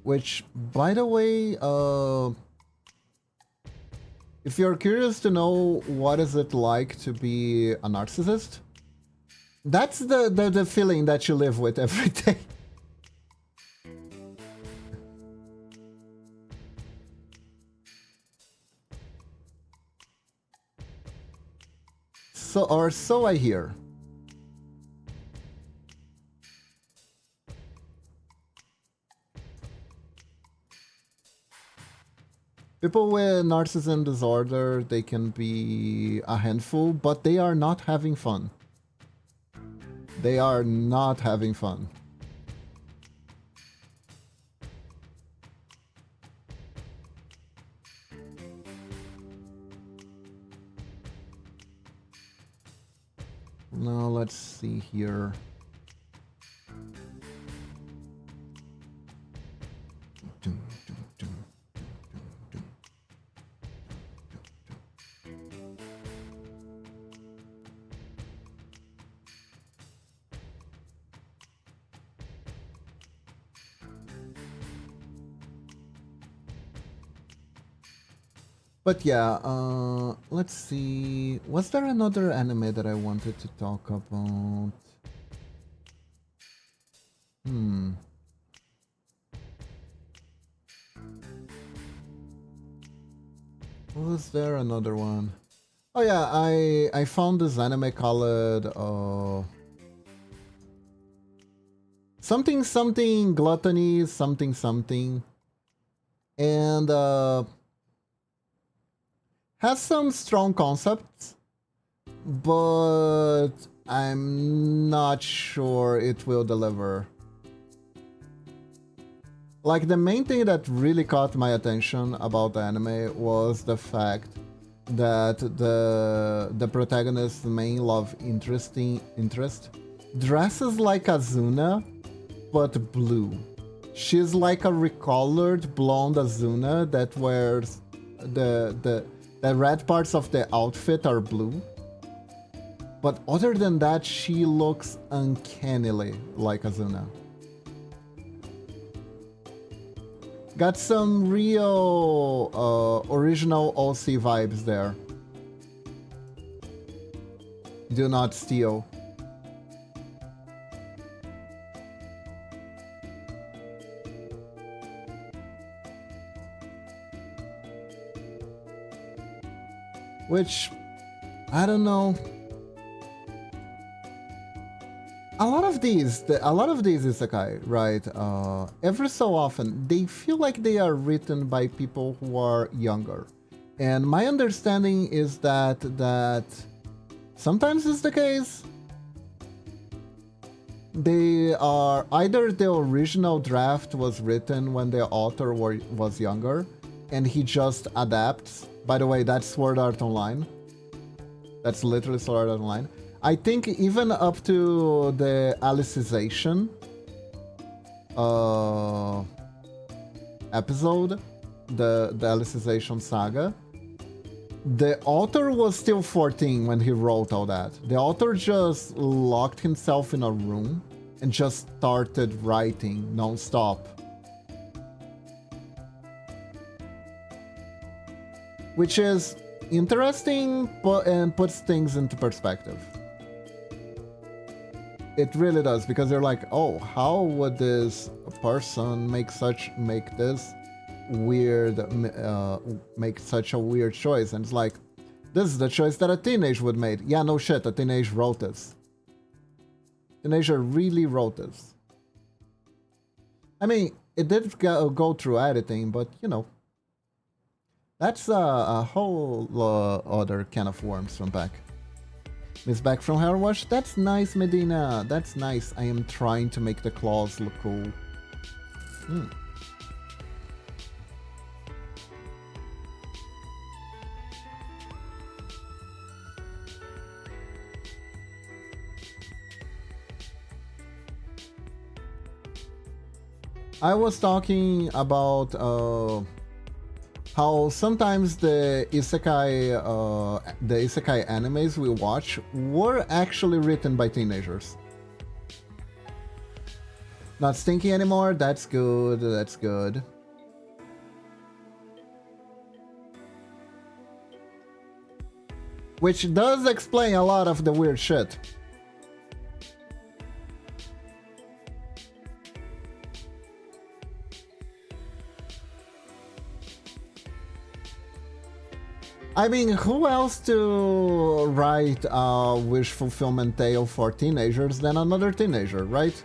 Which, by the way, if you're curious to know what is it like to be a narcissist, That's the feeling that you live with every day. So I hear. People with narcissism disorder, they can be a handful, but they are not having fun. They are not having fun. Now let's see here. But yeah, let's see. Was there another anime that I wanted to talk about? Was there another one? Oh yeah, I found this anime called something something gluttony something something, and has some strong concepts, but I'm not sure it will deliver. Like, the main thing that really caught my attention about the anime was the fact that the protagonist's main love interest dresses like Azuna, but blue. She's like a recolored blonde Azuna that wears the red parts of the outfit are blue. But other than that, she looks uncannily like Azuna. Got some real original OC vibes there. Do not steal. Which, I don't know. A lot of these isekai, right? Every so often, they feel like they are written by people who are younger, and my understanding is that sometimes is the case. They are either the original draft was written when the author was younger, and he just adapts. By the way, that's Sword Art Online. That's literally Sword Art Online. I think even up to the Alicization episode, the Alicization saga, the author was still 14 when he wrote all that. The author just locked himself in a room and just started writing non-stop. Which is interesting and puts things into perspective. It really does, because you're like, oh, how would this person make such a weird choice? And it's like, this is the choice that a teenager would make. Yeah, no shit, a teenager wrote this. Teenager really wrote this. I mean, it did go through editing, but you know, that's a whole other can of worms from back. Miss back from Hair Wash. That's nice, Medina. That's nice. I am trying to make the claws look cool. I was talking about how sometimes the isekai animes we watch were actually written by teenagers. Not stinky anymore. That's good. That's good. Which does explain a lot of the weird shit. I mean, who else to write a wish fulfillment tale for teenagers than another teenager, right?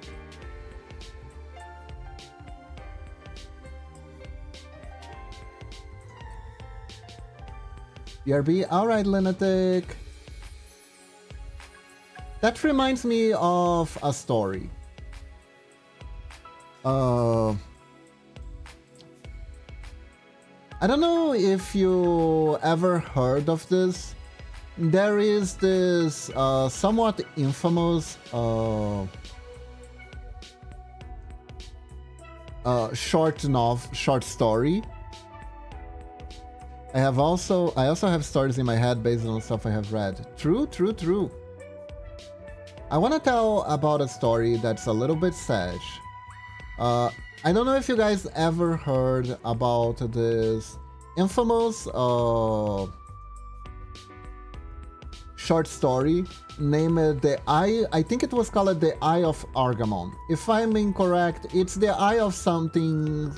BRB, alright, Lunatic. That reminds me of a story. I don't know if you ever heard of this. There is this somewhat infamous short story. I also have stories in my head based on stuff I have read. True. I want to tell about a story that's a little bit sad. I don't know if you guys ever heard about this infamous short story named The Eye. I think it was called The Eye of Argamon. If I'm incorrect, it's the eye of something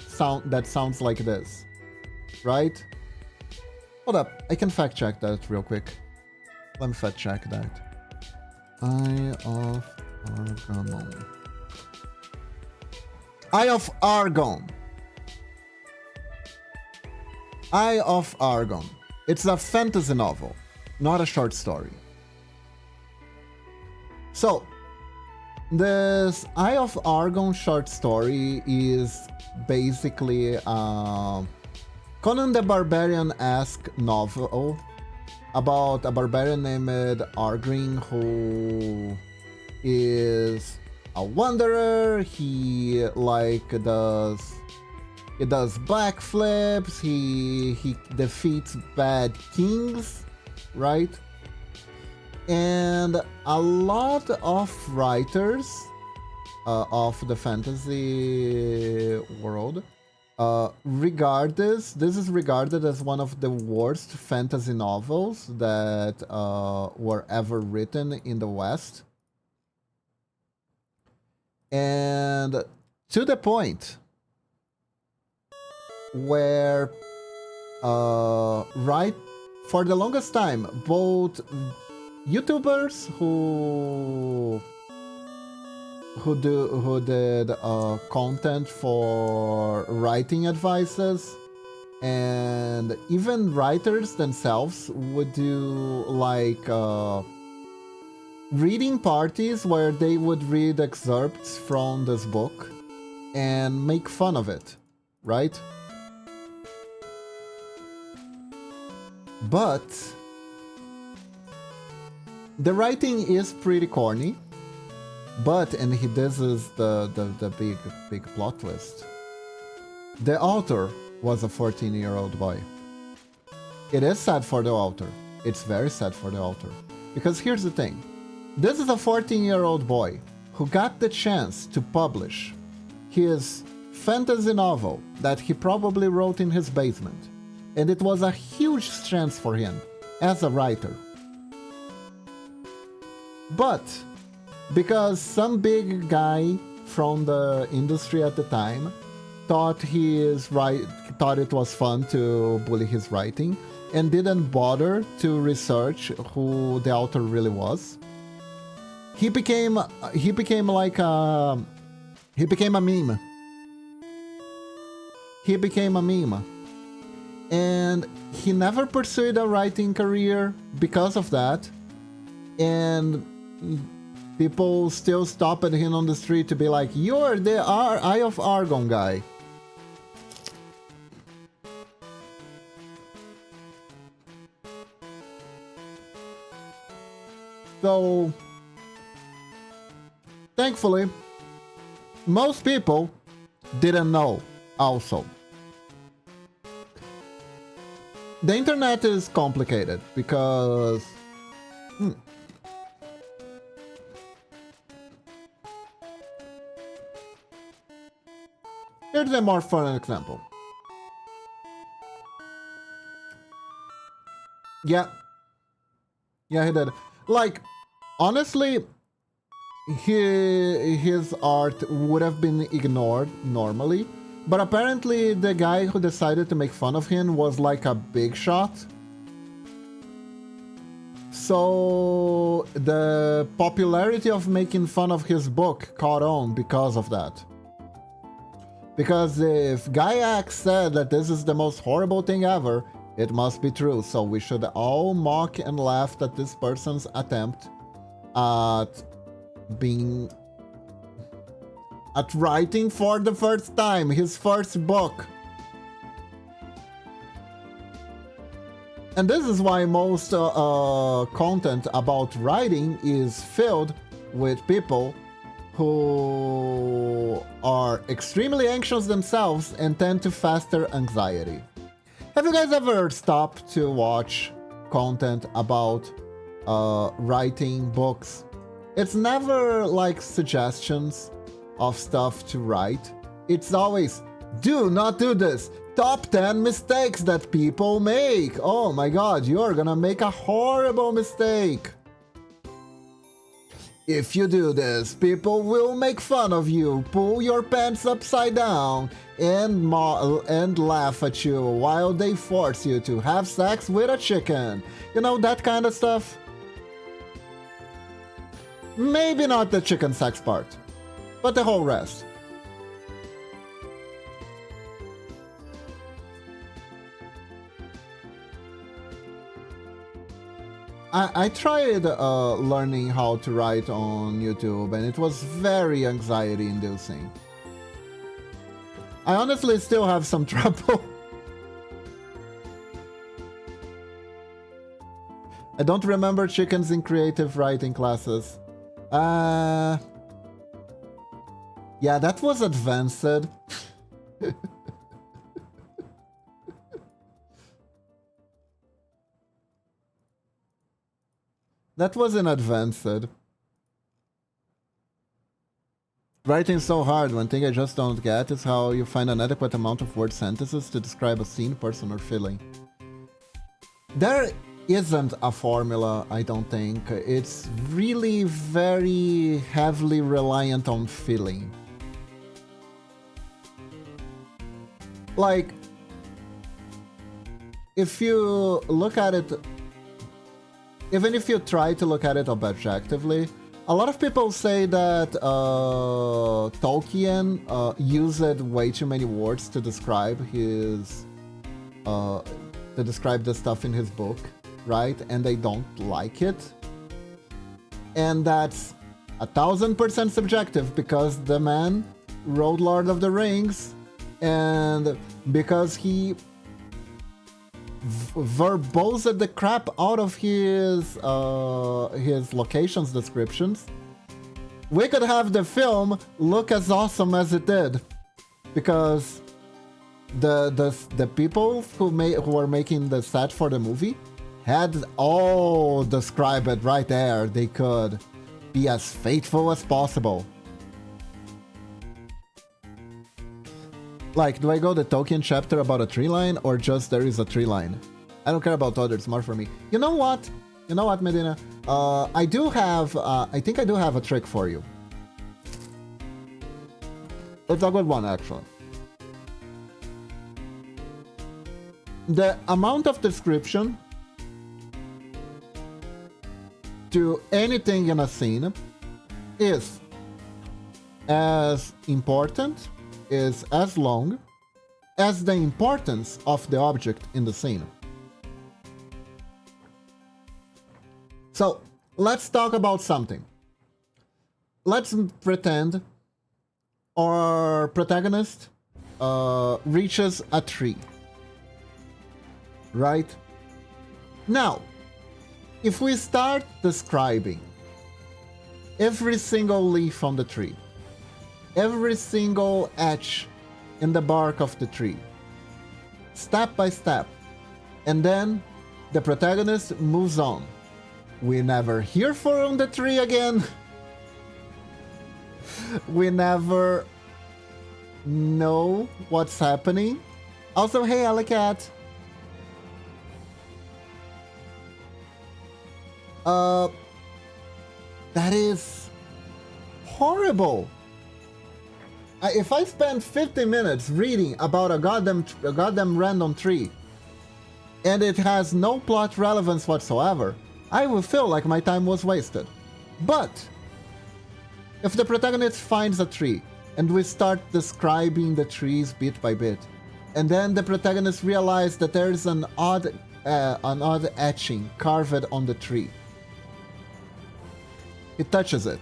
that sounds like this, right? Hold up, I can fact check that real quick. Let me fact check that. Eye of Argamon. Eye of Argon. Eye of Argon. It's a fantasy novel, not a short story. So, this Eye of Argon short story is basically Conan the Barbarian-esque novel about a barbarian named Argrin who is a wanderer. He does backflips. He defeats bad kings, right? And a lot of writers of the fantasy world this is regarded as one of the worst fantasy novels that were ever written in the West. And to the point where right for the longest time both YouTubers who did content for writing advices and even writers themselves would do like reading parties where they would read excerpts from this book and make fun of it, right? But the writing is pretty corny. But, and this is the big plot twist, the author was a 14-year-old boy. It is sad for the author. It's very sad for the author. Because here's the thing. This is a 14-year-old boy who got the chance to publish his fantasy novel that he probably wrote in his basement. And it was a huge strength for him as a writer. But because some big guy from the industry at the time thought it was fun to bully his writing and didn't bother to research who the author really was, he became a meme. He became a meme. And he never pursued a writing career because of that. And people still stop at him on the street to be like, "You're the Eye of Argon guy." So, thankfully, most people didn't know also. The internet is complicated because here's a more fun example. Yeah, he did. Like, honestly, his art would have been ignored normally, but apparently the guy who decided to make fun of him was like a big shot. So the popularity of making fun of his book caught on because of that. Because if Gaiax said that this is the most horrible thing ever, it must be true. So we should all mock and laugh at this person's attempt at writing for the first time, his first book. And this is why most content about writing is filled with people who are extremely anxious themselves and tend to foster anxiety. Have you guys ever stopped to watch content about writing books? It's never like suggestions of stuff to write. It's always, do not do this. Top 10 mistakes that people make. Oh my god, you're gonna make a horrible mistake. If you do this, people will make fun of you, pull your pants upside down, and laugh at you while they force you to have sex with a chicken. You know, that kind of stuff. Maybe not the chicken sex part, but the whole rest. I tried learning how to write on YouTube, and it was very anxiety-inducing. I honestly still have some trouble. I don't remember chickens in creative writing classes. Yeah, that was advanced. That wasn't advanced. Writing so hard, one thing I just don't get is how you find an adequate amount of word sentences to describe a scene, person, or feeling. There isn't a formula, I don't think. It's really very heavily reliant on feeling. Like, if you look at it, even if you try to look at it objectively, a lot of people say that Tolkien used way too many words to describe his the stuff in his book, right? And they don't like it. And that's 1000% subjective because the man wrote Lord of the Rings, and because he verbosed the crap out of his locations descriptions, we could have the film look as awesome as it did, because the people who were making the set for the movie had all described it right there. They could be as faithful as possible. Like, do I go the Tolkien chapter about a tree line, or just there is a tree line? I don't care about others, more for me. You know what? You know what, Medina? I do have, I think I do have a trick for you. It's a good one, actually. The amount of description to anything in a scene is as important, is as long as the importance of the object in the scene. So let's talk about something. Let's pretend our protagonist reaches a tree, right? Now, if we start describing every single leaf on the tree, every single edge in the bark of the tree, step by step, and then the protagonist moves on, we never hear from the tree again. We never know what's happening. Also, hey, Alicat. That is horrible. If I spend 50 minutes reading about a goddamn random tree, and it has no plot relevance whatsoever, I will feel like my time was wasted. But if the protagonist finds a tree and we start describing the trees bit by bit, and then the protagonist realizes that there's an odd etching carved on the tree. He touches it,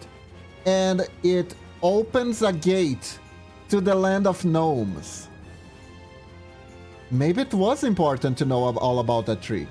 and it opens a gate to the land of gnomes. Maybe it was important to know all about that tree.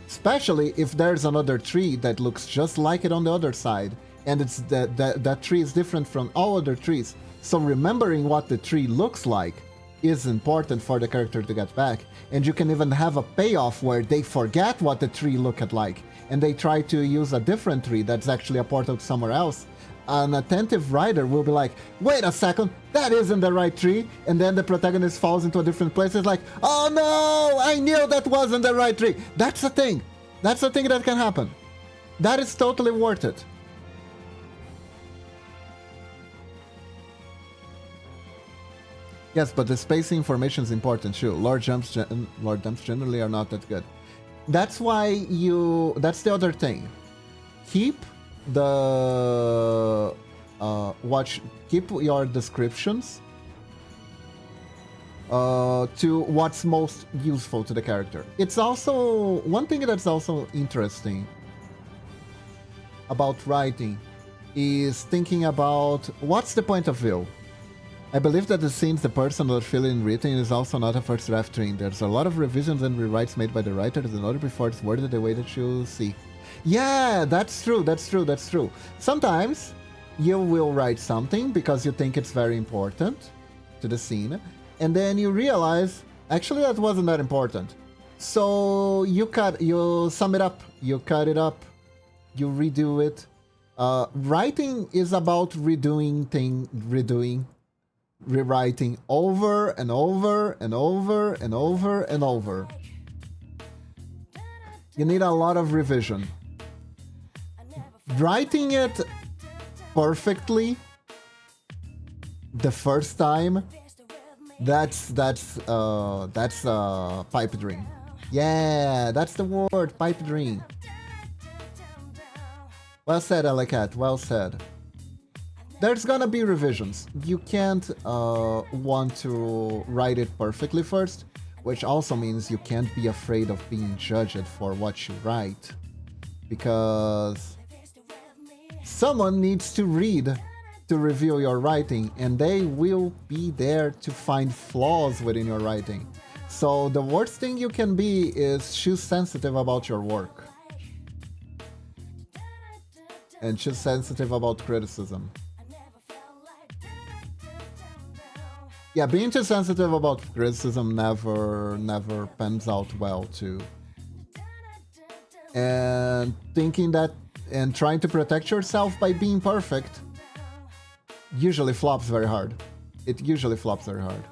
Especially if there's another tree that looks just like it on the other side, and it's that tree is different from all other trees. So remembering what the tree looks like is important for the character to get back. And you can even have a payoff where they forget what the tree looked like, and they try to use a different tree that's actually a portal to somewhere else. An attentive writer will be like, wait a second, that isn't the right tree, and then the protagonist falls into a different place. It's like, oh no, I knew that wasn't the right tree. That's a thing. That's a thing that can happen. That is totally worth it. Yes, but the spacing information is important too. Lore jumps generally are not that good. That's why that's the other thing. Keep the keep your descriptions to what's most useful to the character. It's also one thing that's also interesting about writing is thinking about what's the point of view. I believe that the scenes the person or feeling written is also not a first draft train. There's a lot of revisions and rewrites made by the writers in order before it's worded the way that you see. Yeah, that's true, that's true, that's true. Sometimes you will write something because you think it's very important to the scene, and then you realize, actually that wasn't that important. So you sum it up, you cut it up, you redo it. Writing is about rewriting over and over and over and over and over. You need a lot of revision. Writing it perfectly the first time, that's a pipe dream. Yeah, that's the word, pipe dream. Well said, Alakat, well said. There's gonna be revisions. You can't want to write it perfectly first, which also means you can't be afraid of being judged for what you write, because someone needs to read to review your writing, and they will be there to find flaws within your writing. So the worst thing you can be is too sensitive about your work. And too sensitive about criticism. Yeah, being too sensitive about criticism never pans out well too. And thinking that and trying to protect yourself by being perfect usually flops very hard. It usually flops very hard.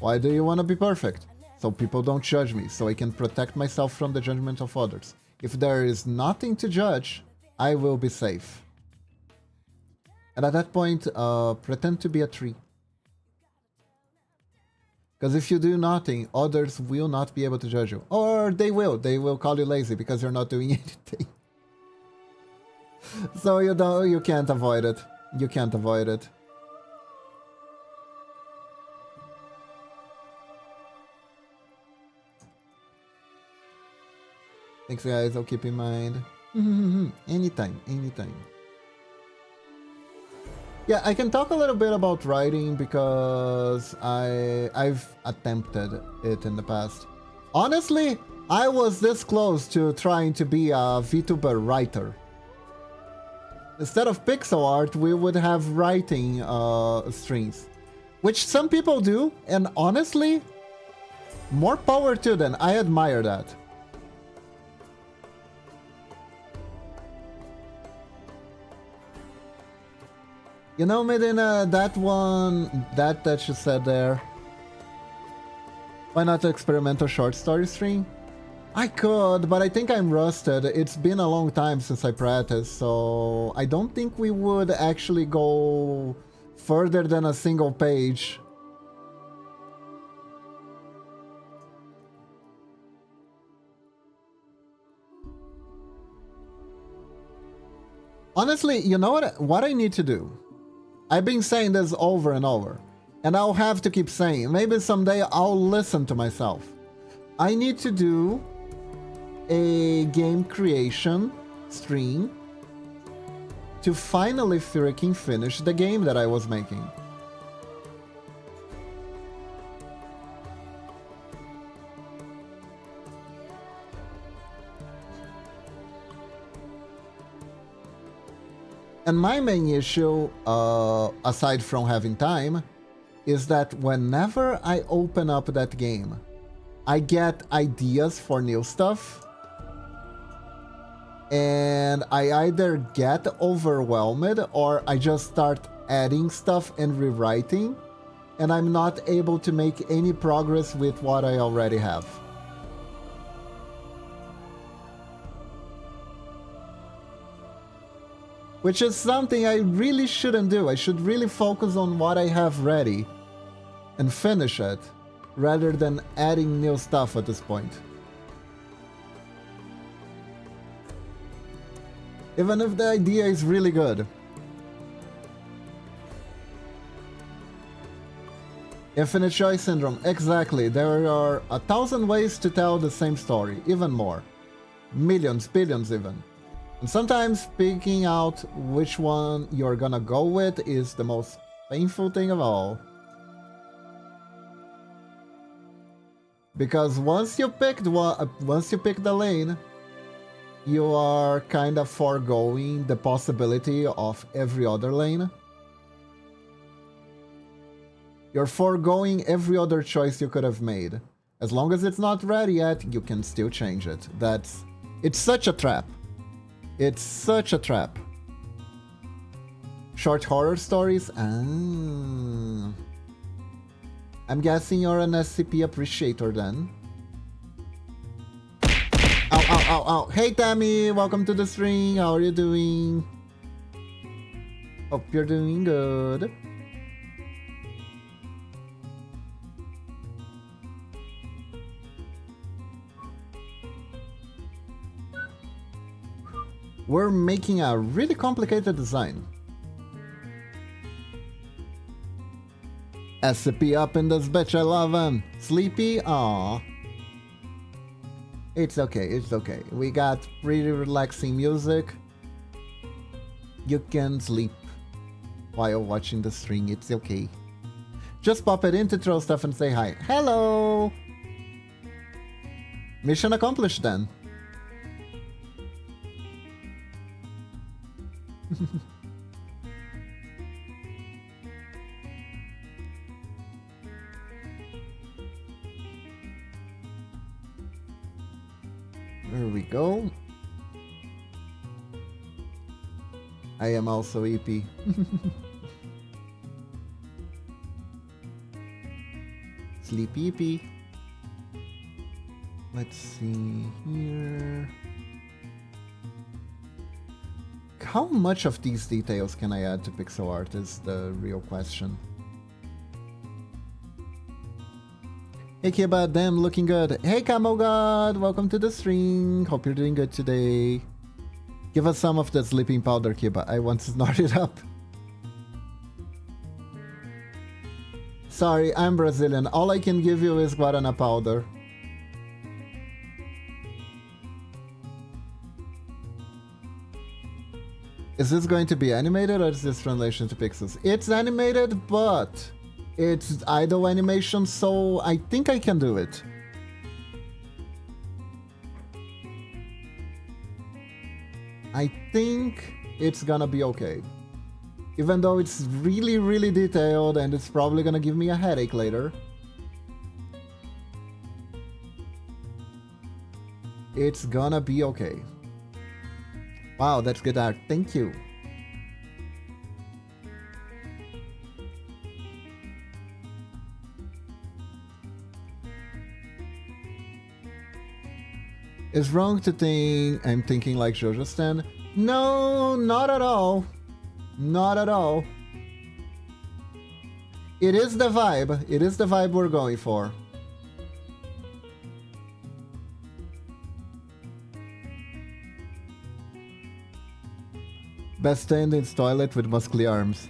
Why do you want to be perfect? So people don't judge me, so I can protect myself from the judgment of others. If there is nothing to judge, I will be safe. And at that point, pretend to be a tree. Because if you do nothing, others will not be able to judge you. Or they will. They will call you lazy because you're not doing anything. So you can't avoid it. You can't avoid it. Thanks guys, I'll keep in mind. Anytime, anytime. Yeah, I can talk a little bit about writing because I've attempted it in the past. Honestly, I was this close to trying to be a VTuber writer. Instead of pixel art, we would have writing streams, which some people do, and honestly, more power to them. I admire that. You know, Medina, that one, that you said there. Why not experiment a short story stream? I could, but I think I'm rusted. It's been a long time since I practiced, so I don't think we would actually go further than a single page. Honestly, you know what I need to do? I've been saying this over and over, and I'll have to keep saying. Maybe someday I'll listen to myself. I need to do a game creation stream to finally freaking finish the game that I was making. And my main issue, aside from having time, is that whenever I open up that game, I get ideas for new stuff, and I either get overwhelmed or I just start adding stuff and rewriting, and I'm not able to make any progress with what I already have. Which is something I really shouldn't do. I should really focus on what I have ready and finish it, rather than adding new stuff at this point. Even if the idea is really good. Infinite Choice Syndrome, exactly. There are 1,000 ways to tell the same story, even more. Millions, billions even. And sometimes picking out which one you're gonna go with is the most painful thing of all. Because once you pick the lane, you are kind of foregoing the possibility of every other lane. You're foregoing every other choice you could have made. As long as it's not ready yet, you can still change it. It's such a trap. It's such a trap. Short horror stories? Ah. I'm guessing you're an SCP appreciator then. Ow, ow, ow, ow. Hey Tammy, welcome to the stream. How are you doing? Hope you're doing good. We're making a really complicated design. SCP up in this bitch, I love him. Sleepy? Aww. It's okay, it's okay. We got pretty relaxing music. You can sleep while watching the stream, it's okay. Just pop it in to throw stuff and say hi. Hello! Mission accomplished then. There we go. I am also EP. Sleepy EP. Let's see here. How much of these details can I add to pixel art is the real question. Hey Kiba, damn, looking good. Hey Camo God, welcome to the stream. Hope you're doing good today. Give us some of the sleeping powder, Kiba. I want to snort it up. Sorry, I'm Brazilian. All I can give you is guarana powder. Is this going to be animated or is this translation to pixels? It's animated, but it's idle animation, so I think I can do it. I think it's gonna be okay. Even though it's really, really detailed and it's probably gonna give me a headache later. It's gonna be okay. Wow, that's good art. Thank you. It's wrong to think I'm thinking like Jojo Stan. No, not at all. Not at all. It is the vibe. It is the vibe we're going for. Best stand in toilet with muscly arms.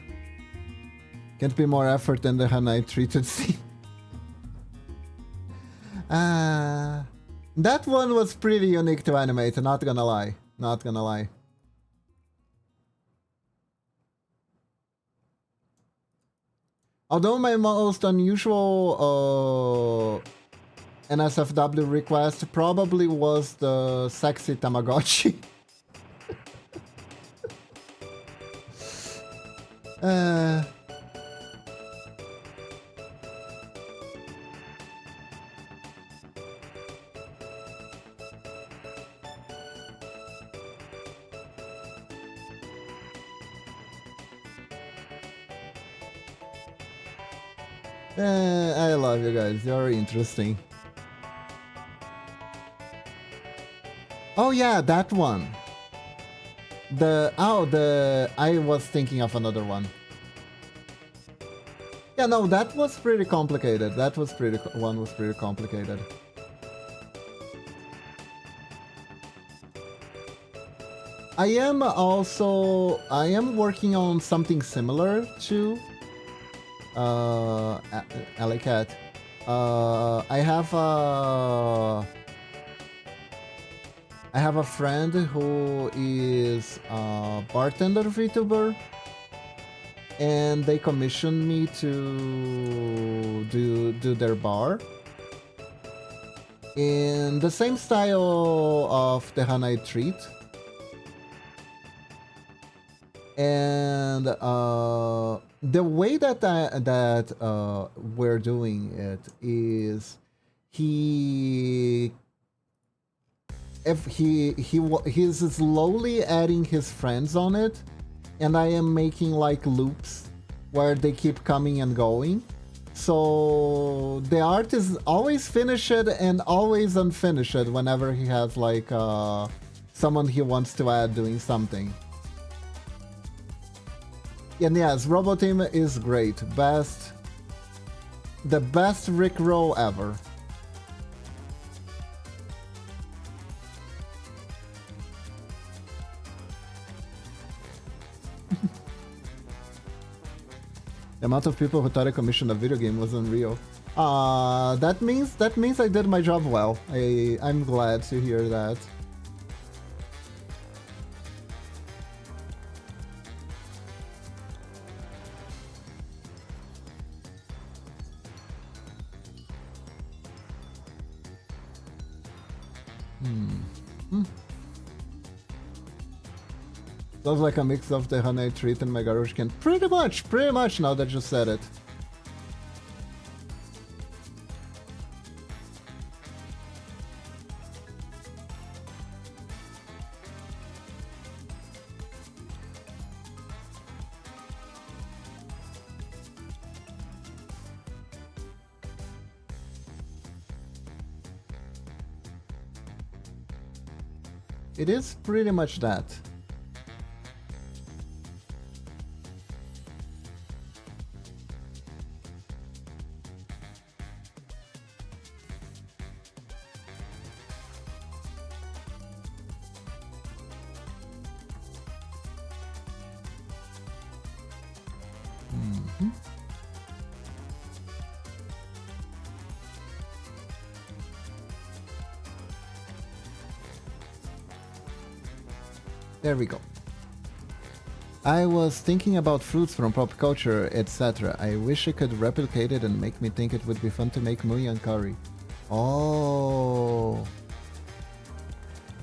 Can't be more effort than the Hanai treated scene. That one was pretty unique to animate, not gonna lie. Not gonna lie. Although my most unusual NSFW request probably was the sexy Tamagotchi. I love you guys, you're interesting. Oh yeah, that one. I was thinking of another one. Yeah, no, that was pretty complicated. One was pretty complicated. I am working on something similar to Alley Cat. I have a friend who is a bartender VTuber, and they commissioned me to do their bar in the same style of the Hanai treat. And the way that we're doing it is he's slowly adding his friends on it, and I am making like loops where they keep coming and going. So the art is always finished and always unfinished whenever he has like someone he wants to add doing something. And yes, Roboteam is great. The best Rickroll ever. The amount of people who thought I commissioned a video game was unreal. That means I did my job well. I'm glad to hear that. Sounds like a mix of the Hanai treat and Megarushkin. Pretty much now that you said it. It is pretty much that. There we go. I was thinking about fruits from pop culture, etc. I wish I could replicate it and make me think it would be fun to make Muyan curry. Oh.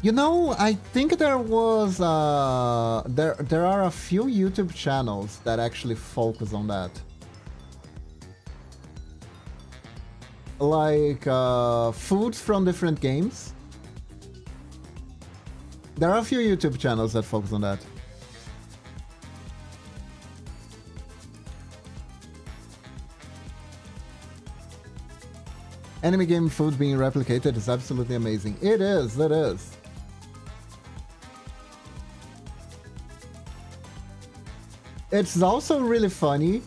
You know, I think there was there are a few YouTube channels that actually focus on that. Like foods from different games. There are a few YouTube channels that focus on that. Anime game food being replicated is absolutely amazing. It is, it is. It's also really funny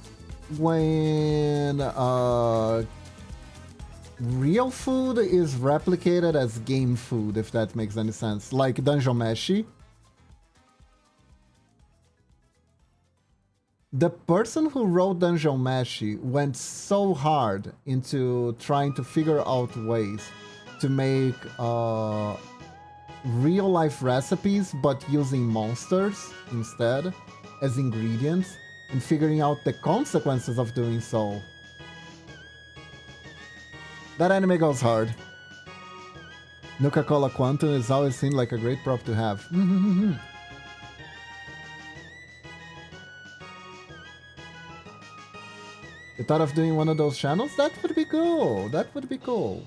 when real food is replicated as game food, if that makes any sense. Like Dungeon Meshi. The person who wrote Dungeon Meshi went so hard into trying to figure out ways to make real life recipes but using monsters instead as ingredients and figuring out the consequences of doing so. That anime goes hard. Nuka-Cola Quantum is always seemed like a great prop to have. You thought of doing one of those channels? That would be cool. That would be cool.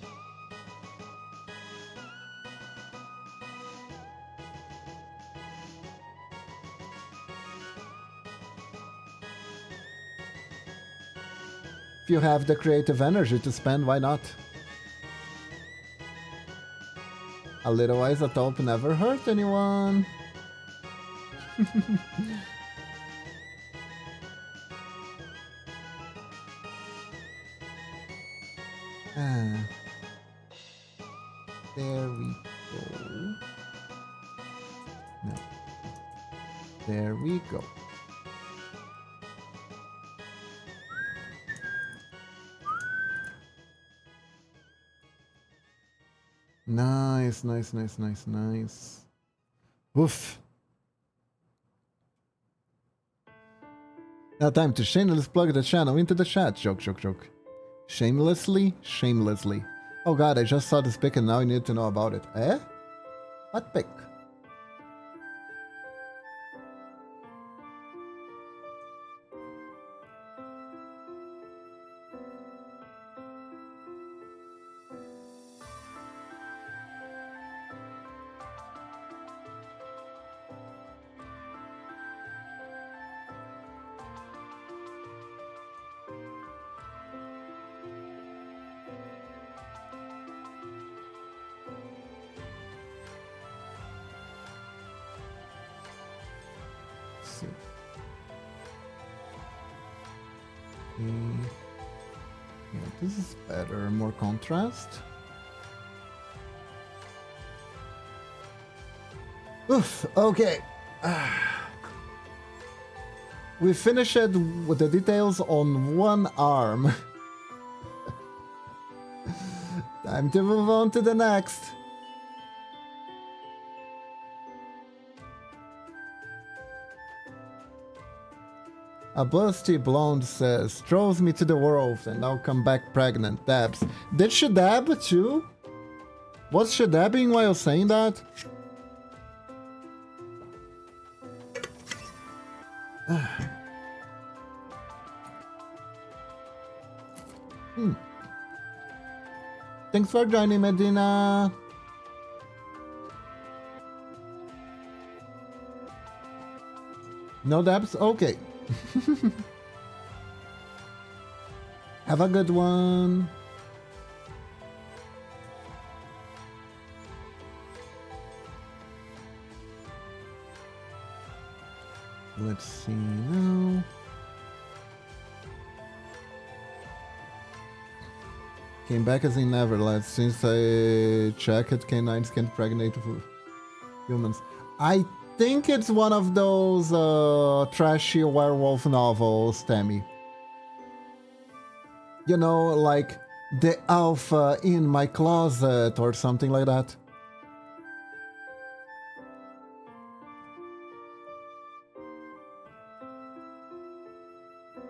If you have the creative energy to spend, why not? A little isotope never hurt anyone. There we go. No. There we go. Nice, nice, nice, nice, nice. Oof. Now time to shamelessly plug the channel into the chat. Joke, joke, joke. Shamelessly? Shamelessly. Oh god, I just saw this pic and now I need to know about it. Eh? What pic? Yeah, this is better, more contrast. Oof, okay. We finished with the details on one arm. Time to move on to the next. A busty blonde says, throws me to the world and now come back pregnant. Dabs. Did she dab too? Was she dabbing while saying that? Thanks for joining, Medina. No dabs? Okay. Have a good one. Let's see now. Came back as in Neverland. Since I checked, canines can pregnate humans. I think it's one of those trashy werewolf novels, Tammy. You know, like The Alpha in My Closet or something like that.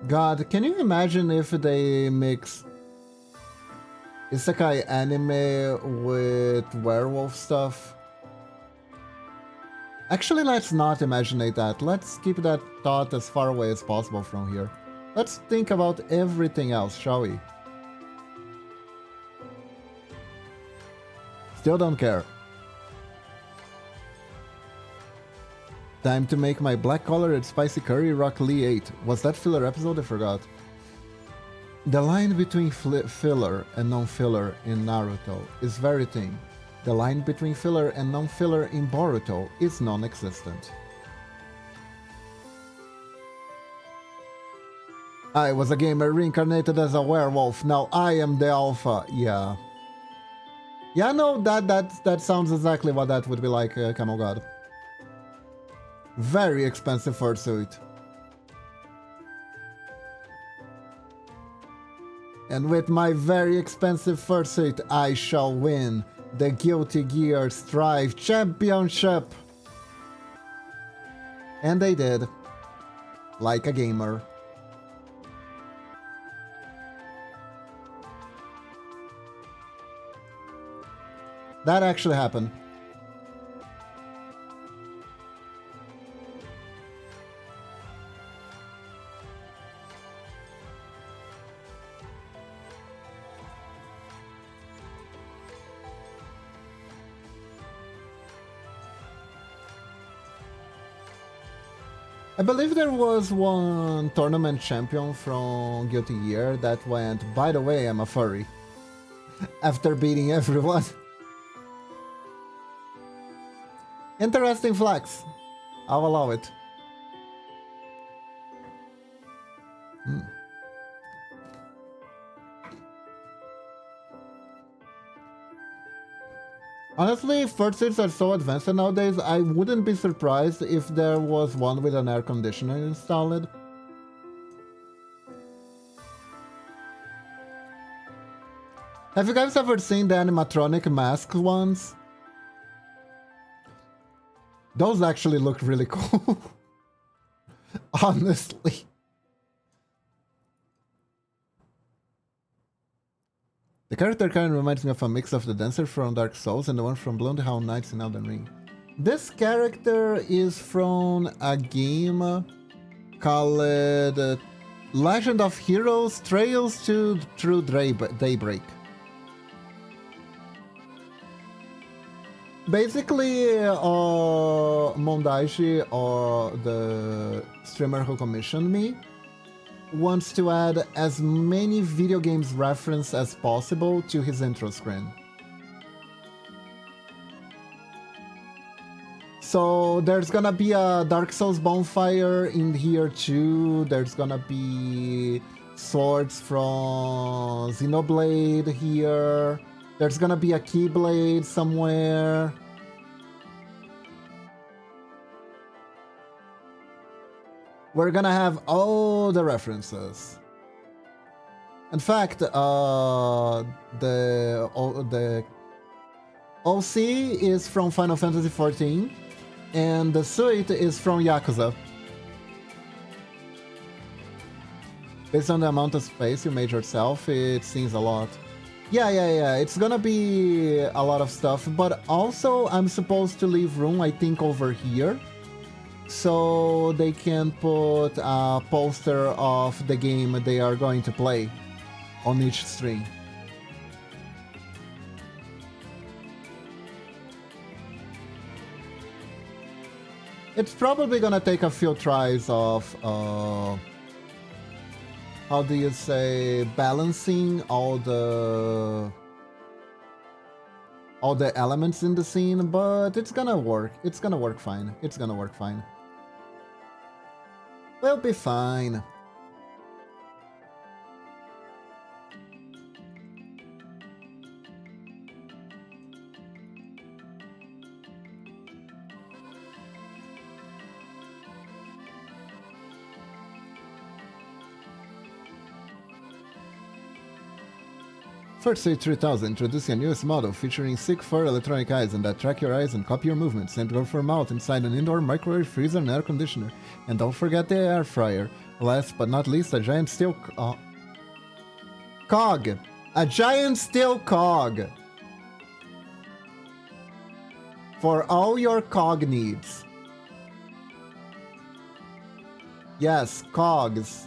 God, can you imagine if they mix isekai anime with werewolf stuff? Actually, let's not imagine that. Let's keep that thought as far away as possible from here. Let's think about everything else, shall we? Still don't care. Time to make my black-collared spicy curry Rock Lee 8. Was that filler episode? I forgot. The line between filler and non-filler in Naruto is very thin. The line between filler and non-filler in Boruto is non-existent. I was a gamer reincarnated as a werewolf, now I am the alpha. Yeah. Yeah, no, that sounds exactly what that would be like, Camel God. Very expensive fursuit. And with my very expensive fursuit, I shall win the Guilty Gear Strive Championship. And they did. Like a gamer. That actually happened. I believe there was one tournament champion from Guilty Gear that went, by the way, I'm a furry. After beating everyone. Interesting flex. I'll allow it. Honestly, fursuits are so advanced nowadays, I wouldn't be surprised if there was one with an air conditioner installed. Have you guys ever seen the animatronic mask ones? Those actually look really cool. Honestly. The character kind of reminds me of a mix of the dancer from Dark Souls and the one from Blood Hound Knights in Elden Ring. This character is from a game called Legend of Heroes Trails Through Daybreak. Basically, Mondaishi, or the streamer who commissioned me, wants to add as many video games references as possible to his intro screen. So there's gonna be a Dark Souls bonfire in here too. There's gonna be swords from Xenoblade here. There's gonna be a Keyblade somewhere. We're gonna have all the references. In fact, the OC is from Final Fantasy XIV, and the suit is from Yakuza. Based on the amount of space you made yourself, it seems a lot. Yeah, it's gonna be a lot of stuff, but also I'm supposed to leave room, I think, over here, so they can put a poster of the game they are going to play on each stream. It's probably gonna take a few tries of, how do you say, balancing all the elements in the scene, but it's gonna work. It's gonna work fine. It's gonna work fine. We'll be fine. Fursuit 3000 introducing a newest model featuring 6 fur electronic eyes and that track your eyes and copy your movements and go for mouth inside an indoor microwave freezer and air conditioner. And don't forget the air fryer. Last but not least, a giant steel cog. A giant steel cog. For all your cog needs. Yes, cogs.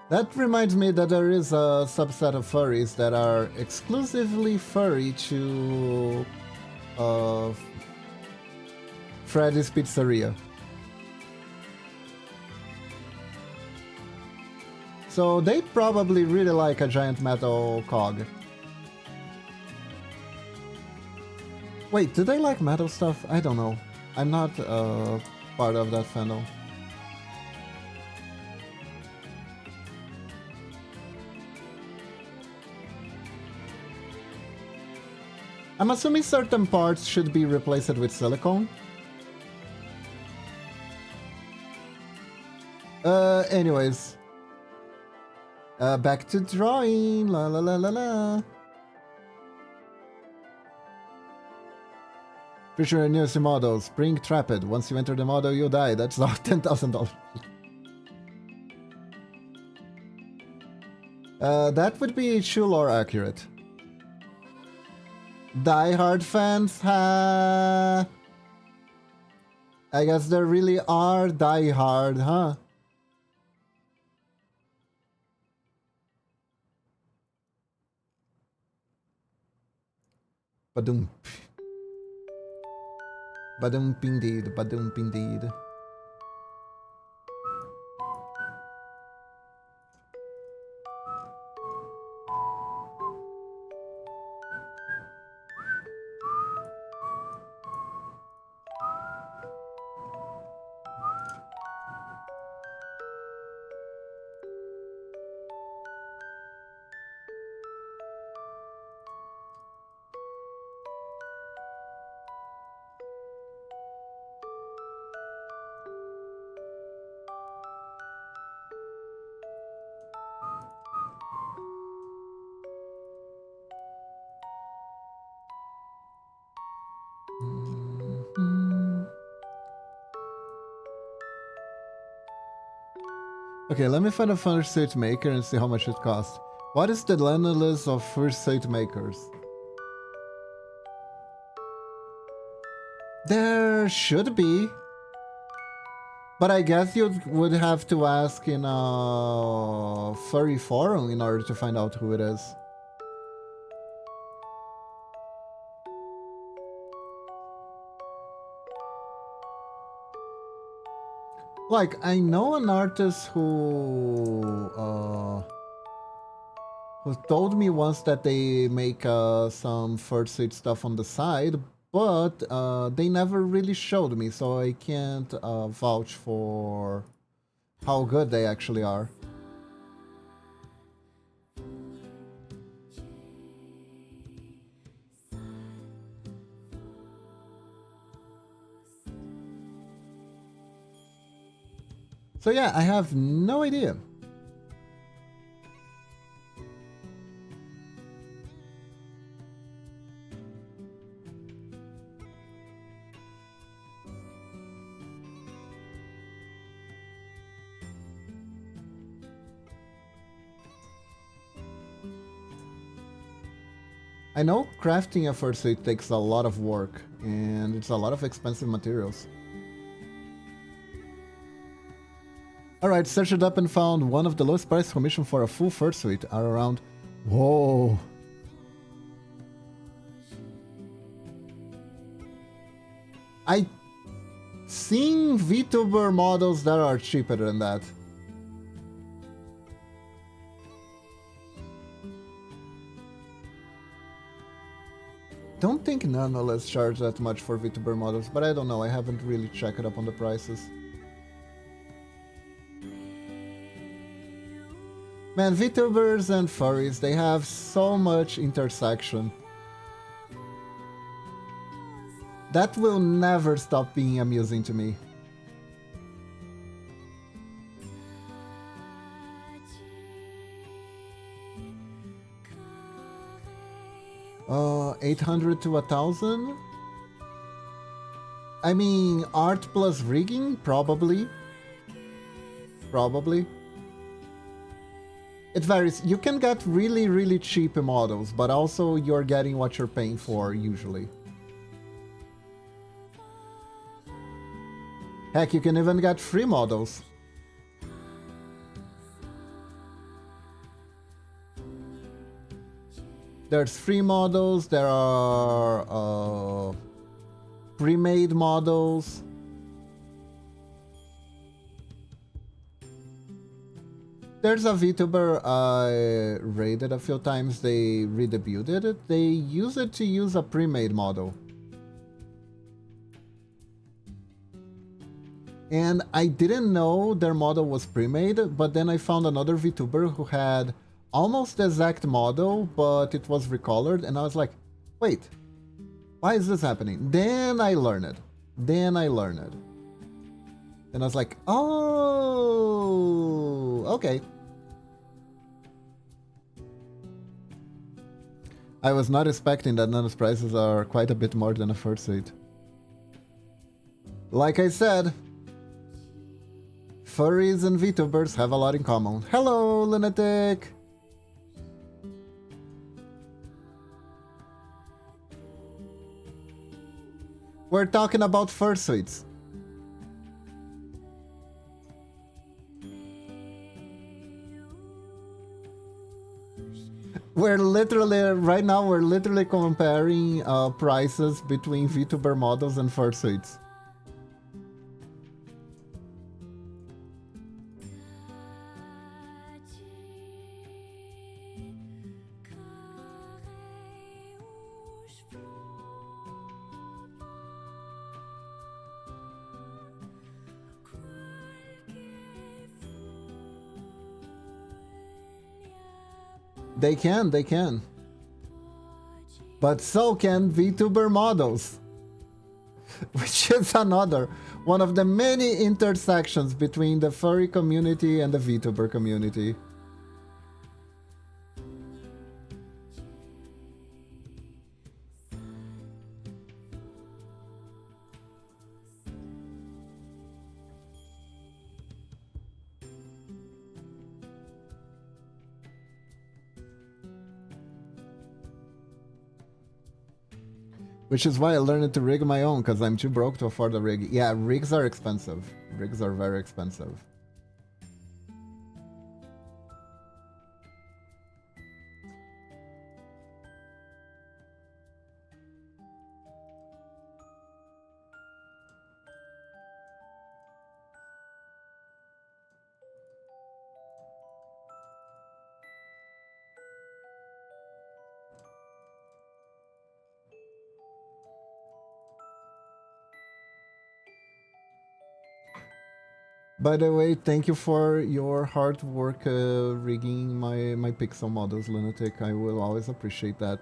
That reminds me that there is a subset of furries that are exclusively furry to Freddy's Pizzeria. So they probably really like a giant metal cog. Wait, do they like metal stuff? I don't know. I'm not part of that fandom. I'm assuming certain parts should be replaced with silicone. Anyways. Back to drawing. La la la la la. Feature newest model, Spring Trapped. Once you enter the model, you die. That's now $10,000. That would be true lore accurate. Die Hard fans, I guess there really are Die Hard, huh? Badump. Badump indeed, badump indeed. Okay, let me find a fursuit maker and see how much it costs. What is the list of fursuit makers? There should be. But I guess you would have to ask in a furry forum in order to find out who it is. Like, I know an artist who told me once that they make some fursuit stuff on the side, but they never really showed me, so I can't vouch for how good they actually are. So yeah, I have no idea. I know crafting a fursuit takes a lot of work, and it's a lot of expensive materials. Alright, searched it up and found one of the lowest price commission for a full fursuit are around... Whoa! I seen VTuber models that are cheaper than that. Don't think Nanolith charge that much for VTuber models, but I don't know, I haven't really checked up on the prices. Man, VTubers and furries, they have so much intersection. That will never stop being amusing to me. $800 to $1,000? I mean, art plus rigging? Probably. Probably. It varies. You can get really, really cheap models, but also you're getting what you're paying for, usually. Heck, you can even get free models. There's free models, there are pre-made models. There's a VTuber I raided a few times, they redebuted it. They use it to use a pre-made model. And I didn't know their model was pre-made, but then I found another VTuber who had almost the exact model, but it was recolored, and I was like, wait, Why is this happening? Then I learned it. Then I learned it. And I was like, oh, okay. I was not expecting that Nano's prices are quite a bit more than a fursuit. Like I said, furries and VTubers have a lot in common. Hello, Lunatic! We're talking about fursuits. We're literally, right now, we're literally comparing prices between VTuber models and fursuits. They can. But so can VTuber models. Which is another one of the many intersections between the furry community and the VTuber community. Which is why I learned to rig my own, because I'm too broke to afford a rig. Yeah, rigs are expensive. Rigs are very expensive. By the way, thank you for your hard work rigging my pixel models, Lunatic. I will always appreciate that.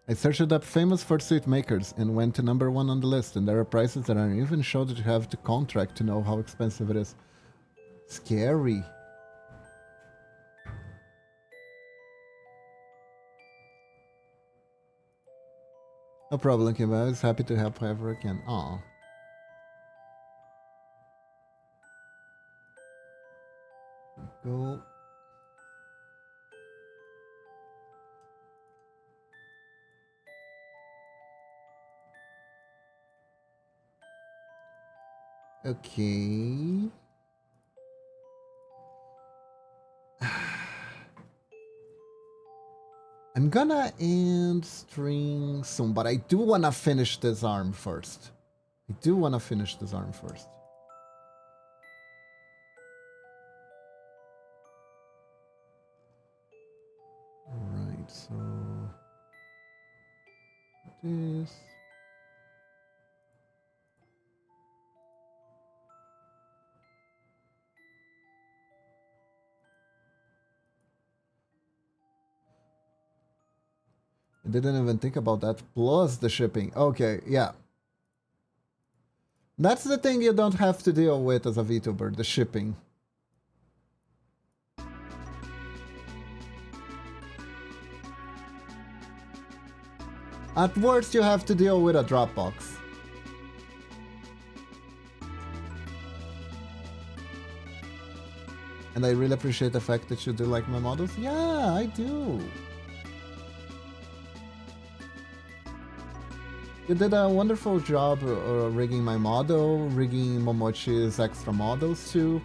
I searched up famous fursuit makers and went to #1 on the list, and there are prices that aren't even showed that you have to contract to know how expensive it is. Scary. No problem, Kim. I was happy to help however I can. Aw. Go. Okay. I'm gonna end string soon, but I do wanna finish this arm first. Alright, so this. I didn't even think about that. Plus the shipping. Okay, yeah. That's the thing you don't have to deal with as a VTuber, the shipping. At worst, you have to deal with a Dropbox. And I really appreciate the fact that you do like my models. Yeah, I do. You did a wonderful job rigging my model, rigging Momochi's extra models too.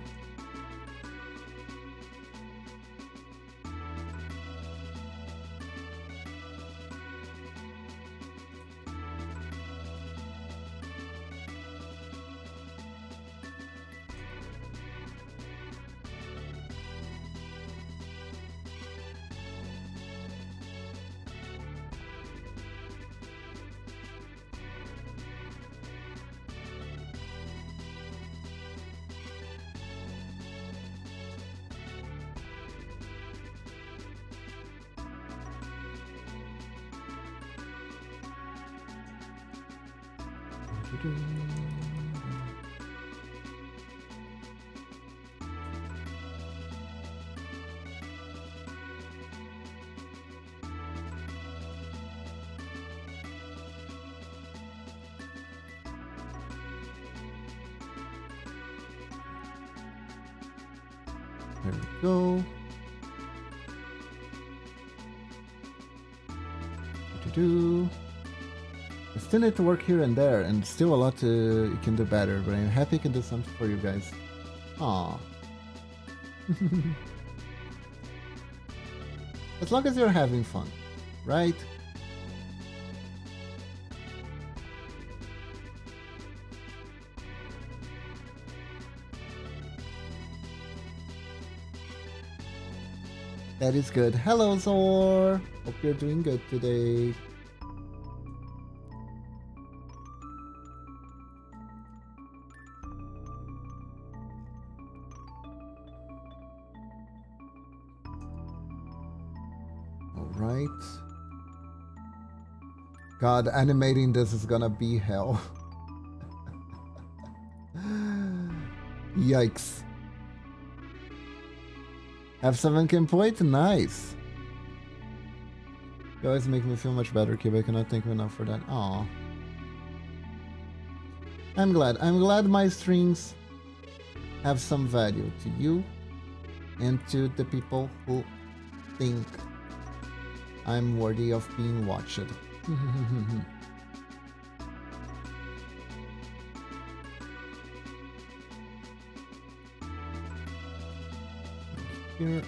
There we go. I still need to work here and there, and still a lot you can do better, but I'm happy I can do something for you guys. Aww. As long as you're having fun, right? That is good. Hello, Zor! Hope you're doing good today. Alright. God, animating this is gonna be hell. Yikes. Have 7k point? Nice. You always make me feel much better, Kiba. I cannot thank you enough for that. Aw. I'm glad. I'm glad my streams have some value to you and to the people who think I'm worthy of being watched. Here.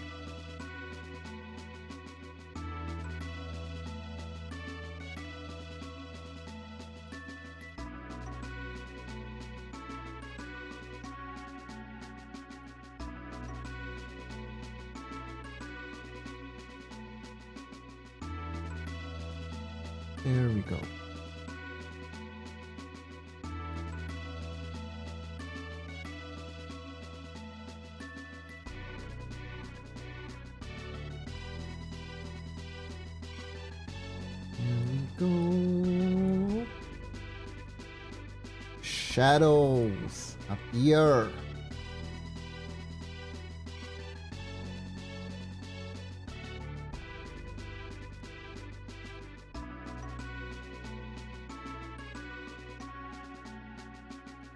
There we go. Go. Shadows appear.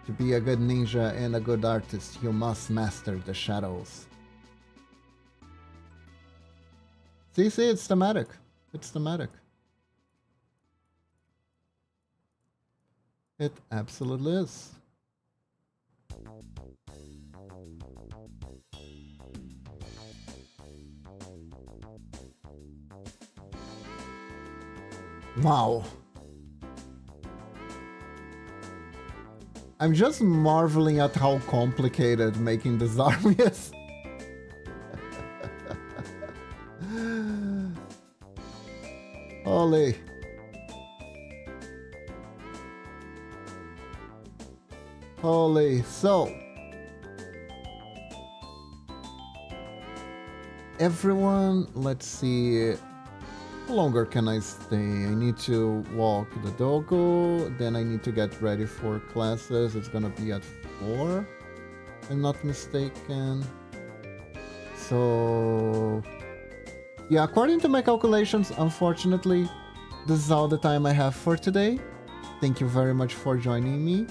To be a good ninja and a good artist, you must master the shadows. See, it's thematic. It's thematic. It absolutely is. Wow. I'm just marveling at how complicated making this army is. Holy. Holy. So. Everyone, let's see. How longer can I stay? I need to walk the dogo, then I need to get ready for classes. It's gonna be at 4, if I'm not mistaken. So yeah, according to my calculations, unfortunately, this is all the time I have for today. Thank you very much for joining me.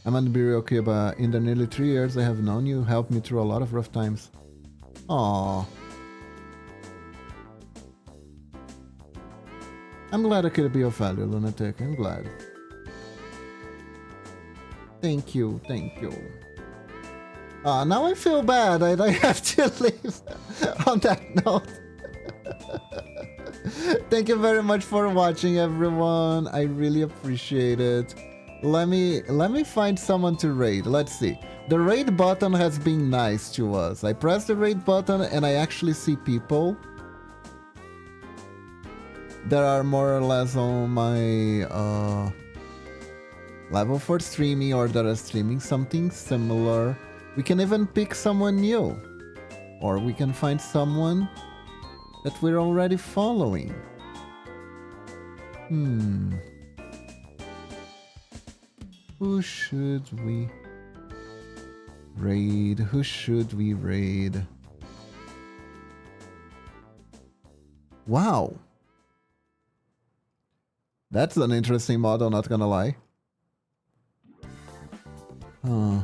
I'm gonna be real, Kiba. In the nearly 3 years I have known you, helped me through a lot of rough times. Aww. I'm glad I could be of value, Lunatic. I'm glad. Thank you, thank you. Now I feel bad. I have to leave on that note. Thank you very much for watching, everyone. I really appreciate it. Let me find someone to raid. Let's see. The raid button has been nice to us. I press the raid button and I actually see people that are more or less on my level for streaming or that are streaming something similar. We can even pick someone new, or we can find someone that we're already following. Who should we raid? Who should we raid? Wow. That's an interesting model, not gonna lie. Huh.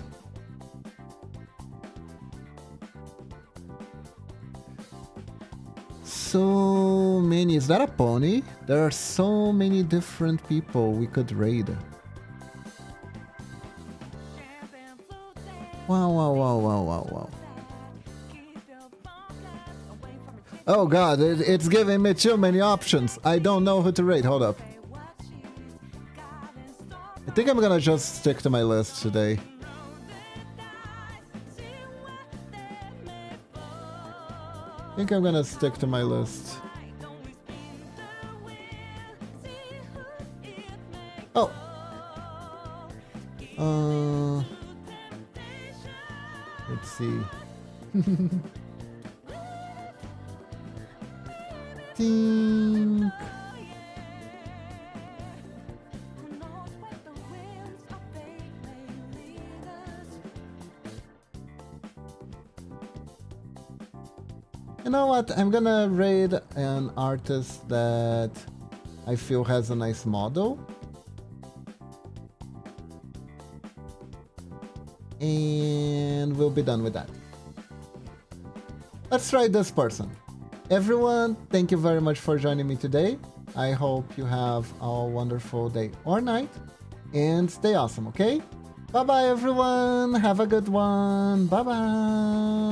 So many. Is that a pony? There are so many different people we could raid. Wow, wow, wow, wow, wow, wow. Oh god, it's giving me too many options. I don't know who to raid. Hold up. I think I'm gonna just stick to my list today. I think I'm gonna stick to my list. Oh. Let's see. Think. You know what? I'm gonna raid an artist that I feel has a nice model. And we'll be done with that. Let's try this person. Everyone, thank you very much for joining me today. I hope you have a wonderful day or night. And stay awesome, okay? Bye-bye, everyone. Have a good one. Bye-bye.